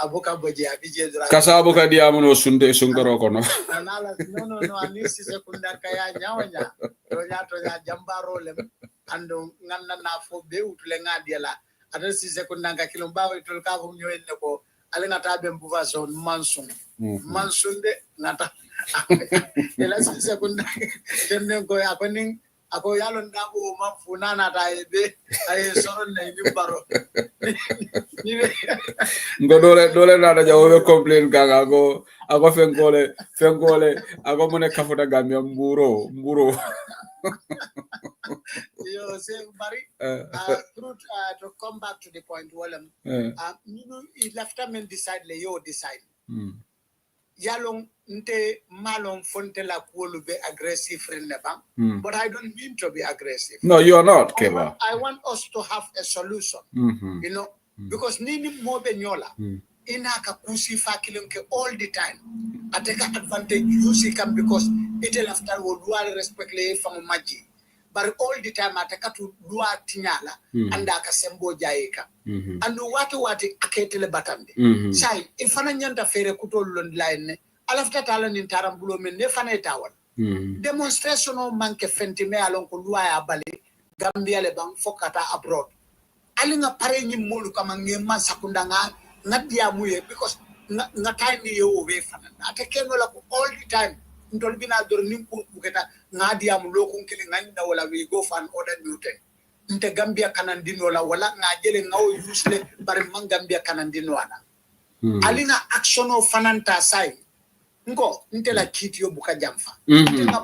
abuka boje abije dra kasa abuka diamono sunte sunkaro kono no ani si sekunda kaya nyawanya to nya jambaro lem ando nganna na fo be utule ngadiela ata si sekunda ka kilombawo tol ka fu nyoenne ko alena tabe mbuva zone mansunde nata ela si sekunda tenne ko akoning ako yalon dabo mafuna na taebe ay soron na ni baro ngo dole na jawo complain kanga ako fenkole ako mone kafuta gamia mburo yo say bari to come back to the point walam you left them and decide le yo decide yalong nte malong fonte la kuolu be aggressive friend but I don't mean to be aggressive. No, you are not, Keba. I want us to have a solution. You know, because nini mobe nyola inaka kusi fakilunke all the time. I take advantage use come because it after will respect le from maji. But all the time I take to dua tinyala and aka sembo jaika. And wati aketele batambi. Sai ifana nyanda fere kuto line alafta talan in tarambulo men ne fana tawal demonstration o manke fentime alon ko luwa ya bali Gambia le bang fokata abroad alinga pare nyi molu kama ngema sakunda ngadia muye because nga time yo we fana atake no la ko all the time ndol bina dor nimpu buketa ngadia mu lokun kili nganda wala we go fan order newton nte Gambia kanandino la wala ngajele ngawo usle bare man Gambia kanandino ana alinga action o fananta sai ngo ntela kiti yo buka jamfa ntela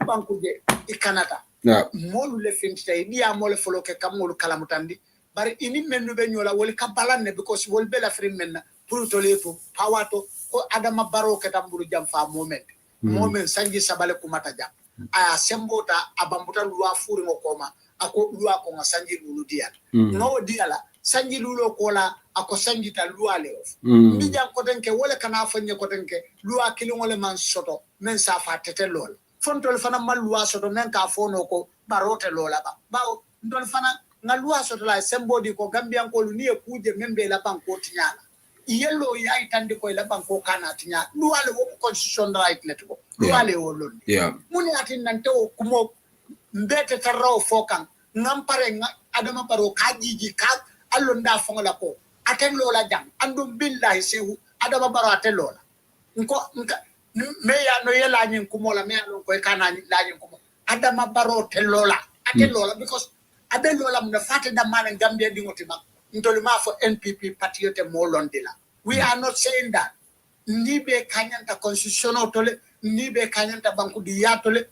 banku je ikanata molu le finta dia mole foloke kamolu kalamutandi bari ini mennu be nyola wol ka balanne because wol be la frim menna pour to leto pawato ko adama baro ke tamburu jamfa moment sanji sabale kumata jam aya sembota abambuta luwa furi ngokoma ako luwa ko sanji lulu dia no diala sanji lulo kola ako sanji ta luwa le of ndi jam ko denke wala kana fanye ko denke luwa kilingole man soto men sa fa tete lol fontol fana mal luwa soto men ka fono ko barote lola ba ndol fana nga luwa soto la sembodi ko Gambian ko lu ni e kuje membe la banko tinyala yello ya itandi ko la banko kana tinya luwa le wo constitution right let ko luwa le wolon muni atin nante o kumo mbete tarro fokan ngampare adama baro kajiji ka allo nda fongola ko aten lola jam andum billahi sehu adama baro aten lola nka me ya no yela nyin kumola me alon ko kana la nyin kumo adama baro tel lola aten lola because aben lola mna fate da man Gambia dingoti mak ntoli ma fo NPP patriote mo londila we are not saying that nibe kanyanta constitutional tole nibe kanyanta banku di yatole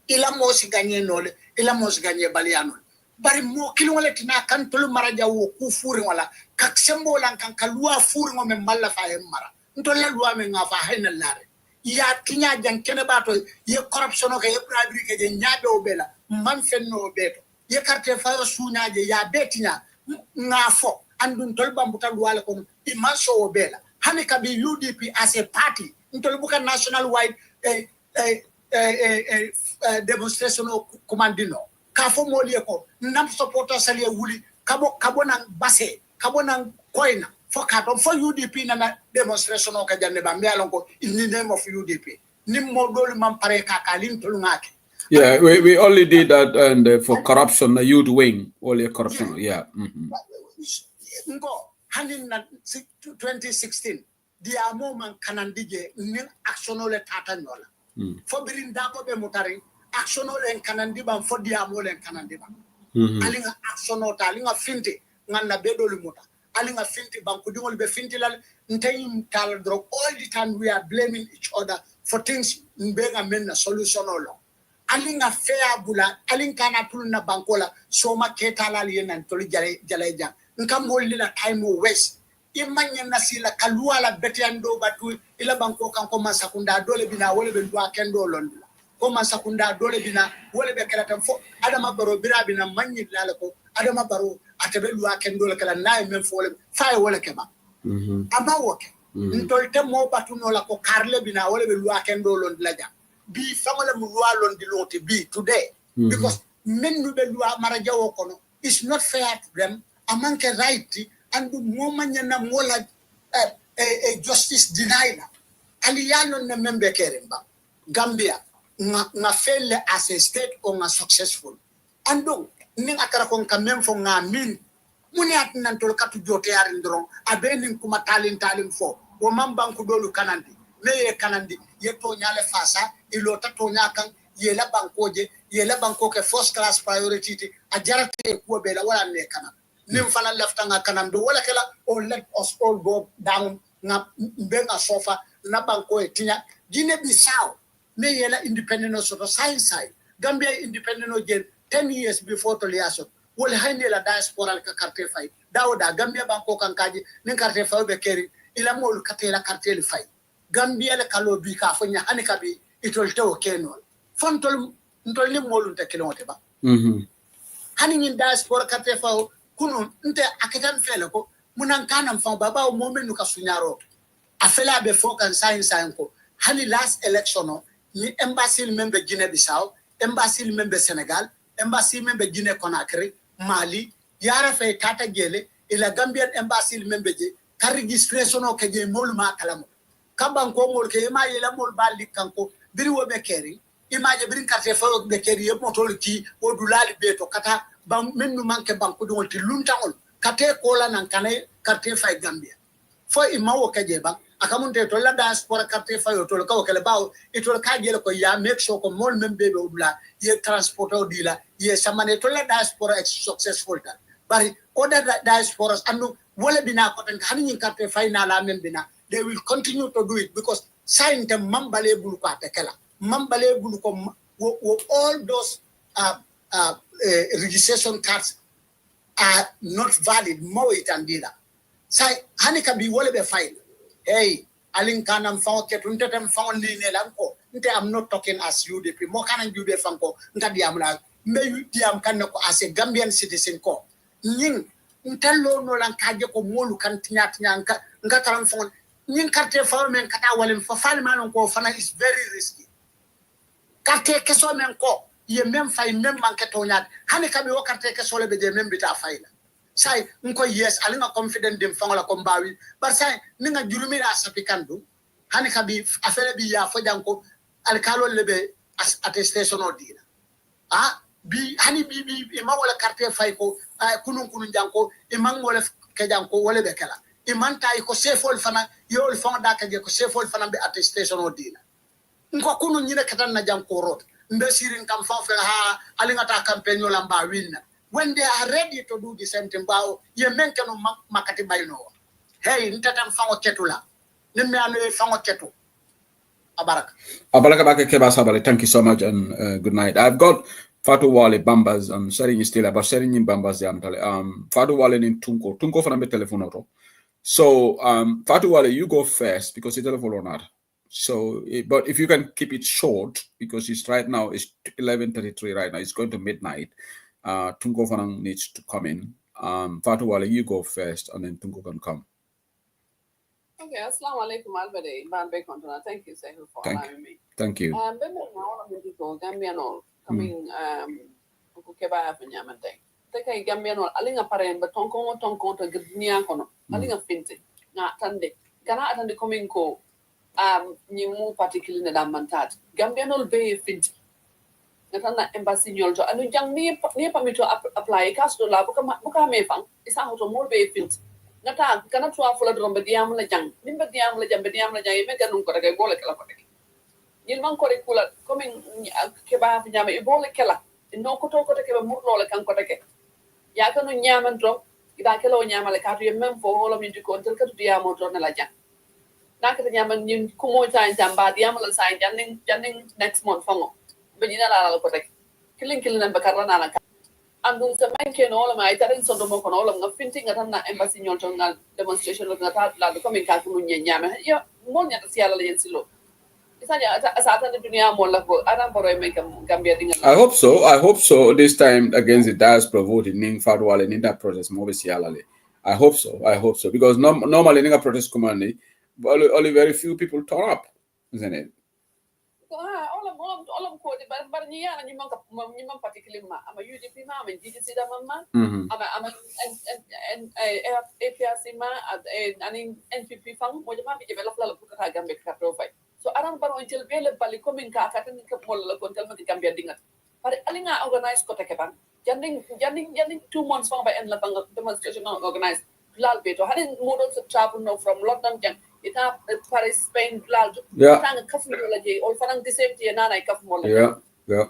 ila mo si gagné nole ila mo si gagné baliano bari mo kilo wala tina kan tolu maraja wo ku furi wala kak sembo lan kan kalua furi ngo me malla fa e mara ntolla luwa me nga fa hayna lare ya tinya jan kene bato ye corruption ko ye bribery ke je nyaabe o bela man fenno beto ye carte fa suñaaje ya betinya nga fo andun tol bambuta luwa ko iman so o bela hani kabi UDP as a party ntol buka national wide demonstration o commandino ka fo molie ko nam supporter salie wuli kabo nan basse kabo nan koina fo ka don fo UDP na demonstration o ka janne ba me alon ko in the name of UDP nim mo dol man pare ka lim tolu ngake. Yeah, we only did that and for corruption, the youth wing, only corruption. Yeah. Ngo hanin na 2016 dia moment kanandije ni actionole tatanyola fo birin Darboe be mutari actionole kanandiba fo dia mole kanandiba alinga actiono ta alinga finti nganda bedoli muta alinga finti banku dingol be finti lal ntayim tal drop all the time we are blaming each other for things mbenga menna solution olo alinga fair bula alinga na tuluna bankola soma ketala liyenan toli jaleja nkambolli la time west imanya nasila kalua la betiando batu ila banko kan ko masakunda dole bina wole be dua kendo londula ko man sakunda dole bina wole be kala tan fo adama baro bira bina manyi lalako adama baro atabe luwa ken dole kala nay men fo fay wala keba aba woke ntolte mo batuno la ko karle bina wole be luwa ken dole laja bi famala mu luwa lon di lonte bi today because men no be luwa mara jawo kono it's not fair to them amanke right and mo manyana mola justice denied aliyano na membe keremba Gambia nga fail as a state or nga successful ando ning akara kon kamem fo nga min muni at nan tol katu jote yarin dron abenin kuma talin fo wo mambanku dolu kanandi meye kanandi yeto nyale fasa ilo tato nyakan yela bankoje yela bankoke first class priority a jarate ko be la wala ne kana nim fana lefta nga kanam do wala kala or let us all go down nga benga sofa na banko etinya Guinea Bissau me yela independent of science side Gambia independent of 10 years before to liaso wala hande la diaspora ka carte fay dawda Gambia banko kankaji nin carte fay be keri ila mol katela carte fay Gambia la kalo bi ka fanya hanika bi itol tew kenol fontol ntol ni molun te kilote ba hani ni diaspora carte fay kunu nte akitan fele ko munan kanam fa baba o momenu ka sunyaro afela be fokan science ko hani last election no ni embassy member Guinea Bissau embassy member Senegal embassy member Guinea Conakry Mali yara fe tata gele ila Gambian embassy member je ka registration o ke je mol ma kalamo kaban ko mol ke ma yela mol bali kanko biri wo be keri imaje biri carte fa be keri e motol ki o dulali be to kata bam mennu manke banku do ti luntangol kate kola nan kane carte fa Gambia fo imawo ke je bang akamunte to la diaspora carte fa yo to ko kele bawo itol ka gele ko ya make sure ko mol membe be odula ye transporto dila ye samane to la diaspora is successful ta bari other diasporas anu wala bina ko tan hani carte fa na la membina they will continue to do it because sign them mambale bulu ko atekela mambale bulu ko all those registration cards are not valid mo itandila sai hani ka bi wala be fine hey alin kanam fa ketu ntetem fa ni ne lanko nte am not talking as you depuis mo kanan jube fanko ngadi am la me diam kan ko as a Gambian citizen ko nyin ntello no lan kaje ko molu kan tinyat nyanka ngataram fa nyin carte fa men kata walen fa fal manon ko fana is very risky carte keso men ko ye même fay même manke to nyaat hani kabi wo carte keso le be je même bita fayla sai nko yes alinga confident dem fangola ko mbawi bar sai ninga jurumi la sapikandu hani kabi afele bi ya fo janko alkalo lebe attestation o dina bi hani bi ma wala carte fay ko kunun janko e man wala ke janko wala be kala e man tay ko sefol fana yol fonda ka je ko sefol fana be attestation o dina nko kunun nyine katan na janko rot mbe sirin kam fa ha alinga ta campaign yo lamba winna when they are ready to do the same thing bao ye menke no makati bayno hey ntatam fango ketula nimme anu fango ketu abaraka bake keba sabale. Thank you so much and good night. I've got Fatu Wale Bambas sharing is still about sharing in Bambas tale Fatu Wale in Tunko for a telephone auto. So Fatu Wale, you go first because it's telephone or not. So but if you can keep it short because it's right now it's 11:33 right now, it's going to midnight. Tunko Fanang needs to come in. Fatu Wale, you go first, and then Tunko can come. Okay, assalamu alaikum albade banbe kontona. Thank you, Sehu, for allowing me. Thank you. Bembe na ona mtiko Gambian coming kukeba hapo nyamante. Teka Gambian alinga pare mba tonko to gidnia kono. Alinga finte na tande. Kana atande coming ko nyimu particularly na mantat. Gambian be finte. Natana embassy nyolto anu jang ni pamito apply kasto la buka mefang isa hoto more be finte. Nata kana tuwa fula drombe diam la jang nimbe diam la jang me ganun ko daga bole kala ko daga yin man ko rekula coming ke ba fi nyama e bole kala no ko to ko take be murlo le kan ko daga ya kanu nyaman drom ida kelo nyama le ka to yem fo holo min ko tel ka to diam to na la jang na ka nyaman yin ko mo tan jamba diam la sa janning next month fango be ni na la ko daga kilin nan bakara na la andung sa man ke no la mai tarin so do mo ko no la nga finting ngata na embassy nyol to ngal demonstration lo ngata la ko min ka ku nyama yo mo nya ta siala le yensilo I hope so. I hope so. This time against the diaspora vote in Ning Fadwale in that protest, I hope so. I hope so. Because normally in a protest community, only very few people turn up, isn't it? All of course, but you particularly I'm a UDP mom and DDC mama. I'm an APRC ma and NPP fund, or you might be developed a book Gambia profile. So I don't know until Bella Bali coming car, I think the Gambia dinner. But Alina organized Kotakeban. Janning 2 months from by end of demonstration organized. Lalbeto hadn't models of travel from London. It have Paris, Spain, Lal. Yeah. All for the same day, and I come more. Yeah. Yeah,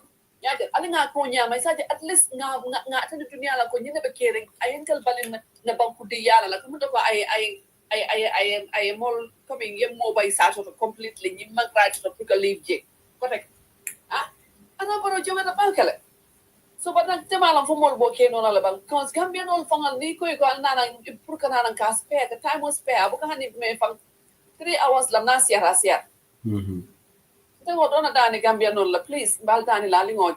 I think I conya, my side at least now, not to Niala, when you never caring. I ain't tell Balin Nabakudiala, like I am all coming in more by Sato completely. You might write to pick a leave J. Correct. Ah, and I'm going to join the Bankale. So, but I'm Tamala for more volcano on Alabama. Because Gambian all from Nico, you got Nana, Purkanan and Caspare, the time was spare. Bukani may from 3 hours Lanasia Rasia. Then what on a Dani Gambian, please, Baldani Laling.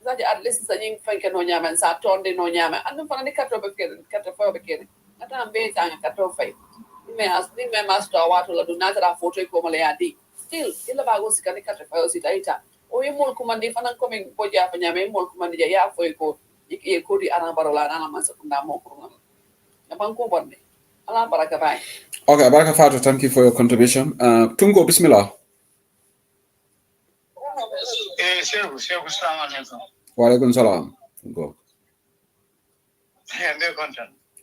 That at least a young Frank no Yaman, Saturn de no Yama, and then for the cataphobic. At a base and a catophy. You may ask me, my master, what will do not have 40 Comaleadi. Still, Ilabagos can cataphosi data. O you more command if I'm coming for Japan, more command ya for you go. You could the Anabarola and Amasakundamo. Abanko one day. Alabaraka. Okay, Baraka Fatu, thank you for your contribution. Tungo Bismillah. Walaikum salam. Tungo.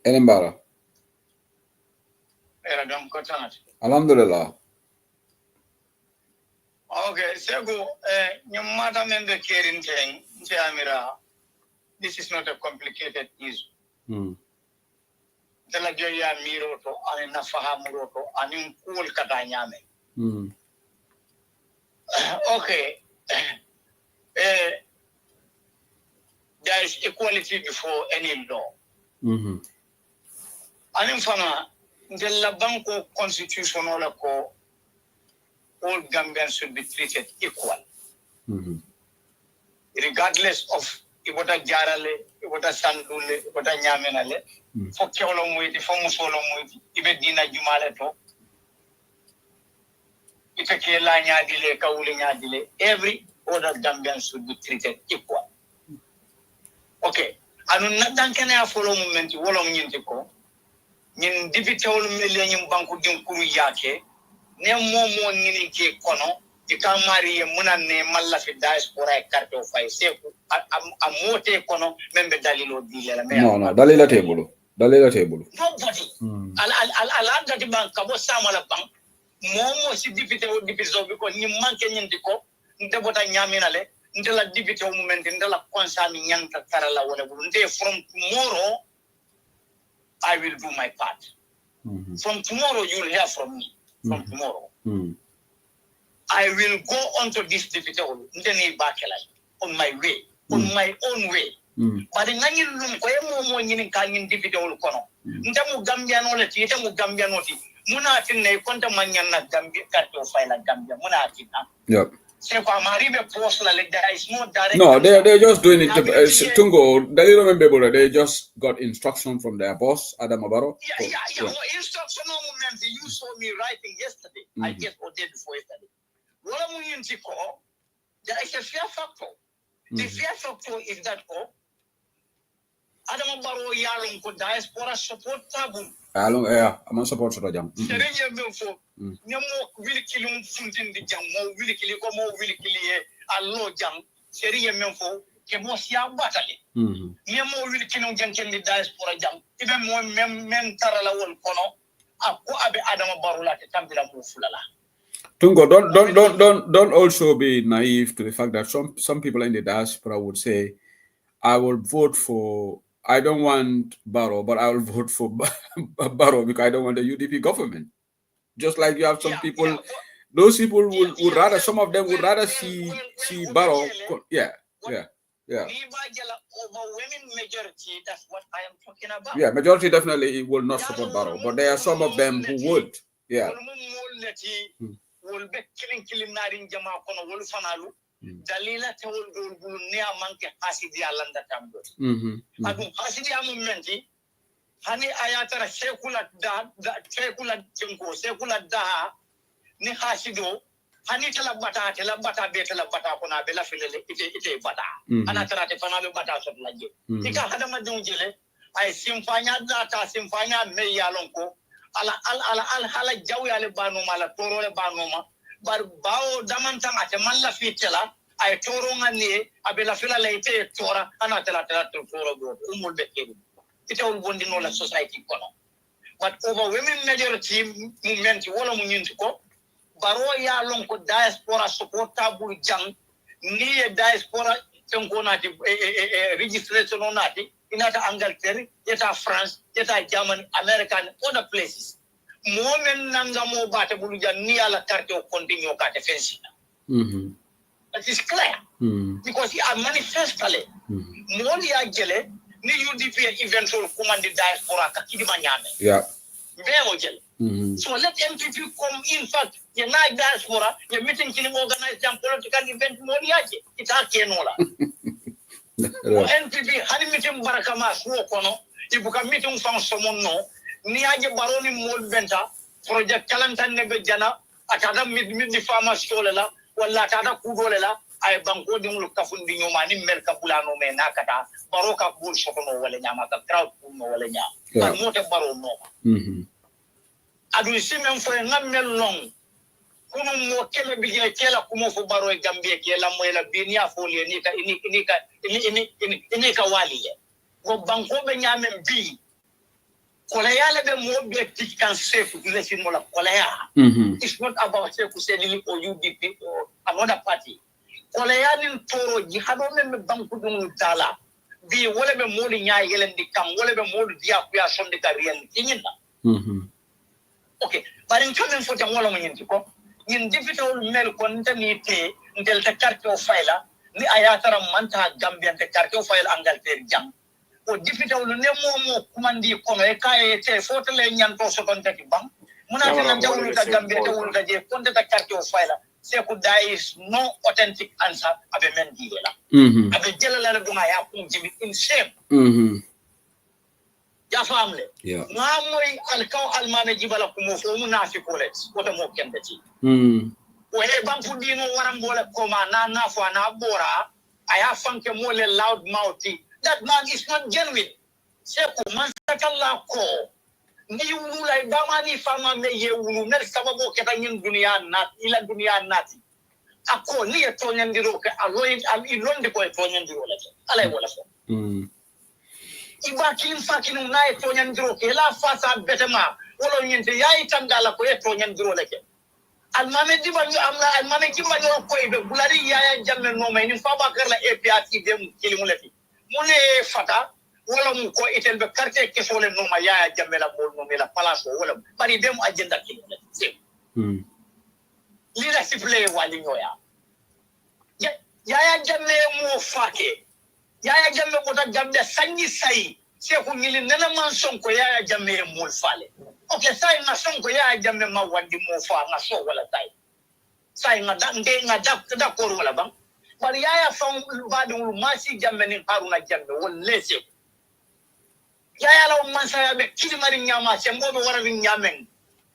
Elembara. Alhamdulillah. Okay, Segu, Yamata member caring thing, Jamira, this is not a complicated issue. The Nigeria Miroto, and Nafaha Muroto, and in Cool Katanyame. Okay, there is equality before any law. And in Fana, the Labanco constitutional law. All Gambians should be treated equal. Regardless of Ibota Jarale, Ibota Sandule, Ibota Nyamenale, for Kiolomuiti, for Musolomuiti, Ibedina Jumaleto, Itakela Nyadile, Kauli Nyadile, every other Gambian should be treated equal. Okay. And not can I follow movement, Wolong Yintiko, Yin Divital Millennium Banku Kuru Yake. Ne momo ngini ke kono ikamari muna ne malla fi diaspora e karto fay seku amote kono membe dalilo dilela no dalila tebulu nobody al adati bank kabo samala bank momo si dipite o dipiso biko ni manke nyindi ko ndebota nyaminale ndela dipite o moment ndela konsami nyanta tarala wala bulu nde from tomorrow I will do my part. From tomorrow you will hear from me. From tomorrow, I will go onto this deputy on my way, on my own way. But the Nani Lum, Koyamo, Yin deputy on Kono, Ntamu Gambiano, Titamu Gambianoti, Munatin, Contamaniana Gambia, Cato File Gambia, Munatina. Yep. No, they're just doing it. Tungo, they remember they just got instruction from their boss, Adam Abaro. Yeah. Instruction moment. You saw me writing yesterday. I guess or day before yesterday. There is a fear factor. The fear factor is that Adam Abaro Yalong could diaspora support tabu. I'm not support for the jam. No will kill him in the jam, more will kill you, more will kill you, a low jam, Seria Memfo, Kemosia Batali. No more will kill him in the diaspora jam, even more men Tarala will kono, Abe Adam Barula, Tambila Mufula. Tungo, don't also be naive to the fact that some people in the diaspora would say, I will vote for. I don't want Barrow, but I will vote for Barrow because I don't want the UDP government. Just like you have some people, those people would rather, some of them would rather see Barrow. Yeah. Overwhelming majority, that's what I am talking about. Yeah, majority definitely will not support Barrow, but there are some of them who would. Yeah. wol be kilin narin jama kono wol fanalu dalila tawol dol bulu ne amanke hasidi alanda tambo adu hasidi amumenti hani ayatara sekula sekula tinko sekula da ni hasido hani tala bata be tala bata kona be la filele ite bata ana tara te fana be bata so laje ika hada madun jele ay simfanya data simfanya me yalon ko ala hala jawi ale banu mala toro le banu ma bar bawo damanta ate malla fitela ay toro ngani abe la filale ite tora ana tala toro go umul be kebu ite on bondi no la society kono but overwhelming majority movement wala mu nyinti ko baro ya lon ko diaspora supportable jang ni diaspora tenko nati registration nati inata Angleterre eta France eta Germany American other places momen nanga mo bata bulu jan ni ala carte o continue ka defense that is clear because he are manifestly mo ya gele ni UDP eventual command diaspora ka kidi manyame so let MPP come in fact ye na diaspora ye meeting kini organize jam political event mo yaje ita kenola MPP hani meeting baraka ma suo kono ibuka meeting fam somonno ni yaje baroni mo benta project kalantan ne be jana atada mid di fama solela wala atada kudolela ay banko dingul kafundi nyoma ni mel kapulano me nakata baroka bul sokono wala nyama ka crowd no wala nyama mote baro no adu simen fo ngamel long kuno mo kele bije kela kumo fo baro e gambie kela mo ela binia fo le ni ka waliye go banko be nyamen bi kola yale be mo be tikan safe dile sin mo la kola ya it's not about say ku seni or UDP or another party kola ya nin toro jihado men banko dum tala bi wala be mo li nyaa yelen di kam wala be mo dia ku ya sonde ka riel tinyina okay but in coming for the wala mo nyinti ko yin digital mel ko ntani te ndel ta carte o fayla ni ayatara manta gambien te carte o fayla Angleterre jam o digital ne mo kumandi kono e kay te foto le nyanto so kon taki bang muna tan jawlu ka gambien te wul ka je kon ta carte o fayla c'est que there is no authentic answer abe men di la abe jelala la duma ya kum jibi in shame ya famle na moy alkaw almane jibala kumo fo munafi kolet wota mo kende ci o he banku dino waram bole koma na fo na bora aya fanke mo le loud mouthy that man is not genuine c'est ko man sakalla ko ni wulay damani fama me ye wulu mer sababu keta nyin dunia nat ila dunia nati ako ni e tonyandiro ke aloy al ilonde ko e tonyandiro la alay wala fo iba kin fakinu na e tonyandiro ke la fasa betema wala nyinte yayi tangala ko e tonyandiro la ke almame diba ñu amna almame ki ma ñoo koy be bulari yaaya jamme no may ni fa ba kër la EPAT dem kilimu la fi mu ne fata wala mu ko itel be carte keso le no ma yaaya jamme la bol no la place wala bari dem agenda kilimu la fi lira siple wali ñoya yaaya jamme mo fake yaaya jamme ko ta jamme sanyi sai se ko ngili nena man sonko yaaya jamme mo fale okay sai na sonko yaaya jamme ma wandi mo fa na so wala tai sai nga da ko wala bang bari yaaya fam badul masi jamme ni haruna jamme wolle se yaaya law man saya be kilimari nyama se mbobe wara ni nyamen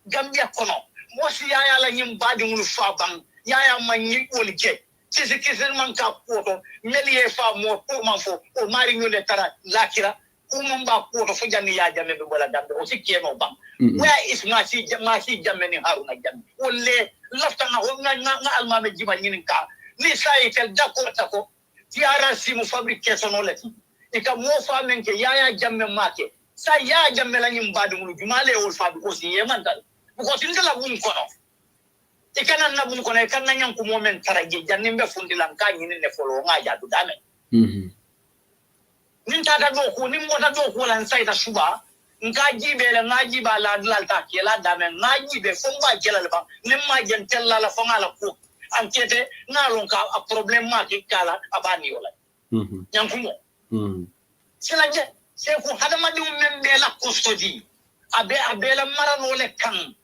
gambia kono mo si yaaya la nyim badul fa bang yaaya ma nyi wolje kisi man ka koto meliye fa mo ko man fo o mari nyole tara lakira umum ba koto fo janni ya jamme be bola dambe o sikke no bang where is masi jamme ni haruna jamme wolle lafta na ho nga almame jiba nyinin ka ni sai tel dako tako tiara simu fabrication olati e ka mo fa men ke yaya jamme make sai ya jamme la nyim badu mu jumale wol fa ko si yeman dal ko tindala bum kono ikana na bum kono ikana nyam ko momen taraje janimbe fundilan ka nyini ne folo nga jadu dame nin tata do ko nin mota do ko lan sai ta suba nka jibe la ngaji ba la lalta ke la dame ngaji be fo ba jelal ba nin ma jen tella la fo ngala ko ankete na lon ka a problem ma ke kala abani wala yankumo sila je se ko hadama dum men be la custody abe la marano le kan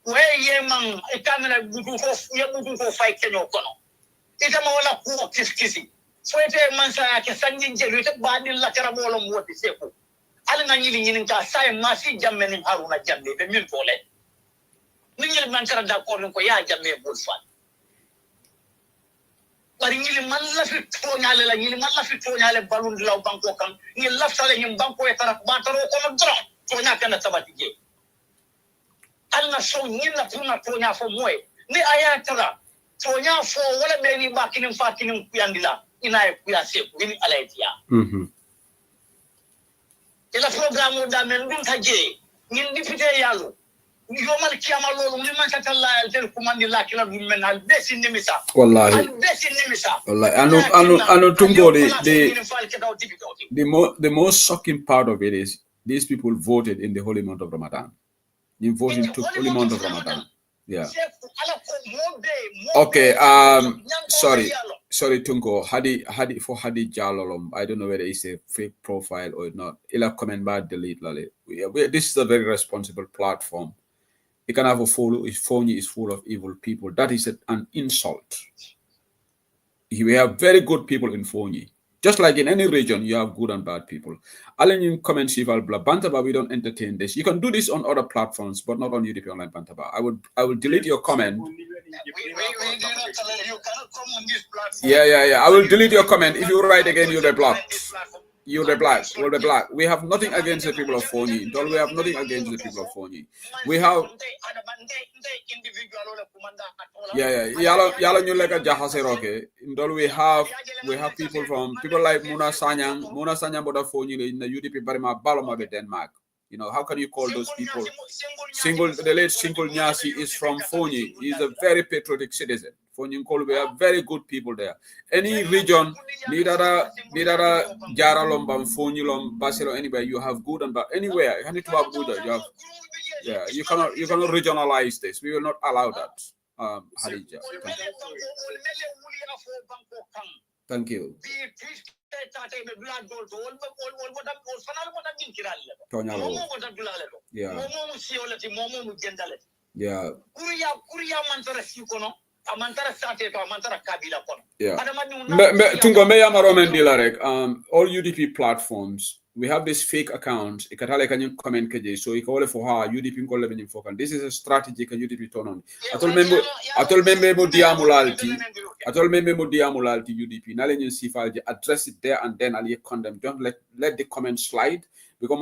where ye man a camera butu ko fight kenyo kono ita ma wala ko kiskisi so ite man sa ke sanjin jelu ite badil la kara bolo mo woti seko ala na nyini ka sai masi jamme ni haruna jamme be min tole ni nyil man kara da ko ko ya jamme bol fan bari nyili man la fi toñale la nyili man la fi toñale balun law banko kam ni laftale nyim banko e tara bataro ko no dron toña kana tabati je alna so nyina tuna toña fo moy ni aya tara toña fo wala be ni bakinin fakinin kuyandila ina e kuya se ni alaitia ila programu da men dum taje nyin dipite yalo yomal kiyama lolu ni man tatalla tel kumandi la kila dum men al besin nimisa wallahi anu tungo the most shocking part of it is these people voted in the holy month of Ramadan. They voted to holy month of Ramadan. Yeah. Okay. Sorry, Tungo. Hadi Jalolom. I don't know whether it's a fake profile or not. Ila comment back delete lale. This is a very responsible platform. You can have a follow. If phone is full of evil people, that is an insult. We have very good people in Fonyi. Just like in any region, you have good and bad people. Alan in comment Bantaba, we don't entertain this. You can do this on other platforms, but not on UDP Online Bantaba. I will delete your comment. Yeah. I will delete your comment. If you write again, you'll be blocked. You'll be black. We'll be black. We have nothing against the people of Fonyi. We have nothing against the people of Fonyi. We have. Yala ñu leka jaxase roke. Ndol we have people like Muna Sanyang boda Fonyi in the UDP barima baloma be Denmark. You know, how can you call those people? The late Single Nyasi is from Fonyi. He's a very patriotic citizen. Fonyi we are very good people there. Any region, Nidara, Jaralombam, Fonyi, Basilo, anywhere, you have good and bad. Anywhere, you need to have good. You cannot regionalize this. We will not allow that. Hadija. Thank you. Yeah. All UDP platforms, we have this fake account. So you call it for her UDP. This is a strategy can UDP turn on. I told Diamulalti UDP. Nalen see file address it there and then I'll condemn. Don't let the comment slide because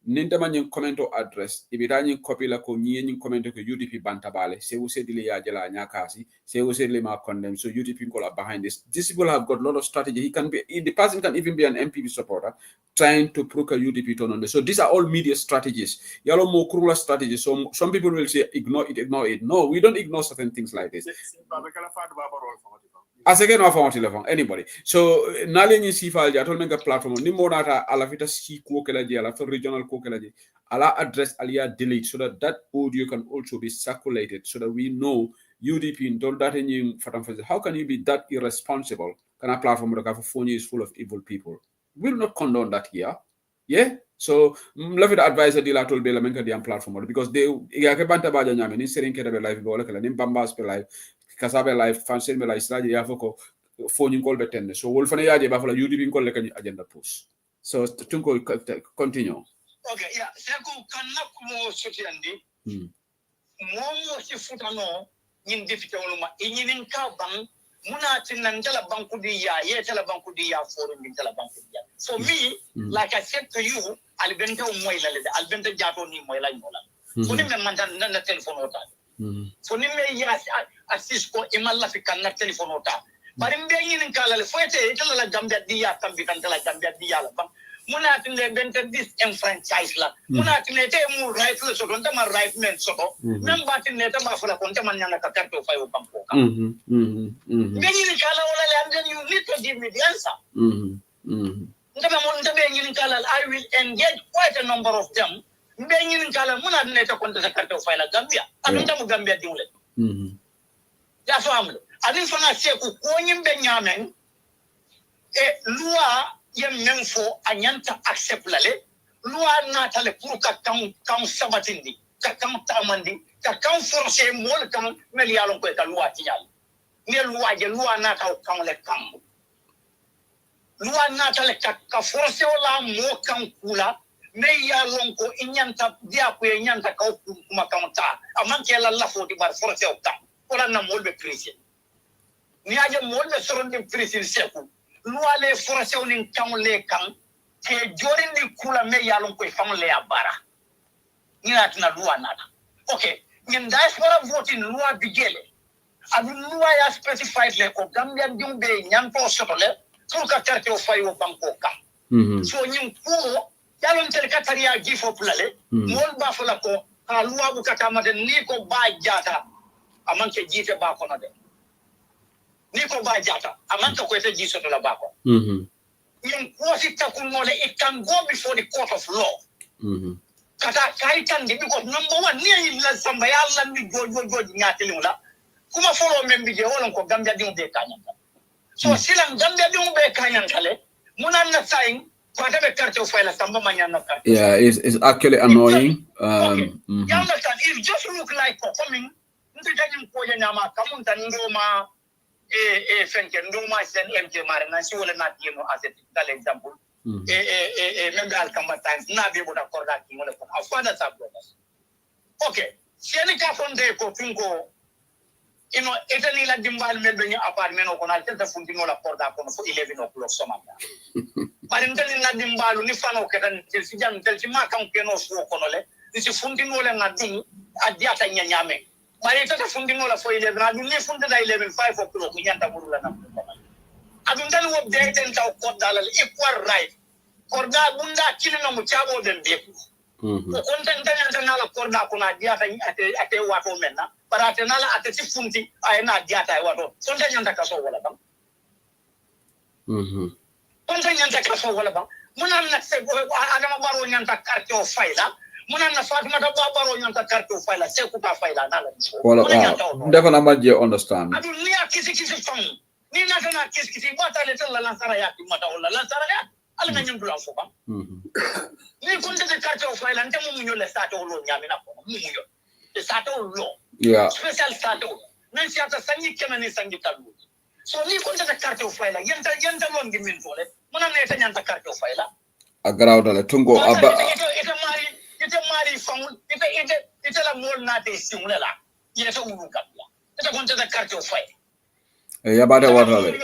Nintaman comment or address, if it copy la ko ñi comment ko UDP bantabale, se wo sedile ya jela nyakasi, se wo sedile ma condemn, so UDP people are behind this. These people have got a lot of strategy. The person can even be an MPP supporter trying to provoke a UDP turn on this. So these are all media strategies. Yalo mo kurula strategies. So some people will say ignore it. No, we don't ignore certain things like this. As again, anybody. So, Nalini Sifal, I told me a platform, Nimonata, Alafita Si Kokelaji, Alafta regional Kokelaji, Ala address Alia delete so that audio can also be circulated so that we know UDP in that in how can you be that irresponsible? Can a platform like a phone is full of evil people? We'll not condone that here. Yeah? So, love it advisor deal at all Belamenka the platform because they Yakabanta Baja Yaman, in Serin Ketabe Live, Bolaka, in Bambas Live. Kasabe life fancy me like strategy afoko phone call betende so wolf na yaje ba fala UDP call lekani agenda push so tunko continue. Okay, yeah, seko kanna kumo sotiandi momo si futano nyin defite wonuma nyinin ka bang muna tinan jala banku di ya ye tala banku di ya for min tala banku di ya. So me like I said to you albenta moy la le albenta jato ni moy la mola so ni me mandan na telephone ota so ni me ya assist ko imalla fi kan na telephone ota bari mbe yin kala le foete itala la gambia diya tambi kan tala gambia diya la bang muna tinde bente this enfranchise la muna tinde te mu right le so don ta ma right men so ko même ba tinde ta ba fala kon ta man nyanga ka karto fay o banko ka mbe yin kala wala le and then you need to give me the answer ndabe yin kala I will engage quite a number of them mbe yin kala muna tinde ta kon ta karto fay la gambia adun ta mu gambia diwle ya family adin fana seku ko nyimbe nyamen e loi yem menfo anyanta accept lale loi na tale pour ka kan sabatindi ka kan tamandi ka kan forcer mol kan mel yalon ko ka loi ti yal ne loi je loi na ka kan le kan loi na ta le ka forcer wala mo kan kula me yalon ko inyanta dia ko inyanta ka kuma kan ta aman ke la foti bar forcer o kan wala na mol be prison ni aje mol be soron de prison seku loi le forcer ni kan le kan ke jorin ni kula me yalon ko fan le abara ni atina loi na okay in diaspora voting loi bigele adu loi ya specified le ko Gambian jumbe nyanto sotole pour ka carte o fayo banko ka so nyim ko yalon tel kataria gifo plale mol ba fala ko ha loi bu katama de ni ko ba jata amanke jite ba ko no de ni ko ba jata amanke ko te jisoto la ba ko in ko takun mole it can go before the court of law kata kaitan de because number 1 ni la samba yalla ni gojo nyati la kuma follow membi je wolon ko Gambia dum be kanyan so silan Gambia dum be kanyan kale munan na sain ko ta be carte of file samba manyan na carte yeah it's actually annoying you understand it just look like coming nti tajim ko ya nyama kamun tan ndoma fenke ndoma sen MK mare na si wala na timo as a example membe Alkamba Times na be boda korda ki wala ko afana sabro okay siani ka fonde ko pingo etani la dimbal melbe ni apartment ko na tenta fundino la korda ko fo 11 o'clock somata bari ntani na dimbalu ni fano ketan ci jam tel ci makam keno fo ko le ci fundino le ngadi adiata nyanyame bari tata fundino la fo 11 adu ni fundida 11 5 o'clock nyanta burula na adun dal wo de ten taw ko dalal equal right korda bunda kilina mu chabo den be ko kontan tan na la korda ko na diata ate wato menna parate nala ate ci funti ay na diata ay wato kontan nyanta ka so wala bam kontan nyanta ka so wala bam munan na se adama baro nyanta carte o fayla munan na Fatima da baro nyanta carte o fayla se ku ta fayla nala wala defa na majje understand adu ni akisi fam ni na kana kisi bata le tan la lansara ya ki mata wala lansara ya ala na nyum dula fo ba ni kunde de carte o fayla nte mu nyo le sato lo nyami na ko mu nyo le sato lo yeah special sato men si ata sanyi kemani sanyi talu so ni kunde de carte o fayla yenta lo ngi min fole mona ne tan yanta carte o fayla agraw dale tungo aba ite mari famul ite la mol na te simula la yeto ulu kapla ite kunde de carte o fayla yabade wartale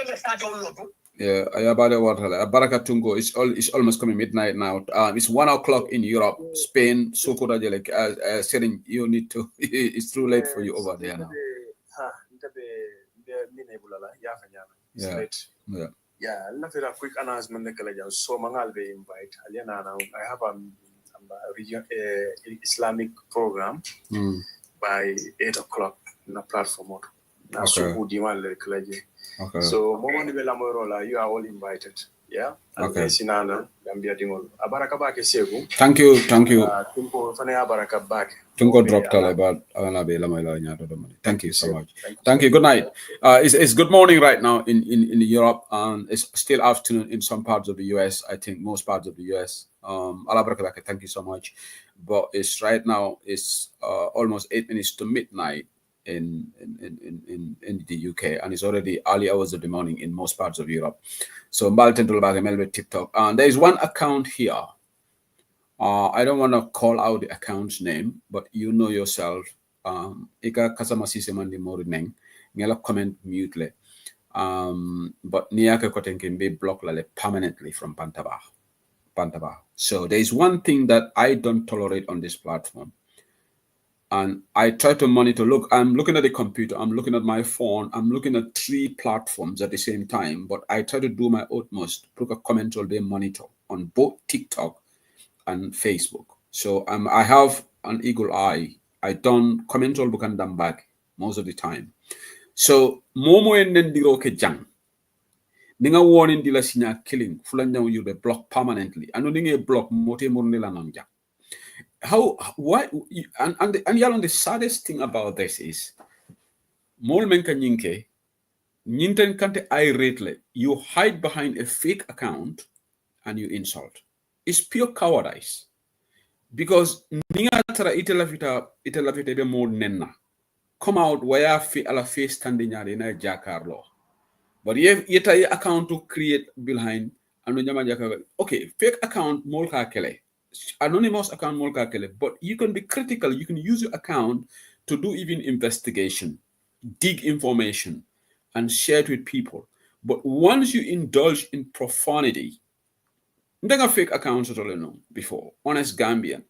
yabade wartale baraka tungo it's almost coming midnight now it's 1 o'clock in Europe Spain sokora jele setting you need to it's too late for you over there now yeah nothing a quick announcement so mangal be invite aliana now I have a region Islamic program by 8 o'clock na platform okay. So you are all invited. Yeah. Okay. Thank you. Tungo drop thank you so much. Thank you. Good night. It's good morning right now in Europe, and it's still afternoon in some parts of the US. I think most parts of the US. Thank you so much. But it's right now. It's almost 8 minutes to midnight in the UK, and it's already early hours of the morning in most parts of Europe. So TikTok, and there is one account here. I don't want to call out the account's name, but you know yourself. Ika kasama sisemandi morineng ngela comment mute. But niaka koten can be blocked permanently from Pantaba. So there is one thing that I don't tolerate on this platform. And I try to monitor. Look, I'm looking at the computer. I'm looking at my phone. I'm looking at 3 platforms at the same time. But I try to do my utmost to put a comment all day monitor on both TikTok and Facebook. So I have an eagle eye. I don't comment all bukan them back most of the time. So momo enden diro ke jang. Ninga warning dila sinya killing. Fulanya you be blocked permanently. Anu ninge block mote murnila nanja. And y'all, the saddest thing about this is mol menka nyinke nyinten kante irate you hide behind a fake account and you insult. It's pure cowardice. because ninga tara itela vita be more nenna come out where fi ala face standing nyari na jakarlo but yeta account to create behind anu nyama jakar okay fake account mol ka kele anonymous account mol ka kele but you can be critical, you can use your account to do even investigation, dig information and share it with people. But once you indulge in profanity, ndanga fake accounts before honest Gambian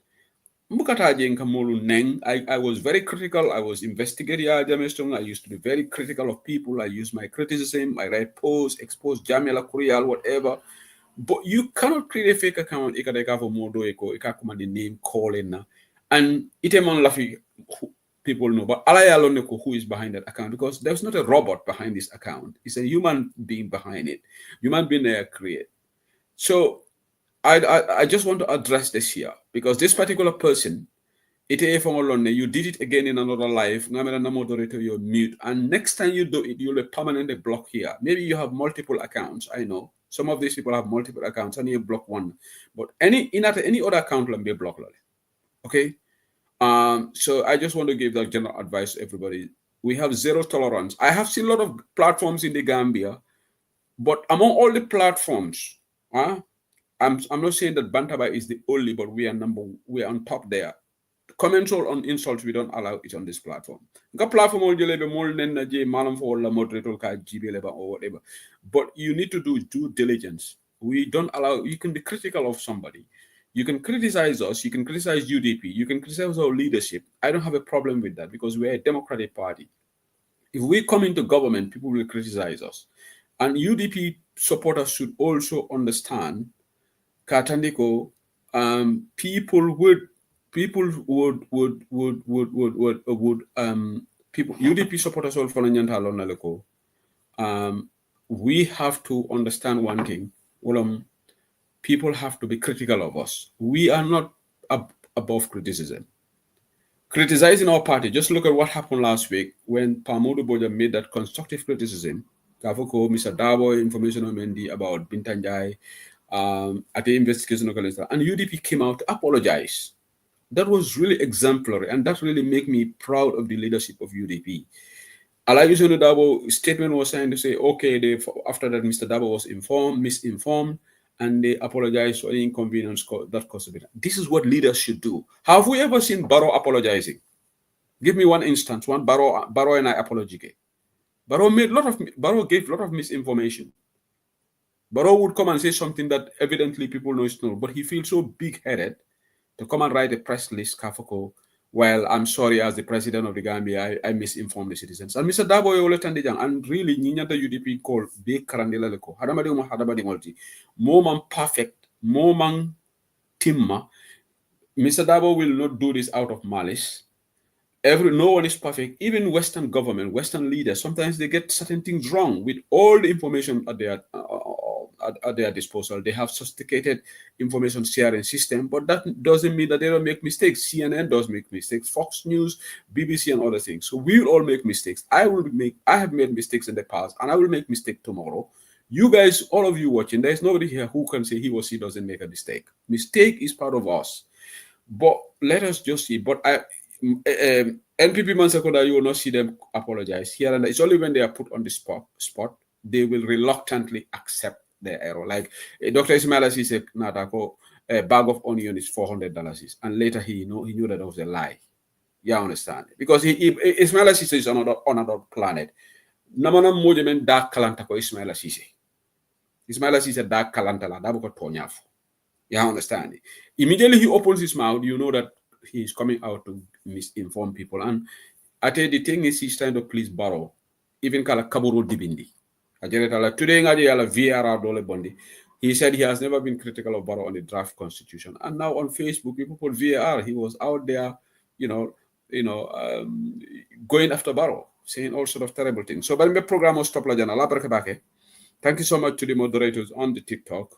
I was very critical. I was investigating. I used to be very critical of people. I use my criticism. I write posts, expose Jamila Kurial, whatever. But you cannot create a fake account. You can have a modo, you can command the name, calling, and people know. But Alayaloneko, who is behind that account, because there's not a robot behind this account. It's a human being behind it. Human being there create. So I just want to address this here because this particular person, you did it again in another life. Moderator, you're mute, and next time you do it, you'll be permanently blocked here. Maybe you have multiple accounts. I know some of these people have multiple accounts, and you block one, but any other account will be blocked. Okay. So I just want to give that general advice to everybody. We have zero tolerance. I have seen a lot of platforms in the Gambia, but among all the platforms, I'm not saying that Bantaba is the only, but we are on top there. Comments on insults, we don't allow it on this platform. Platform or whatever. But you need to do due diligence. We don't allow, you can be critical of somebody. You can criticize us, you can criticize UDP, you can criticize our leadership. I don't have a problem with that because we're a democratic party. If we come into government, people will criticize us. And UDP supporters should also understand Katandiko, people UDP supporters all for we have to understand one thing. People have to be critical of us. We are not above criticism. Criticizing our party, just look at what happened last week when Pamudu Boja made that constructive criticism. Kafuko, Mr. Darboe, information on Mendy about Bintanjai, at the investigation of and UDP came out to apologize. That was really exemplary, and that really made me proud of the leadership of UDP. Alhaji Darboe statement was saying to say, okay, after that Mr. Darboe was misinformed, and they apologized for any inconvenience that caused it. This is what leaders should do. Have we ever seen Barrow apologizing? Give me one instance, one Barrow and I apology. Barrow gave a lot of misinformation. Barrow would come and say something that evidently people know is true, but he feels so big-headed to come and write a press list, Kafoko, well, I'm sorry, as the president of the Gambia, I misinformed the citizens. And Mr. Darboe, and really, Ninyata UDP called big Karandela Leko, Hadabadi Multi, Moman perfect, Moman Timma. Mr. Darboe will not do this out of malice. No one is perfect. Even Western government, Western leaders, sometimes they get certain things wrong with all the information at their disposal. They have sophisticated information sharing system, but that doesn't mean that they don't make mistakes. CNN does make mistakes, Fox News, BBC, and other things. So we will all make mistakes. I have made mistakes in the past, and I will make mistakes tomorrow. You guys, all of you watching, there is nobody here who can say he or she doesn't make a mistake. Mistake is part of us. But let us just see. But NPP Mansakoda, you will not see them apologize here and there. It's only when they are put on the spot they will reluctantly accept their error. Like Dr. Ismail Assis said, a bag of onion is $400, and later he knew that was a lie. You understand? Because Ismail Assis is on another planet. Namana mojemen dark kalanta ko Ismail Assis. Ismail Assis is dark kalanta la dabu ko tonyafo. You understand? Immediately he opens his mouth, you know that he is coming out to misinform people. And I tell you, the thing is, he's trying to please Barrow. Even kala kaburu dibindi. Today, VRR dole bondi. He said he has never been critical of Barrow on the draft constitution. And now on Facebook, people put VAR. He was out there, going after Barrow, saying all sort of terrible things. So, but the program was stop la. Thank you so much to the moderators on the TikTok.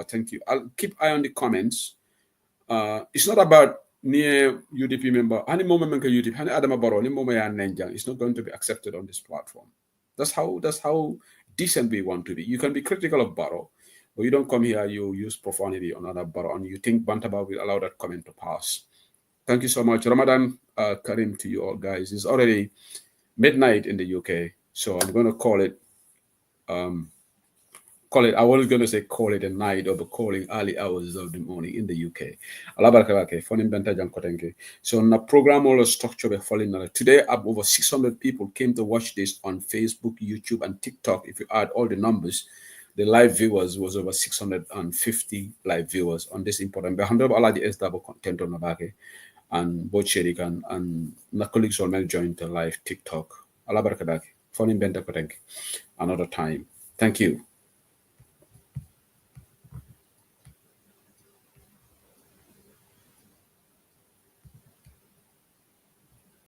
Thank you. I'll keep eye on the comments. It's not about near UDP member. Any moment UDP, any Adama Barrow, any moment it's not going to be accepted on this platform. That's how decent we want to be. You can be critical of Barrow, or you don't come here, you use profanity on other bar, and you think Bantaba will allow that comment to pass. Thank you so much. Ramadan Karim to you all, guys. It's already midnight in the UK, so I'm going to call it, I was going to say call it a night, or calling early hours of the morning in the UK. So on the program, all the structure we're following. Today, over 600 people came to watch this on Facebook, YouTube, and TikTok. If you add all the numbers, the live viewers was over 650 live viewers on this important. Alhaji Darboe content on the back, and Mboge Saidykhan and my colleagues all joined the live TikTok. Allah barakadaki. Another time. Thank you.